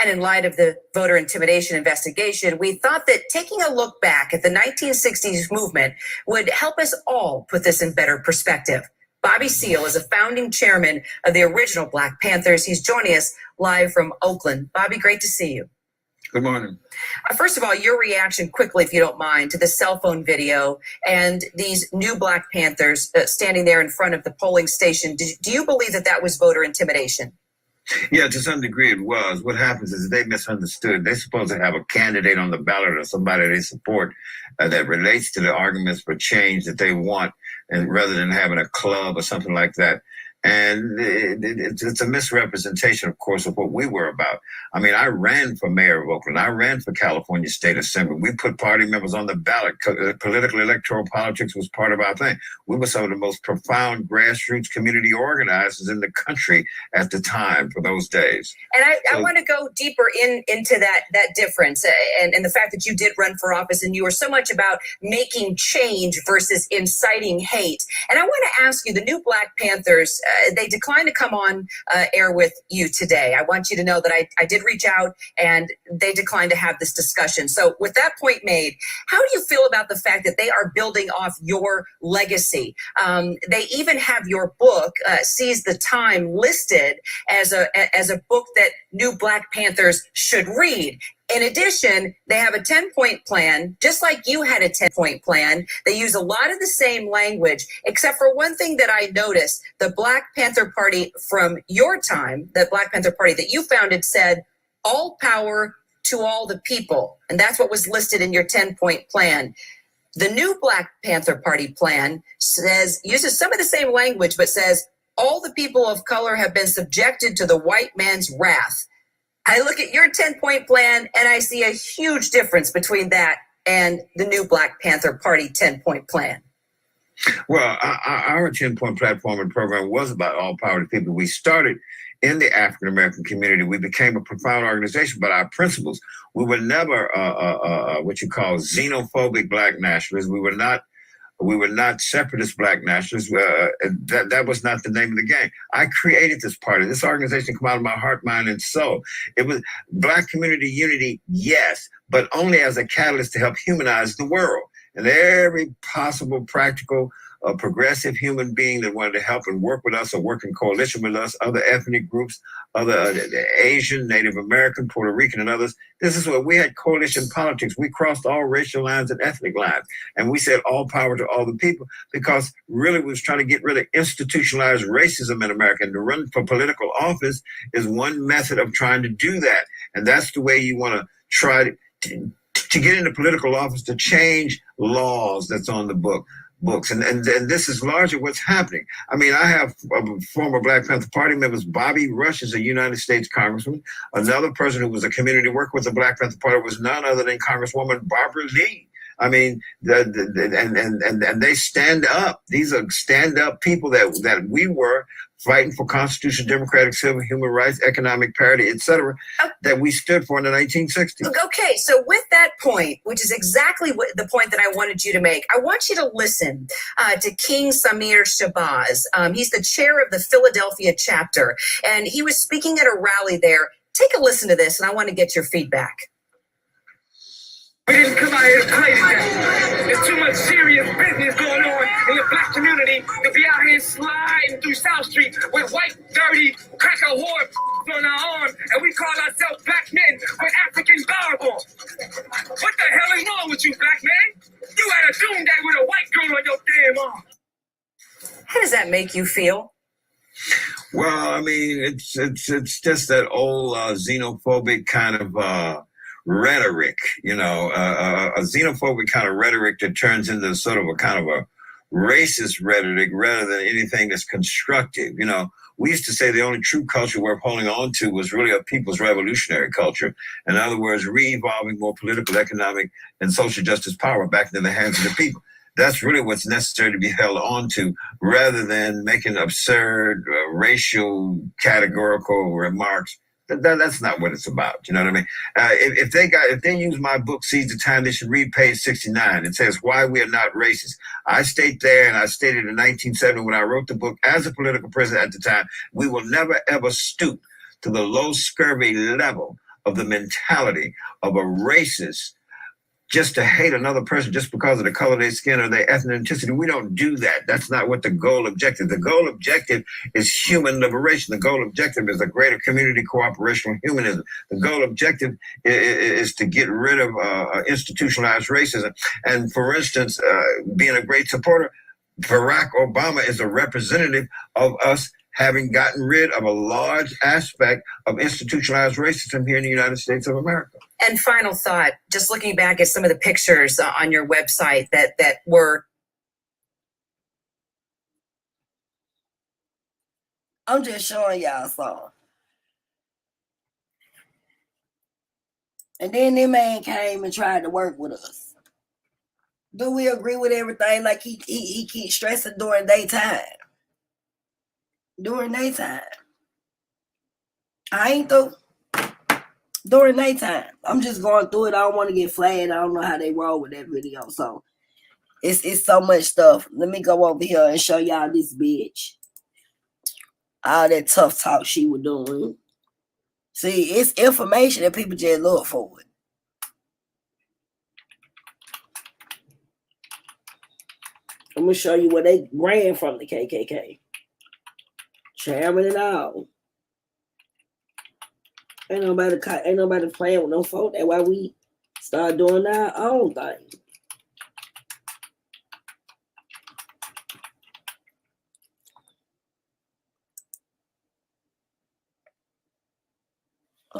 [SPEAKER 16] in light of the voter intimidation investigation, we thought that taking a look back at the 1960s movement would help us all put this in better perspective. Bobby Seale is a founding chairman of the original Black Panthers. He's joining us live from Oakland. Bobby, great to see you.
[SPEAKER 19] Good morning.
[SPEAKER 16] First of all, your reaction quickly, if you don't mind, to the cell phone video and these new Black Panthers standing there in front of the polling station. Do you believe that that was voter intimidation?
[SPEAKER 19] Yeah, to some degree it was. What happens is they misunderstood. They're supposed to have a candidate on the ballot or somebody they support that relates to the arguments for change that they want, and rather than having a club or something like that. And it's a misrepresentation, of course, of what we were about. I mean, I ran for mayor of Oakland. I ran for California State Assembly. We put party members on the ballot. Political electoral politics was part of our thing. We were some of the most profound grassroots community organizers in the country at the time for those days.
[SPEAKER 16] And I want to go deeper into that difference and the fact that you did run for office and you were so much about making change versus inciting hate. And I want to ask you, the new Black Panthers, they declined to come on air with you today. I want you to know that I did reach out and they declined to have this discussion. So with that point made, how do you feel about the fact that they are building off your legacy? They even have your book, Seize the Time, listed as a book that new Black Panthers should read. In addition, they have a 10-point plan, just like you had a 10-point plan. They use a lot of the same language, except for one thing that I noticed. The Black Panther Party from your time, the Black Panther Party that you founded, said, all power to all the people. And that's what was listed in your 10-point plan. The new Black Panther Party plan uses some of the same language, but says, all the people of color have been subjected to the white man's wrath. I look at your 10-point plan and I see a huge difference between that and the new Black Panther Party 10-point plan.
[SPEAKER 19] Well, our 10-point platform and program was about all power to people. We started in the African-American community. We became a profound organization, but our principles, we were never what you call xenophobic Black nationalists. We were not separatist Black nationalists. That was not the name of the game. I created this party. This organization came out of my heart, mind, and soul. It was Black community unity, yes, but only as a catalyst to help humanize the world. And every possible practical progressive human being that wanted to help and work with us or work in coalition with us, other ethnic groups, other Asian, Native American, Puerto Rican, and others. This is what we had coalition politics. We crossed all racial lines and ethnic lines. And we said all power to all the people because really we was trying to get rid of institutionalized racism in America. And to run for political office is one method of trying to do that. And that's the way you want to try to get into political office, to change laws that's on the books. And this is largely what's happening. I mean, I have former Black Panther Party members. Bobby Rush is a United States Congressman. Another person who was a community worker with the Black Panther Party was none other than Congresswoman Barbara Lee. I mean, and they stand up. These are stand up people that we were fighting for constitutional, democratic, civil, human rights, economic parity, etc., that we stood for in the 1960s.
[SPEAKER 16] Okay, so with that point, which is exactly the point that I wanted you to make, I want you to listen to King Samir Shabazz. He's the chair of the Philadelphia chapter, and he was speaking at a rally there. Take a listen to this, and I want to get your feedback.
[SPEAKER 18] We didn't come out here to play today. There's too much serious business going on in the black community to be out here sliding through South Street with white, dirty, cracker whore on our arm, and we call ourselves black men with African garb on. What the hell is wrong with you, black man? You had a doom day with a white girl on your damn arm.
[SPEAKER 16] How does that make you feel?
[SPEAKER 19] Well, I mean, it's just that old xenophobic kind of rhetoric, you know, a xenophobic kind of rhetoric that turns into sort of a kind of a racist rhetoric rather than anything that's constructive. You know, we used to say the only true culture worth holding on to was really a people's revolutionary culture. In other words, re-evolving more political, economic, and social justice power back into the hands of the people. That's really what's necessary to be held on to, rather than making absurd racial categorical remarks. That's not what it's about. You know what I mean? If they use my book, Seize the Time, they should read page 69. It says why we are not racist. I state there, and I stated in 1970 when I wrote the book as a political prisoner at the time, we will never ever stoop to the low scurvy level of the mentality of a racist just to hate another person just because of the color of their skin or their ethnicity. We don't do that. That's not what the goal objective. The goal objective is human liberation. The goal objective is a greater community cooperation with humanism. The goal objective is to get rid of institutionalized racism. And for instance, being a great supporter, Barack Obama is a representative of us having gotten rid of a large aspect of institutionalized racism here in the United States of America.
[SPEAKER 16] And final thought, just looking back at some of the pictures on your website that were...
[SPEAKER 1] I'm just showing y'all something. And then that man came and tried to work with us. Do we agree with everything like he keeps stressing during daytime? During daytime. I ain't through. During daytime. I'm just going through it. I don't want to get flagged. I don't know how they roll with that video. So it's so much stuff. Let me go over here and show y'all this bitch. All that tough talk she was doing. See, it's information that people just look for it. I'm going to show you where they ran from the KKK. Chairman and all. Ain't nobody playing with no folk. That's why we start doing our own thing.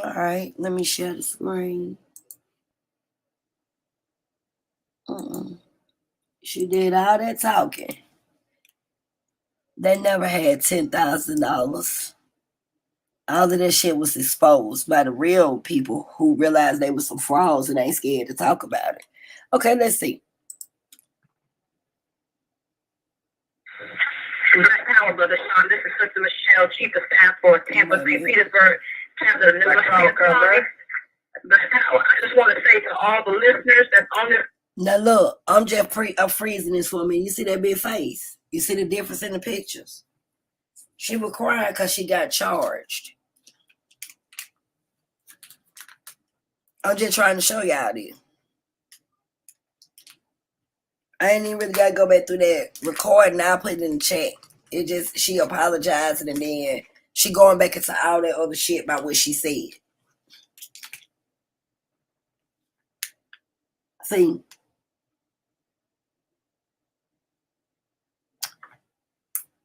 [SPEAKER 1] All right, let me share the screen. She did all that talking. They never had $10,000. All of that shit was exposed by the real people who realized they were some frauds and ain't scared to talk about it. Okay, let's see.
[SPEAKER 15] Black Power, Brother Sean. This is Sister Michelle, Chief of Staff for Tampa, St. Petersburg, chapter of the Black Power. I just want to say to all the listeners that's on this.
[SPEAKER 1] Now look, I'm freezing this for me. You see that big face? You see the difference in the pictures? She was crying because she got charged. I'm just trying to show y'all this. I ain't even really got to go back through that recording. I'll put it in the chat. It just, she apologizing and then she going back into all that other shit about what she said. See?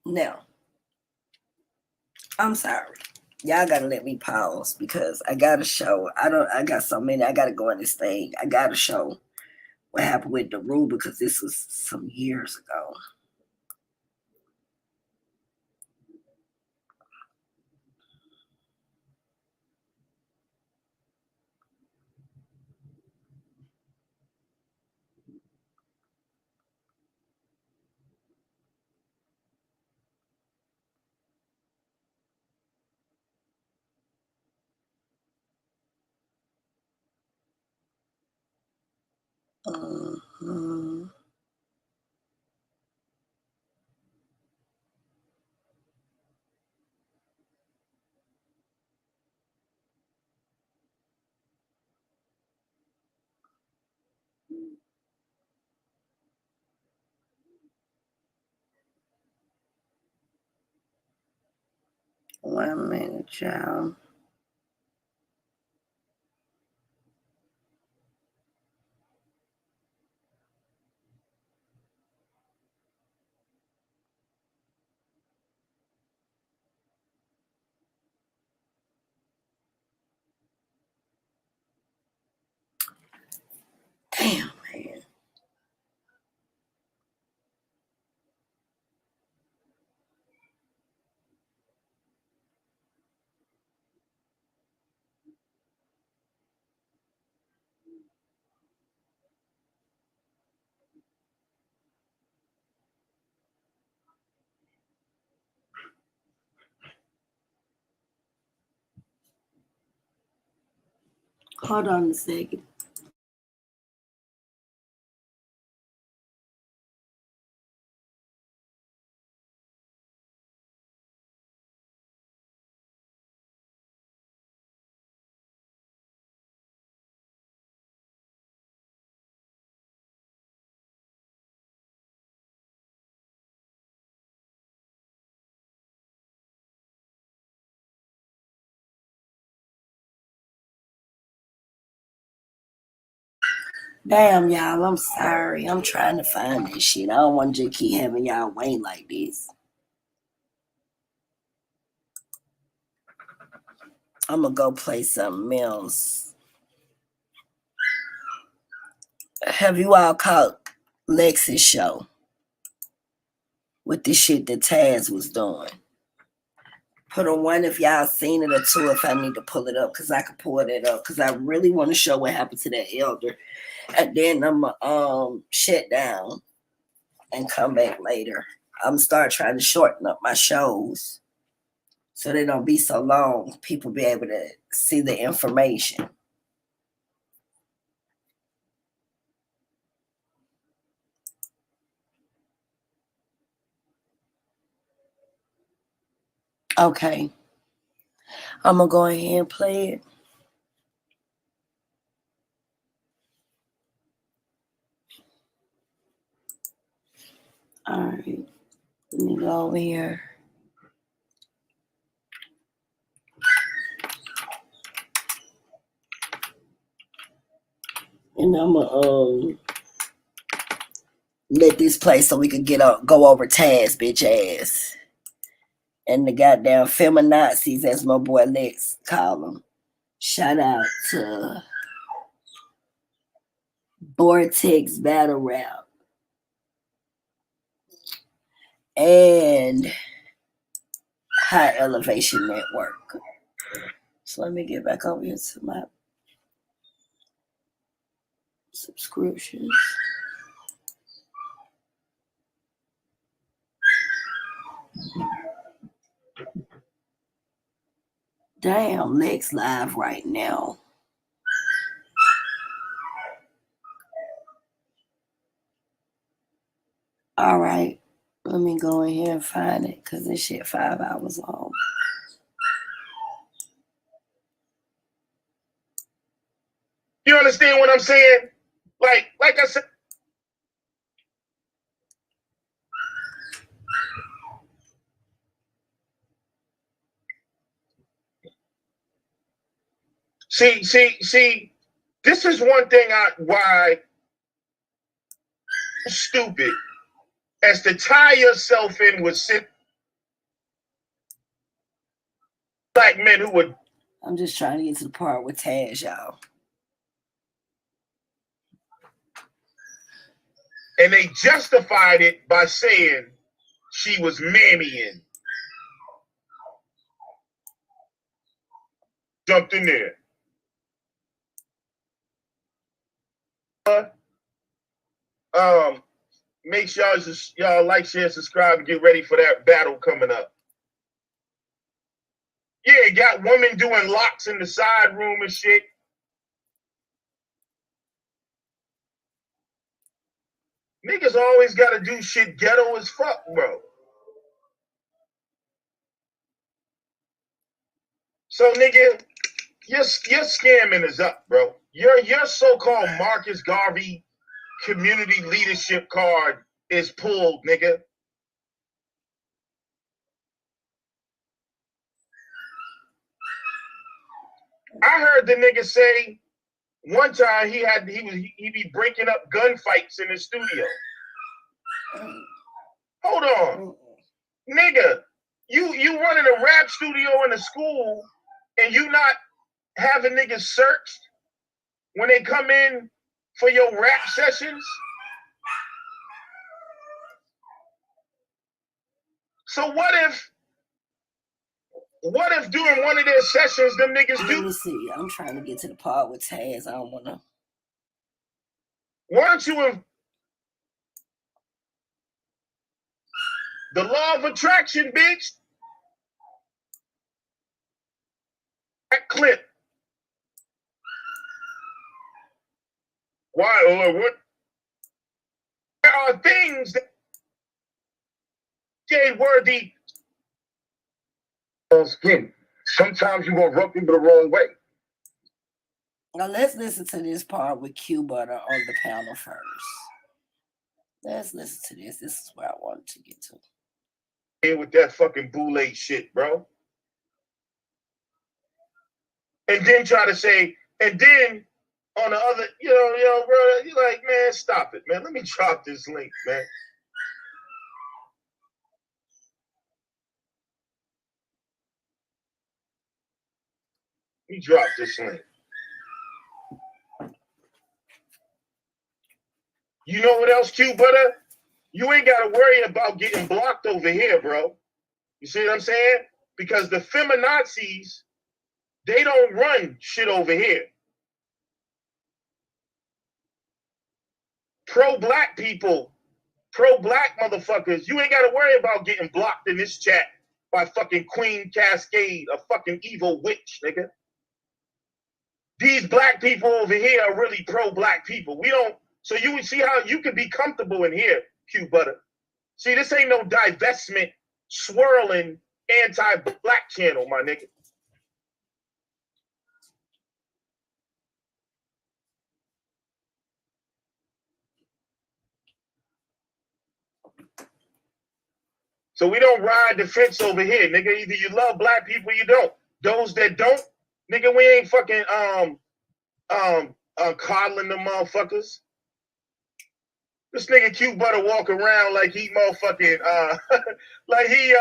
[SPEAKER 1] Now, I'm sorry. Y'all gotta let me pause because I gotta show. I got so many. I gotta go in this thing. I gotta show what happened with the rule because this was some years ago. Mhm. One minute, child. Damn, man. Hold on a second. Damn, y'all, I'm sorry. I'm trying to find this shit. I don't want to just keep having y'all wait like this. I'm going to go play something else. Have you all caught Lexi's show with this shit that Taz was doing? Put on one if y'all seen it, or two if I need to pull it up, because I can pull it up, because I really want to show what happened to that elder. And then I'm shut down and come back later. I'm start trying to shorten up my shows so they don't be so long. People be able to see the information. Okay. I'm going to go ahead and play it. All right. Let me go over here. And I'm going to let this play so we can go over Taz, bitch ass. And the goddamn feminazis, as my boy Lex call them. Shout out to Vortex Battle Rap and High Elevation Network. So let me get back over here to my subscriptions. Damn, Lex live right now. All right, let me go in here and find it, because this shit 5 hours long.
[SPEAKER 10] You understand what I'm saying? Like I said. See. This is one thing why stupid as to tie yourself in with black men who would.
[SPEAKER 1] I'm just trying to get to the part with Taz, y'all.
[SPEAKER 10] And they justified it by saying she was mammying. Jumped in there. Make sure y'all like, share, subscribe, and get ready for that battle coming up. Yeah, got women doing locks in the side room and shit. Niggas always got to do shit ghetto as fuck, bro. So, nigga, your scamming is up, bro. Your so-called Marcus Garvey community leadership card is pulled, nigga. I heard the nigga say one time he be breaking up gunfights in his studio. Hold on, nigga. You running a rap studio in a school and you not having niggas searched when they come in for your rap sessions? So what if during one of their sessions them niggas do?
[SPEAKER 1] Let me see. I'm trying to get to the part with Taz. I don't want to.
[SPEAKER 10] Why don't you? The law of attraction, bitch. That clip. Why? What? There are things that ain't worthy. Skin. Sometimes you gonna rub people the wrong way.
[SPEAKER 1] Now let's listen to this part with Q Butter on the panel first. Let's listen to this. This is where I wanted to get to.
[SPEAKER 10] Here with that fucking boule shit, bro. And then try to say, and then on the other, bro, you're like, man, stop it, man. Let me drop this link, man. Let me drop this link. You know what else, Q Butter? You ain't got to worry about getting blocked over here, bro. You see what I'm saying? Because the feminazis, they don't run shit over here. Pro-black people, pro-black motherfuckers, you ain't got to worry about getting blocked in this chat by fucking Queen Cascade, a fucking evil witch, nigga. These black people over here are really pro-black people. We don't. So you see how you can be comfortable in here, Q Butter. See, this ain't no divestment, swirling, anti-black channel, my nigga. So we don't ride the fence over here, nigga. Either you love black people or you don't. Those that don't, nigga, we ain't fucking coddling them motherfuckers. This nigga Q Butter walk around like he motherfucking like he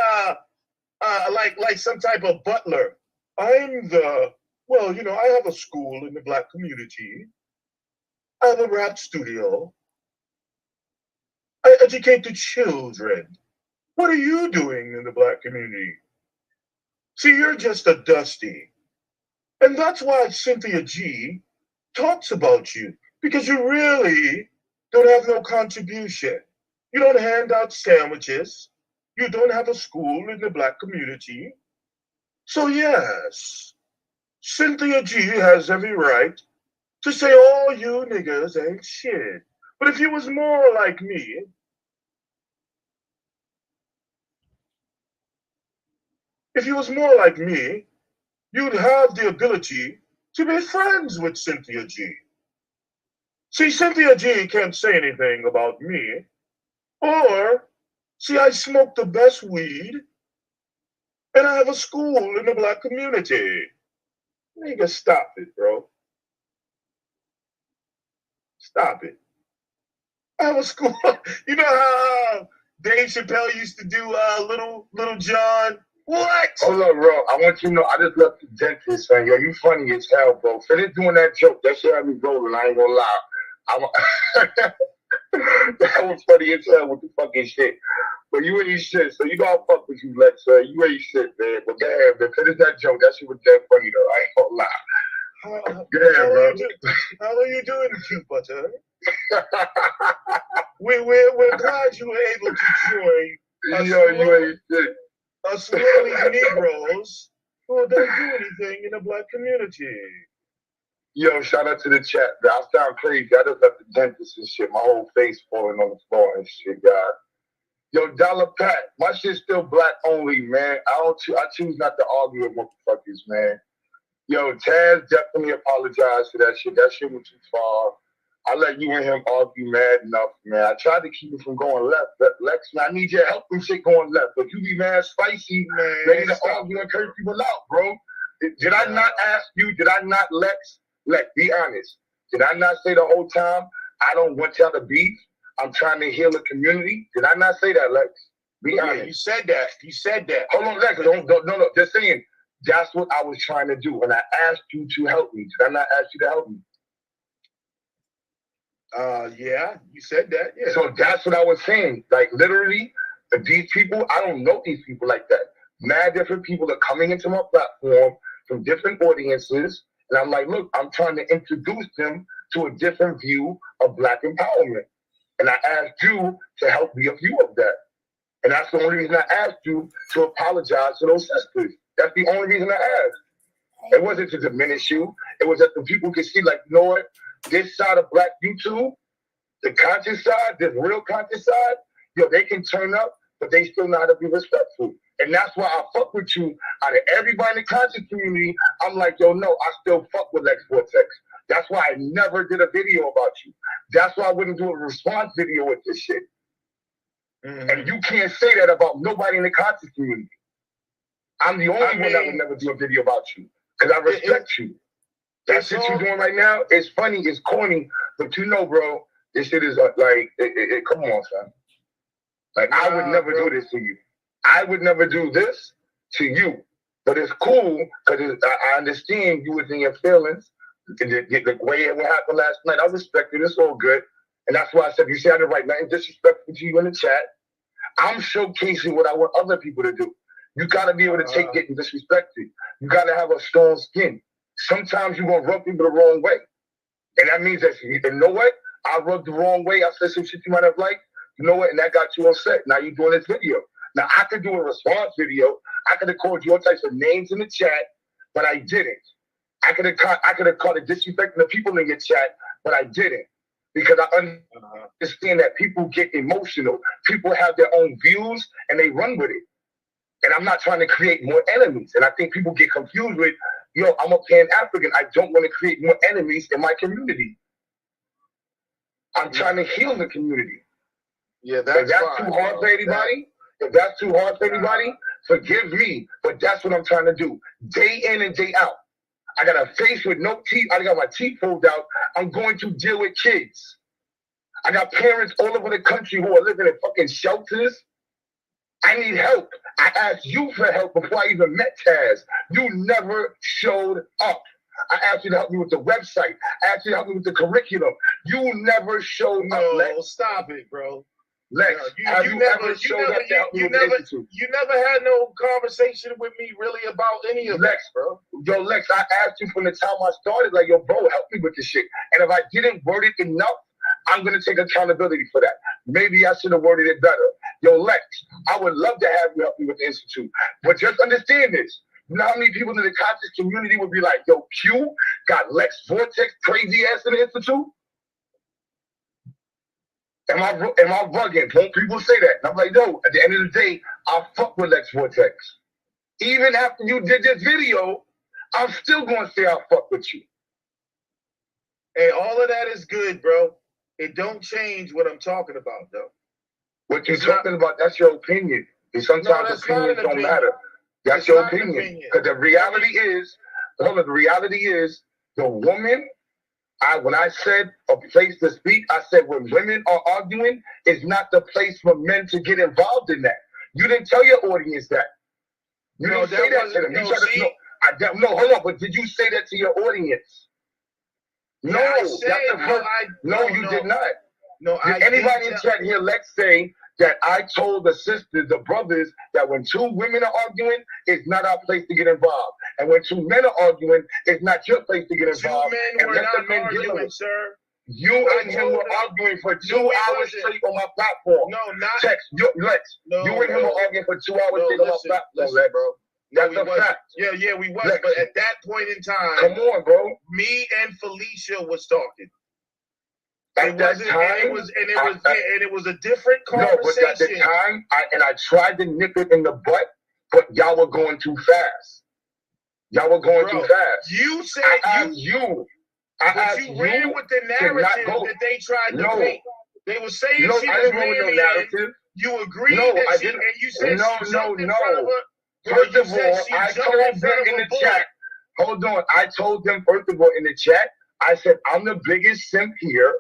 [SPEAKER 10] like some type of butler. I have a school in the black community. I have a rap studio. I educate the children. What are you doing in the black community? See, you're just a dusty. And that's why Cynthia G talks about you, because you really don't have no contribution. You don't hand out sandwiches. You don't have a school in the black community. So yes, Cynthia G has every right to say all you niggas ain't shit. But if you was more like me, you'd have the ability to be friends with Cynthia G. See, Cynthia G can't say anything about me. Or, see, I smoke the best weed, and I have a school in the black community. Nigga, stop it, bro. Stop it. I have a school. You know how Dave Chappelle used to do Little John? What?
[SPEAKER 20] Hold up, bro. I want you to know, I just left the dentist saying, yo, you funny as hell, bro. Finish doing that joke. That shit had me rolling. I ain't gonna lie. That was funny as hell with the fucking shit. But you ain't shit, so you gotta fuck with you, Lex. You ain't shit, man. But damn, man, finish that joke. That shit was damn funny, though. I ain't gonna lie. Damn, bro.
[SPEAKER 10] How are you doing, Q Butter? We're glad you were able to join us swirly Negroes who don't do anything in the black community.
[SPEAKER 20] Yo, shout out to the chat. I sound crazy. I just left the dentist and shit. My whole face falling on the floor and shit, God. Yo, Dollar Pat, my shit's still black only, man. I choose not to argue with motherfuckers, man. Yo, Taz definitely apologized for that shit. That shit went too far. I let you and him argue mad enough, man. I tried to keep it from going left. But Lex, man, I need your help from shit going left. But you be mad spicy, man. Ready to argue and curse people out, bro. Did I not ask you? Did I not, Lex, be honest. Did I not say the whole time, I don't want y'all to beef? I'm trying to heal the community. Did I not say that, Lex? Be honest.
[SPEAKER 10] You said that. You said that.
[SPEAKER 20] Hold on, Lex. No. Just saying. That's what I was trying to do. And I asked you to help me. Did I not ask you to help me?
[SPEAKER 10] Yeah, you said that. Yeah.
[SPEAKER 20] So that's what I was saying. Like, literally, these people, I don't know these people like that. Mad different people are coming into my platform from different audiences. And I'm like, look, I'm trying to introduce them to a different view of Black empowerment. And I asked you to help be a view of that. And that's the only reason I asked you to apologize to those sisters. That's the only reason I asked. It wasn't to diminish you. It was that the people could see, like, you know what? This side of Black YouTube, the conscious side, this real conscious side, yo, they can turn up, but they still know how to be respectful. And that's why I fuck with you. Out of everybody in the conscious community, I'm like, yo, no, I still fuck with Lex Vortex. That's why I never did a video about you. That's why I wouldn't do a response video with this shit. Mm-hmm. And you can't say that about nobody in the conscious community. I'm the only one that would never do a video about you because I respect you. That shit you're doing right now, it's funny, it's corny, but you know, bro, this shit is like, come on, son. Like, I would never do this to you. I would never do this to you. But it's cool because I understand you was in your feelings. The way it happened last night, I respect it. It's all good. And that's why I said, you say I didn't write nothing disrespectful to you in the chat. I'm showcasing what I want other people to do. You got to be able to take getting disrespected. You got to have a strong skin. Sometimes you're going to rub people the wrong way. And that means that, you know what? I rubbed the wrong way. I said some shit you might have liked. You know what? And that got you upset. Now you're doing this video. Now, I could do a response video. I could have called you all types of names in the chat, but I didn't. I could have called it disrespecting the people in your chat, but I didn't. Because I understand that people get emotional. People have their own views, and they run with it. And I'm not trying to create more enemies. And I think people get confused with, yo, I'm a Pan-African. I don't want to create more enemies in my community. I'm trying to heal the community.
[SPEAKER 10] Yeah, that's
[SPEAKER 20] too hard for anybody. If that's too hard for anybody, forgive me. But that's what I'm trying to do. Day in and day out. I got a face with no teeth. I got my teeth pulled out. I'm going to deal with kids. I got parents all over the country who are living in fucking shelters. I need help. I asked you for help before I even met Taz. You never showed up. I asked you to help me with the website. I asked you to help me with the curriculum. You never showed up, Lex.
[SPEAKER 10] Stop it, bro.
[SPEAKER 20] Lex,
[SPEAKER 10] you never had no conversation with me really about any of
[SPEAKER 20] Lex, bro. Yo, Lex, I asked you from the time I started, like, yo, bro, help me with this shit. And if I didn't word it enough, I'm going to take accountability for that. Maybe I should have worded it better. Yo, Lex, I would love to have you help me with the Institute. But just understand this. You know how many people in the conscious community would be like, yo, Q got Lex Vortex crazy ass in the Institute? Am I bugging? Don't people say that? And I'm like, no, at the end of the day, I'll fuck with Lex Vortex. Even after you did this video, I'm still going to say I'll fuck with you.
[SPEAKER 10] Hey, all of that is good, bro. It don't change what I'm talking about, though.
[SPEAKER 20] What you're talking about, that's your opinion. And sometimes opinions don't matter. That's your opinion. Because the reality is, the woman, when I said a place to speak, I said when women are arguing, it's not the place for men to get involved in that. You didn't tell your audience that. You didn't say that to them. No, hold on, but did you say that to your audience? No, you did not.
[SPEAKER 10] No,
[SPEAKER 20] did anybody in chat here, let's say that I told the sisters, the brothers, that when two women are arguing, it's not our place to get involved. And when two men are arguing, it's not your place to get involved.
[SPEAKER 10] 2 men were not arguing, sir.
[SPEAKER 20] You and him were arguing for 2 hours straight on my platform.
[SPEAKER 10] No, not
[SPEAKER 20] Lex. You and him were arguing for 2 hours straight on my platform, Lex, bro.
[SPEAKER 10] That's
[SPEAKER 20] we
[SPEAKER 10] a
[SPEAKER 20] wasn't.
[SPEAKER 10] fact.
[SPEAKER 20] Yeah, we was.
[SPEAKER 10] Lex.
[SPEAKER 20] But at that point in time,
[SPEAKER 10] Come on, bro.
[SPEAKER 20] me and Felicia was talking.
[SPEAKER 10] At that time,
[SPEAKER 20] and it was a different
[SPEAKER 10] no,
[SPEAKER 20] conversation.
[SPEAKER 10] but at the time, I tried to nip it in the butt, but y'all were going too fast. Y'all were going too fast.
[SPEAKER 20] You said
[SPEAKER 10] I asked you
[SPEAKER 20] ran with the narrative that they tried to paint. They were saying she was narrative. You agreed that she, and you said she jumped in front of her.
[SPEAKER 10] First of all, I told them in the chat. Hold on. I told them, first of all, in the chat, I said, I'm the biggest simp here.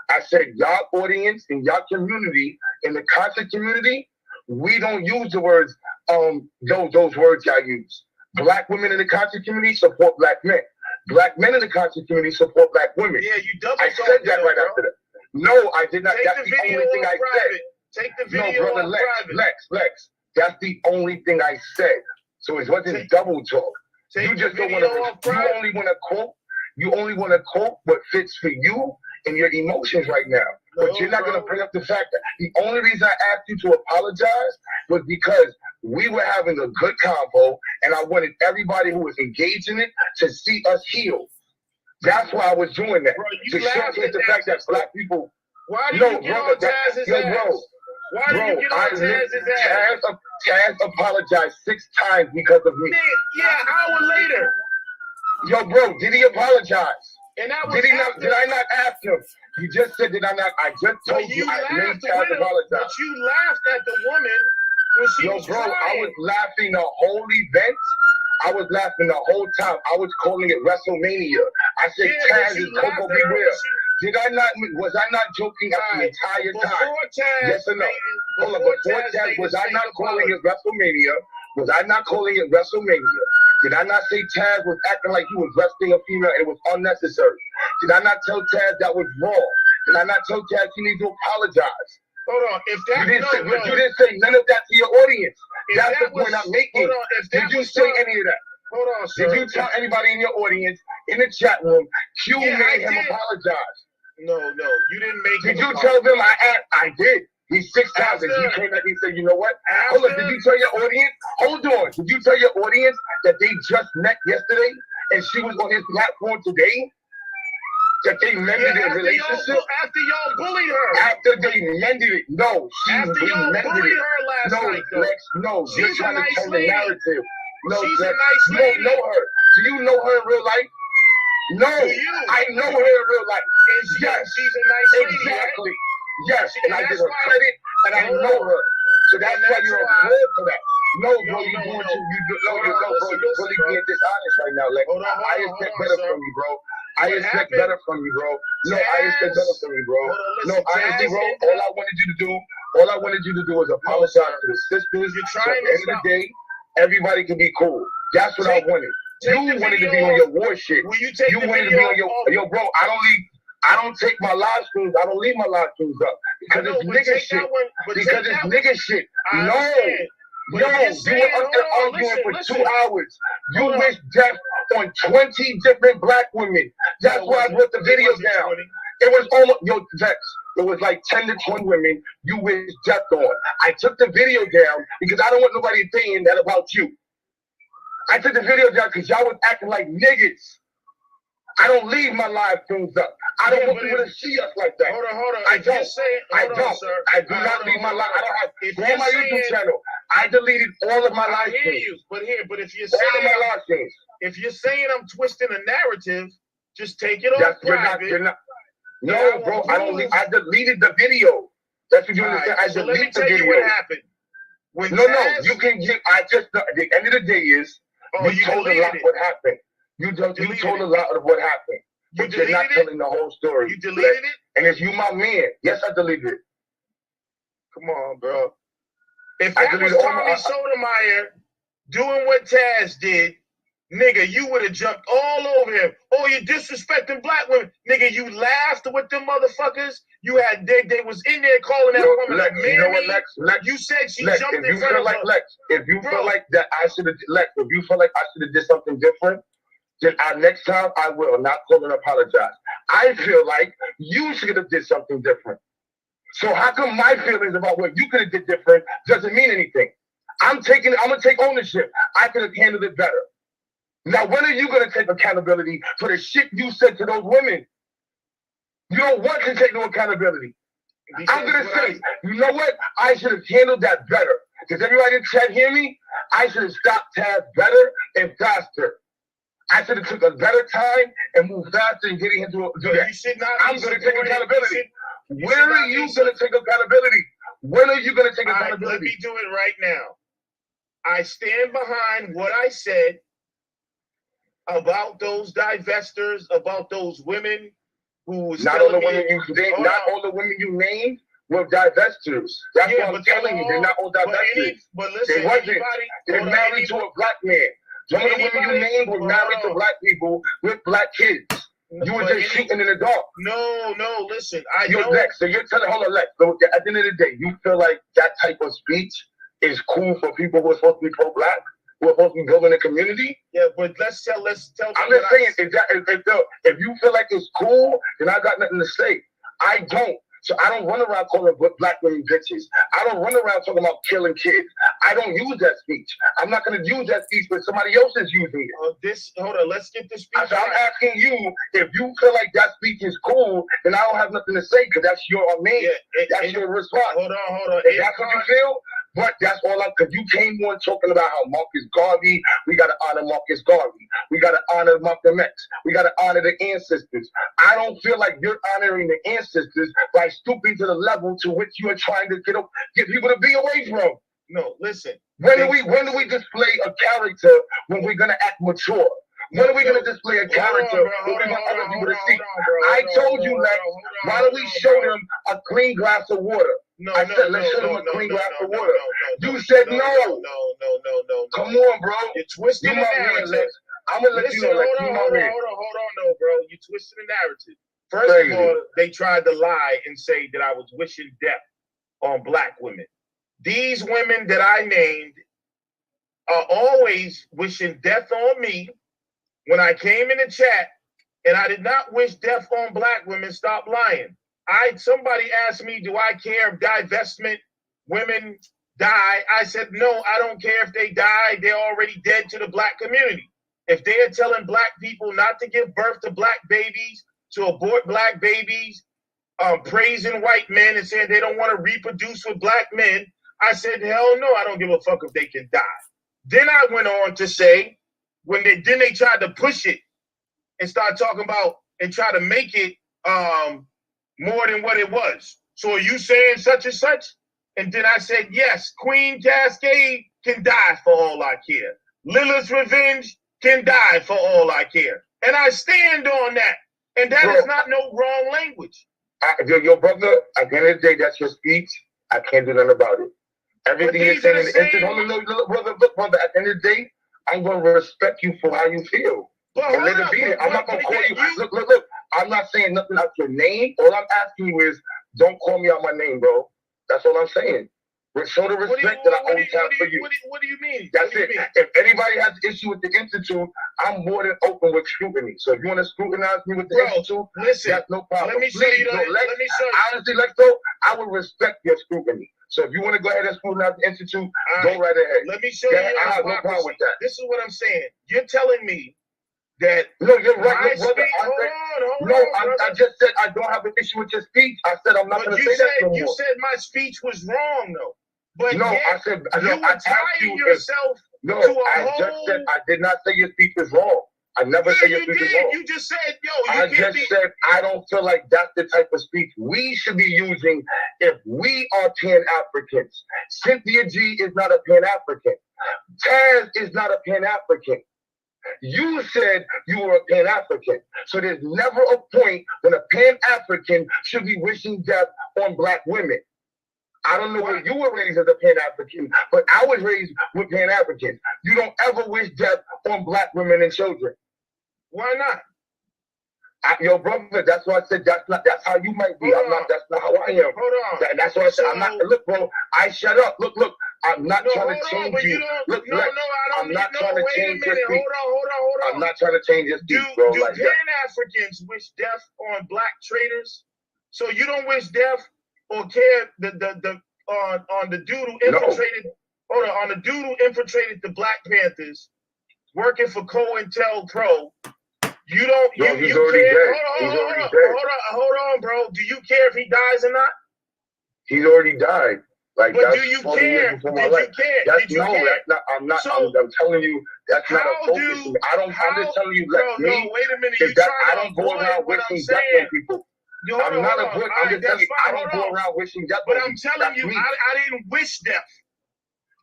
[SPEAKER 10] I said, y'all audience and y'all community, in the concert community, we don't use the words, those words y'all use. Black women in the concert community support black men. Black men in the concert community support black women.
[SPEAKER 20] Yeah, you double
[SPEAKER 10] I said that right after that. No, I did not.
[SPEAKER 20] Take
[SPEAKER 10] That's the only thing I said.
[SPEAKER 20] Take the video
[SPEAKER 10] no, brother, Lex. That's the only thing I said. So it wasn't double talk. You just don't want to. You only want to quote. You only want to quote what fits for you and your emotions right now. But you're not going to bring up the fact that the only reason I asked you to apologize was because we were having a good convo, and I wanted everybody who was engaged in it to see us heal. That's why I was doing that.
[SPEAKER 20] Bro,
[SPEAKER 10] to showcase the fact that black people.
[SPEAKER 20] Why did you get on Taz's ass? Why did you get on Taz's ass?
[SPEAKER 10] Taz apologized 6 times because of me.
[SPEAKER 20] Yeah, an hour later.
[SPEAKER 10] Yo, bro, did he apologize?
[SPEAKER 20] And that was
[SPEAKER 10] did I not ask him? You just said, did I not? I just told you I made Taz apologize.
[SPEAKER 20] But you laughed at the woman when she was
[SPEAKER 10] bro,
[SPEAKER 20] crying.
[SPEAKER 10] I was laughing the whole event. I was laughing the whole time. I was calling it WrestleMania. I said, Taz is Coco Beware. Did I not? Was I not joking the entire time? Yes or no? Hold on. Before Taz, was I not calling it WrestleMania? Was I not calling it WrestleMania? Did I not say Taz was acting like he was wrestling a female and it was unnecessary? Did I not tell Taz that was wrong? Did I not tell Taz he needs to apologize?
[SPEAKER 20] Hold on. If that
[SPEAKER 10] you didn't say none of that to your audience. That's the point I'm making. Did you say any of that?
[SPEAKER 20] Hold on, sir.
[SPEAKER 10] Did you tell anybody in your audience, in the chat room, Q made him apologize?
[SPEAKER 20] No, you didn't make him.
[SPEAKER 10] Did you tell them I did? He's 6 times and he came back and said, you know what? Hold on, did you tell your audience? Hold on. Did you tell your audience that they just met yesterday and she was on his platform today? That they mended their relationship?
[SPEAKER 20] After y'all bullied her.
[SPEAKER 10] After they mended it. No,
[SPEAKER 20] after y'all bullied her last night, though.
[SPEAKER 10] Lex, no, you're trying to turn the narrative. No,
[SPEAKER 20] she's
[SPEAKER 10] Lex,
[SPEAKER 20] a nice
[SPEAKER 10] you
[SPEAKER 20] lady.
[SPEAKER 10] don't know her. Do you know her in real life? No, I know her in real life. Yes,
[SPEAKER 20] she's a nice lady.
[SPEAKER 10] Exactly. Yes, and I give her credit, and I know her. So that's why you're upset for that. No, bro, you're really being dishonest right now. Like, I expect better from you, bro. I expect better from you, bro. No, I expect better from you, bro. No, honestly, bro, all I wanted you to do was apologize to the sisters. So at the end of the day, everybody can be cool. That's what I wanted. You wanted to be on your war shit. You wanted to be on your bro. I don't take my live streams. I don't leave my live streams up because it's nigga shit. Because it's nigga shit. No, you were up there arguing for 2 hours. You wish death on 20 different black women. That's why I brought the video down. It was almost Vex. It was like 10 to 20 women you wish death on. I took the video down because I don't want nobody saying that about you. I took the video down because y'all was acting like niggas. I don't leave my live streams up. I don't want people to see us like that.
[SPEAKER 20] Hold on.
[SPEAKER 10] I don't. I do not leave my live. I don't have. Go on my YouTube channel. I deleted all of my live streams.
[SPEAKER 20] I hear you, but if you're saying if you're saying I'm twisting a narrative, just take it off private.
[SPEAKER 10] You're not. No, bro. I don't. I deleted the video. That's what you understand. I deleted the video. Let me tell you what happened. No. You can get. The end of the day is. You told a lot what happened. You told a lot of what happened. But you're not telling the whole story.
[SPEAKER 20] You deleted it?
[SPEAKER 10] And it's you, my man. Yes, I deleted it.
[SPEAKER 20] Come on, bro. If that was Tommy Sotomayor doing what Taz did, nigga, you would have jumped all over him. Oh, you're disrespecting black women. Nigga, you laughed with them motherfuckers. You had they was in there calling that woman
[SPEAKER 10] Lex,
[SPEAKER 20] a man.
[SPEAKER 10] You know what, Lex?
[SPEAKER 20] You said she
[SPEAKER 10] Lex,
[SPEAKER 20] jumped in front of her.
[SPEAKER 10] Lex, if you feel like that I should have if you feel like I should have did something different, then next time I will not call and apologize. I feel like you should have did something different. So how come my feelings about what you could have did different doesn't mean anything?
[SPEAKER 20] I'm gonna take ownership. I could have handled it better. Now, when are you gonna take accountability for the shit you said to those women? You don't want to take no accountability. I'm gonna say, you know what? I should have handled that better. Does everybody in chat hear me? I should have stopped Taz better and faster. I should have took a better time and moved faster and getting him to do that. I'm gonna take accountability. When are you gonna take accountability? When are you gonna take accountability?
[SPEAKER 21] Let me do it right now. I stand behind what I said about those divestors, about those women who was
[SPEAKER 20] not all the women all the women you named were divestors. That's what I'm telling you. They're not all divestors.
[SPEAKER 21] But listen,
[SPEAKER 20] they wasn't. They're married to a black man. Some of the women you named were married to black people with black kids. You were just shooting in the dark.
[SPEAKER 21] No, listen.
[SPEAKER 20] You're Lex. So you're telling, hold on, Lex. So at the end of the day, you feel like that type of speech is cool for people who are supposed to be pro-black, who are supposed to be building a community?
[SPEAKER 21] Yeah, but let's tell.
[SPEAKER 20] I'm just saying, if you feel like it's cool, then I got nothing to say. I don't. So I don't run around calling black women bitches. I don't run around talking about killing kids. I don't use that speech. I'm not going to use that speech, but somebody else is using it.
[SPEAKER 21] Hold on, let's get this speech.
[SPEAKER 20] So I'm asking you, if you feel like that speech is cool, then I don't have nothing to say because that's your name. That's your response.
[SPEAKER 21] Hold on.
[SPEAKER 20] If that's what you feel, but that's all because you came on talking about how Marcus Garvey, we got to honor Marcus Garvey. We got to honor Malcolm X. We got to honor the ancestors. I don't feel like you're honoring the ancestors by stooping to the level to which you are trying to get people to be away from.
[SPEAKER 21] No, listen.
[SPEAKER 20] When do we display a character when we're gonna act mature? When are we gonna display a character when we want other people to see? I told you, Lex, why don't we show them a clean glass of water? I said, let's show them a clean glass of water. You said no.
[SPEAKER 21] No.
[SPEAKER 20] Come on, bro.
[SPEAKER 21] You're twisting the narrative.
[SPEAKER 20] I'm gonna let you know, Lex.
[SPEAKER 21] Hold on, no, bro. You twisted the narrative. First of all, they tried to lie and say that I was wishing death on black women. These women that I named are always wishing death on me. When I came in the chat and I did not wish death on black women, stop lying. Somebody asked me, do I care if divestment women die? I said, no, I don't care if they die. They're already dead to the black community. If they're telling black people not to give birth to black babies, to abort black babies, praising white men and saying they don't want to reproduce with black men, I said, hell no, I don't give a fuck if they can die. Then I went on to say, then they tried to push it and start talking about and try to make it more than what it was. So are you saying such and such? And then I said, yes, Queen Cascade can die for all I care. Lilith's Revenge can die for all I care. And I stand on that. And that is not no wrong language.
[SPEAKER 20] Your brother, at the end of the day, that's your speech. I can't do nothing about it. Everything you're saying in the instant, look, brother, at the end of the day, I'm going to respect you for how you feel. And let it be there. I'm not going to call you. Look, I'm not saying nothing out your name. All I'm asking you is, don't call me out my name, bro. That's all I'm saying. Show the respect that I always have for you.
[SPEAKER 21] What do you mean?
[SPEAKER 20] That's it. If anybody has an issue with the Institute, I'm more than open with scrutiny. So if you want to scrutinize me with the Institute, that's no problem.
[SPEAKER 21] Let me show you.
[SPEAKER 20] Honestly, Lex, though, I would respect your scrutiny. So if you want to go ahead and scrutinize the Institute, go right ahead.
[SPEAKER 21] Let me show you.
[SPEAKER 20] I have no problem with that.
[SPEAKER 21] This is what I'm saying. You're telling me that
[SPEAKER 20] no, you're right, brother. I just said I don't have an issue with your speech. I said I'm not going to say that no more.
[SPEAKER 21] You said my speech was wrong, though. But
[SPEAKER 20] no, I said I asked you
[SPEAKER 21] yourself.
[SPEAKER 20] I just said I did not say your speech was wrong. I never said your speech was wrong.
[SPEAKER 21] You just said,
[SPEAKER 20] I just said I don't feel like that's the type of speech we should be using if we are Pan-Africans. Cynthia G is not a Pan-African. Taz is not a Pan-African. You said you were a Pan-African. So there's never a point when a Pan-African should be wishing death on black women. I don't know where you were raised as a Pan-African, but I was raised with Pan-Africans. You don't ever wish death on black women and children.
[SPEAKER 21] Why not?
[SPEAKER 20] Your brother, that's why I said that's how you might be. That's not how I am.
[SPEAKER 21] Hold on.
[SPEAKER 20] That's why I said I'm not. Look, bro, I shut up. Look, I'm not trying to change you. Look, I'm not trying to change your speech.
[SPEAKER 21] Hold on.
[SPEAKER 20] I'm not trying to change your speech, bro.
[SPEAKER 21] Do Pan-Africans wish death on black traitors? So you don't wish death or care on the dude who infiltrated hold on the dude who infiltrated the Black Panthers, working for COINTELPRO. You don't.
[SPEAKER 20] Yo,
[SPEAKER 21] You
[SPEAKER 20] he's
[SPEAKER 21] you
[SPEAKER 20] already
[SPEAKER 21] care?
[SPEAKER 20] dead.
[SPEAKER 21] Hold on, bro. Do you care if he dies or not?
[SPEAKER 20] He's already died. Like,
[SPEAKER 21] But
[SPEAKER 20] that's
[SPEAKER 21] do you
[SPEAKER 20] 40
[SPEAKER 21] care?
[SPEAKER 20] years before my
[SPEAKER 21] Did
[SPEAKER 20] life.
[SPEAKER 21] you care?
[SPEAKER 20] That's
[SPEAKER 21] Did you
[SPEAKER 20] no,
[SPEAKER 21] care?
[SPEAKER 20] that's not. I'm not.
[SPEAKER 21] So,
[SPEAKER 20] I'm telling you, that's not a
[SPEAKER 21] how
[SPEAKER 20] focus.
[SPEAKER 21] do-
[SPEAKER 20] I'm just telling you. Let
[SPEAKER 21] No,
[SPEAKER 20] me.
[SPEAKER 21] wait a minute.
[SPEAKER 20] Is
[SPEAKER 21] You
[SPEAKER 20] that
[SPEAKER 21] trying
[SPEAKER 20] I
[SPEAKER 21] to
[SPEAKER 20] don't go
[SPEAKER 21] avoid
[SPEAKER 20] around
[SPEAKER 21] what I'm
[SPEAKER 20] wishing death
[SPEAKER 21] saying.
[SPEAKER 20] on people.
[SPEAKER 21] Yo, hold
[SPEAKER 20] I'm
[SPEAKER 21] on,
[SPEAKER 20] not
[SPEAKER 21] hold
[SPEAKER 20] a
[SPEAKER 21] on.
[SPEAKER 20] good.
[SPEAKER 21] All
[SPEAKER 20] I'm
[SPEAKER 21] right,
[SPEAKER 20] just telling
[SPEAKER 21] that's
[SPEAKER 20] you. I
[SPEAKER 21] fine.
[SPEAKER 20] don't
[SPEAKER 21] Hold
[SPEAKER 20] go
[SPEAKER 21] on.
[SPEAKER 20] around wishing death
[SPEAKER 21] But
[SPEAKER 20] on
[SPEAKER 21] I'm
[SPEAKER 20] people.
[SPEAKER 21] telling
[SPEAKER 20] That's
[SPEAKER 21] you,
[SPEAKER 20] me.
[SPEAKER 21] I didn't wish death.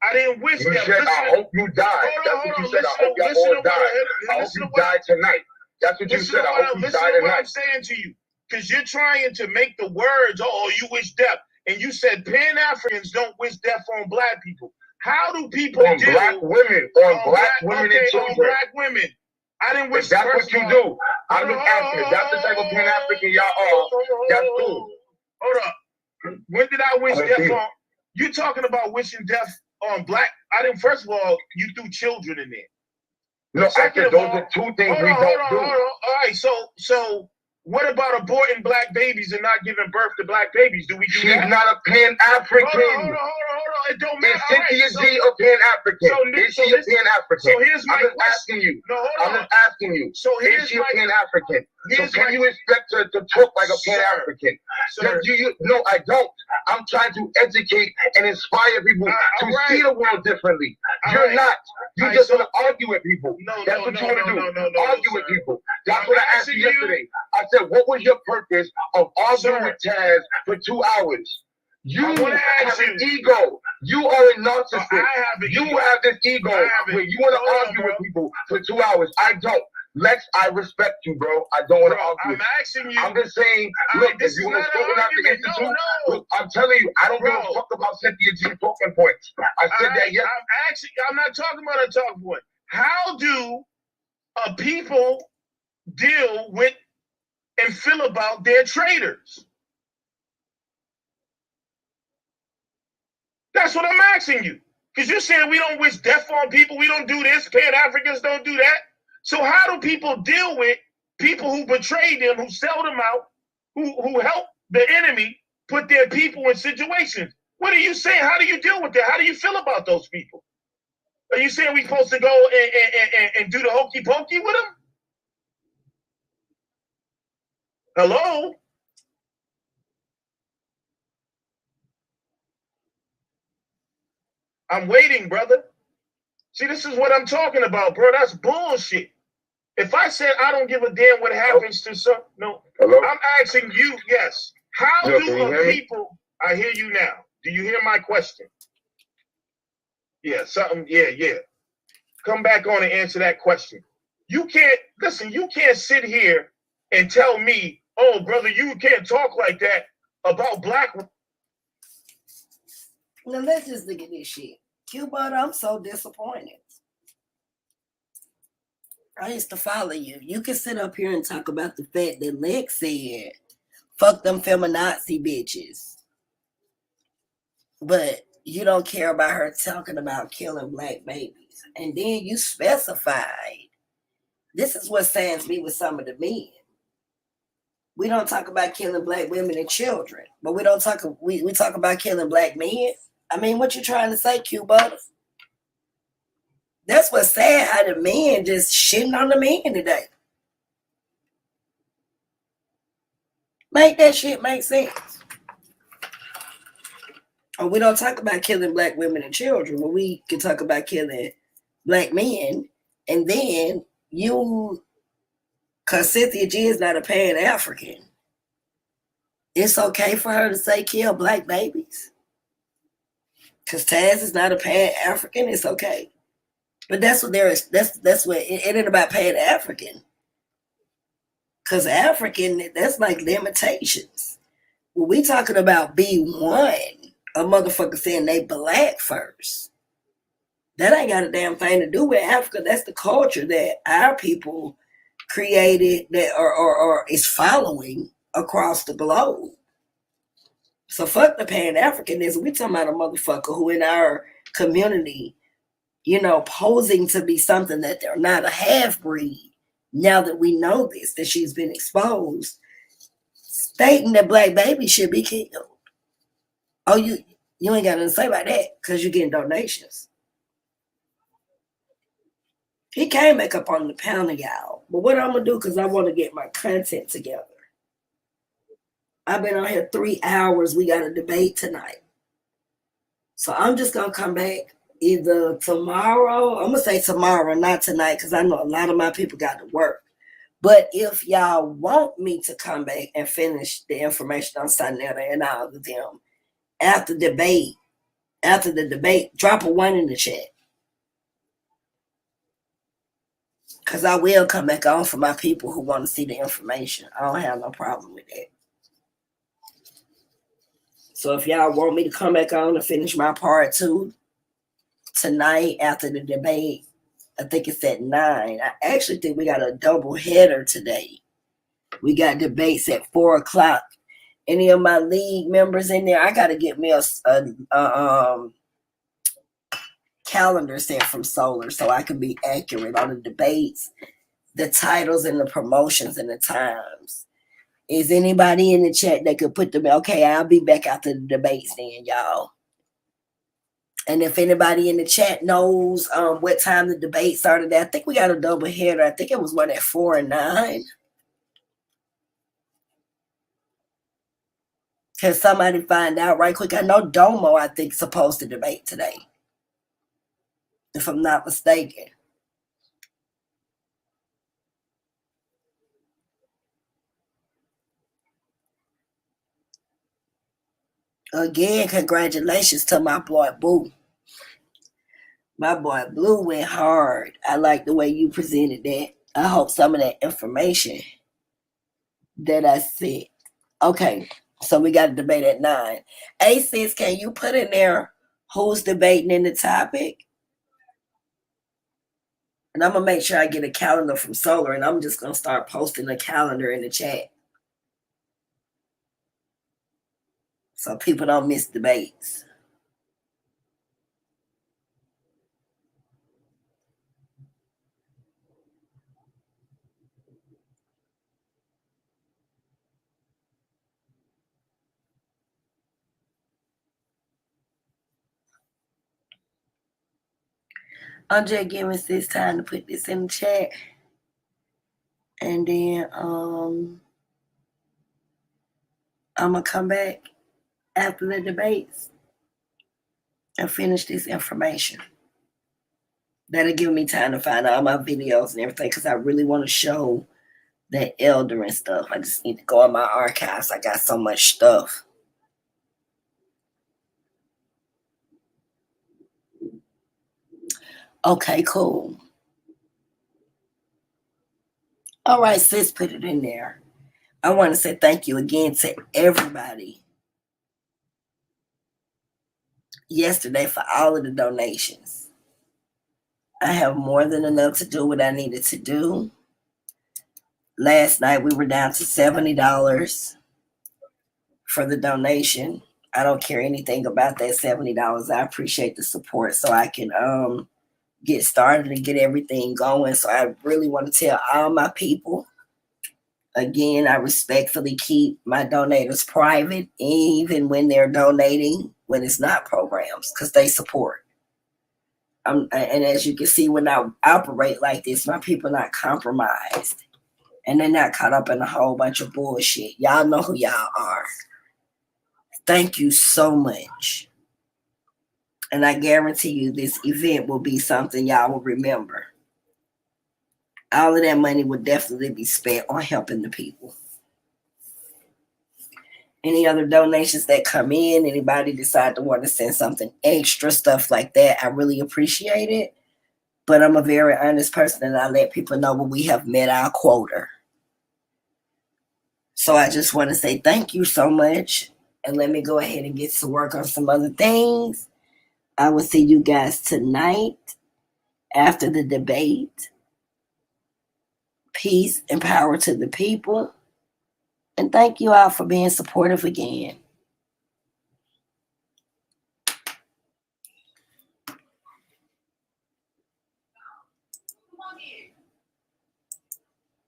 [SPEAKER 21] I didn't wish
[SPEAKER 20] You
[SPEAKER 21] death.
[SPEAKER 20] said,
[SPEAKER 21] Listen
[SPEAKER 20] I
[SPEAKER 21] to-
[SPEAKER 20] hope you die. That's what you said. I hope y'all
[SPEAKER 21] listen
[SPEAKER 20] all
[SPEAKER 21] to what
[SPEAKER 20] die.
[SPEAKER 21] I-
[SPEAKER 20] I hope
[SPEAKER 21] listen
[SPEAKER 20] you
[SPEAKER 21] to what
[SPEAKER 20] die tonight. That's what you
[SPEAKER 21] Listen
[SPEAKER 20] said.
[SPEAKER 21] to
[SPEAKER 20] I
[SPEAKER 21] what
[SPEAKER 20] hope you
[SPEAKER 21] listen
[SPEAKER 20] die
[SPEAKER 21] to what I'm
[SPEAKER 20] tonight.
[SPEAKER 21] saying to you, because you're trying to make the words, oh, you wish death, and you said Pan-Africans don't wish death on Black people. How do people
[SPEAKER 20] On
[SPEAKER 21] deal
[SPEAKER 20] Black women, on Black women and children.
[SPEAKER 21] on Black women? I didn't wish.
[SPEAKER 20] If that's what
[SPEAKER 21] first
[SPEAKER 20] you
[SPEAKER 21] of all-
[SPEAKER 20] do, I'm just asking. If that's the type of Pan-African y'all are, that's cool.
[SPEAKER 21] Hold up. When did I wish
[SPEAKER 20] Let's
[SPEAKER 21] death
[SPEAKER 20] see.
[SPEAKER 21] on? You talking about wishing death on Black? I didn't. First of all, you threw children in there.
[SPEAKER 20] No, I
[SPEAKER 21] Second
[SPEAKER 20] said
[SPEAKER 21] of
[SPEAKER 20] those
[SPEAKER 21] all-
[SPEAKER 20] are two things
[SPEAKER 21] hold
[SPEAKER 20] we
[SPEAKER 21] on,
[SPEAKER 20] don't
[SPEAKER 21] hold
[SPEAKER 20] do.
[SPEAKER 21] on, hold on. All right, so what about aborting Black babies and not giving birth to Black babies? Do we do
[SPEAKER 20] She's
[SPEAKER 21] that?
[SPEAKER 20] not a Pan-African.
[SPEAKER 21] Hold on. It don't matter.
[SPEAKER 20] Is
[SPEAKER 21] All right,
[SPEAKER 20] Cynthia
[SPEAKER 21] so-
[SPEAKER 20] G a Pan-African?
[SPEAKER 21] so
[SPEAKER 20] Is
[SPEAKER 21] so
[SPEAKER 20] she a
[SPEAKER 21] this-
[SPEAKER 20] Pan-African?
[SPEAKER 21] so here's my
[SPEAKER 20] I'm just
[SPEAKER 21] question.
[SPEAKER 20] asking you.
[SPEAKER 21] No, hold
[SPEAKER 20] I'm
[SPEAKER 21] on.
[SPEAKER 20] just asking you.
[SPEAKER 21] So here's
[SPEAKER 20] is she a
[SPEAKER 21] my-
[SPEAKER 20] Pan-African? So
[SPEAKER 21] here's
[SPEAKER 20] can
[SPEAKER 21] my-
[SPEAKER 20] you expect her to talk like a
[SPEAKER 21] Sir.
[SPEAKER 20] Pan-African?
[SPEAKER 21] Sir.
[SPEAKER 20] Do you? No, I don't. I'm trying to educate and inspire people to
[SPEAKER 21] all right.
[SPEAKER 20] see the world differently.
[SPEAKER 21] All
[SPEAKER 20] You're
[SPEAKER 21] right.
[SPEAKER 20] not. You
[SPEAKER 21] All right,
[SPEAKER 20] just
[SPEAKER 21] so-
[SPEAKER 20] want to argue with people.
[SPEAKER 21] No,
[SPEAKER 20] That's
[SPEAKER 21] no,
[SPEAKER 20] what
[SPEAKER 21] no,
[SPEAKER 20] you want to
[SPEAKER 21] no,
[SPEAKER 20] do.
[SPEAKER 21] no,
[SPEAKER 20] Argue with
[SPEAKER 21] sir.
[SPEAKER 20] people. That's
[SPEAKER 21] I'm
[SPEAKER 20] what I asked
[SPEAKER 21] asking
[SPEAKER 20] you
[SPEAKER 21] you-
[SPEAKER 20] yesterday. I said, what was your purpose of arguing
[SPEAKER 21] Sir.
[SPEAKER 20] with Taz for 2 hours? You
[SPEAKER 21] I wanna ask
[SPEAKER 20] have an
[SPEAKER 21] you-
[SPEAKER 20] ego. You are a narcissist.
[SPEAKER 21] I have an
[SPEAKER 20] you
[SPEAKER 21] ego.
[SPEAKER 20] have this ego
[SPEAKER 21] I have it.
[SPEAKER 20] where you want to
[SPEAKER 21] Hold on,
[SPEAKER 20] argue
[SPEAKER 21] bro.
[SPEAKER 20] with people for 2 hours. I don't. Lex, I respect you, bro. I don't want to
[SPEAKER 21] Bro,
[SPEAKER 20] argue.
[SPEAKER 21] I'm asking you.
[SPEAKER 20] I'm just saying,
[SPEAKER 21] All
[SPEAKER 20] look,
[SPEAKER 21] right, this
[SPEAKER 20] if you
[SPEAKER 21] is
[SPEAKER 20] want to
[SPEAKER 21] not an
[SPEAKER 20] straighten out the
[SPEAKER 21] argument.
[SPEAKER 20] institute,
[SPEAKER 21] No.
[SPEAKER 20] look, I'm telling you, I don't give
[SPEAKER 21] Bro.
[SPEAKER 20] a fuck about Cynthia G talking points. I said that yesterday.
[SPEAKER 21] I'm not talking about a talking point. How do people deal with and feel about their traitors? That's what I'm asking you. Because you're saying we don't wish death on people, we don't do this, Pan-Africans don't do that. So how do people deal with people who betray them, who sell them out, who help the enemy put their people in situations? What are you saying? How do you deal with that? How do you feel about those people? Are you saying we're supposed to go and do the hokey pokey with them? Hello? I'm waiting, brother. See, this is what I'm talking about, bro. That's bullshit. If I said I don't give a damn what happens to some, no.
[SPEAKER 20] Hello?
[SPEAKER 21] I'm asking you, yes. How
[SPEAKER 20] Yo, can you
[SPEAKER 21] do
[SPEAKER 20] hear me?
[SPEAKER 21] people? I hear you now. Do you hear my question? Yeah, something. Yeah. Come back on and answer that question. You can't listen. You can't sit here and tell me, oh, brother, you can't talk like that about Black.
[SPEAKER 1] Now let's just look at this shit. Q-Butter, I'm so disappointed. I used to follow you. You can sit up here and talk about the fact that Lex said, fuck them feminazi bitches. But you don't care about her talking about killing Black babies. And then you specified, this is what saddens me with some of the men. We don't talk about killing Black women and children, but we don't talk, we talk about killing Black men. I mean, what you trying to say, Q-Butter? That's what's sad, how the men just shitting on the men today. Make that shit make sense. Or we don't talk about killing Black women and children, but we can talk about killing Black men. And then you, because Cynthia G is not a Pan-African, it's okay for her to say kill Black babies. Because Taz is not a Pan-African, it's okay. But that's what there is. That's what it ain't about Pan-African. Because African, that's like limitations. When we talking about B1, a motherfucker saying they Black first. That ain't got a damn thing to do with Africa. That's the culture that our people created that or is following across the globe. So fuck the Pan-Africanism. We talking about a motherfucker who in our community, posing to be something that they're not, a half-breed. Now that we know this, that she's been exposed, stating that Black babies should be killed. Oh, You ain't got nothing to say about that because you're getting donations. He came back up on the panel, y'all. But what I'm going to do, because I want to get my content together. I've been on here 3 hours. We got a debate tonight. So I'm just going to come back either tomorrow. I'm going to say tomorrow, not tonight, because I know a lot of my people got to work. But if y'all want me to come back and finish the information on Saneter and all of them after the debate, drop a 1 in the chat. Because I will come back on for my people who want to see the information. I don't have no problem with that. So if y'all want me to come back on and finish my part 2 tonight after the debate, I think it's at 9. I actually think we got a double header today. We got debates at 4 o'clock. Any of my league members in there, I got to get me a calendar sent from Solar so I can be accurate on the debates, the titles and the promotions and the times. Is anybody in the chat that could put them? Okay, I'll be back after the debates then, y'all. And if anybody in the chat knows what time the debate started at, I think we got a double header. I think it was one at 4 and 9. Can somebody find out right quick? I know Domo, I think, supposed to debate today, if I'm not mistaken. Again, congratulations to my boy Boo. My boy Blue went hard. I like the way you presented that. I hope some of that information that I said. Okay, so we got a debate at 9. Hey, sis, can you put in there who's debating in the topic? And I'm going to make sure I get a calendar from Solar, and I'm just going to start posting the calendar in the chat so people don't miss debates. I'm just giving sis time to put this in the chat. And then I'm going to come back after the debates and finish this information. That'll give me time to find all my videos and everything because I really want to show that elder and stuff. I just need to go in my archives. I got so much stuff. Okay, cool. All right, sis, put it in there. I want to say thank you again to everybody yesterday for all of the donations. I have more than enough to do what I needed to do. Last night we were down to $70 for the donation. I don't care anything about that $70. I appreciate the support so I can get started and get everything going. So I really want to tell all my people, again, I respectfully keep my donators private, even when they're donating, when it's not programs, because they support. And as you can see, when I operate like this, my people are not compromised. And they're not caught up in a whole bunch of bullshit. Y'all know who y'all are. Thank you so much. And I guarantee you this event will be something y'all will remember. All of that money will definitely be spent on helping the people. Any other donations that come in, anybody decide to want to send something extra, stuff like that, I really appreciate it. But I'm a very honest person and I let people know when we have met our quota. So I just want to say thank you so much. And let me go ahead and get to work on some other things. I will see you guys tonight after the debate. Peace and power to the people. And thank you all for being supportive again.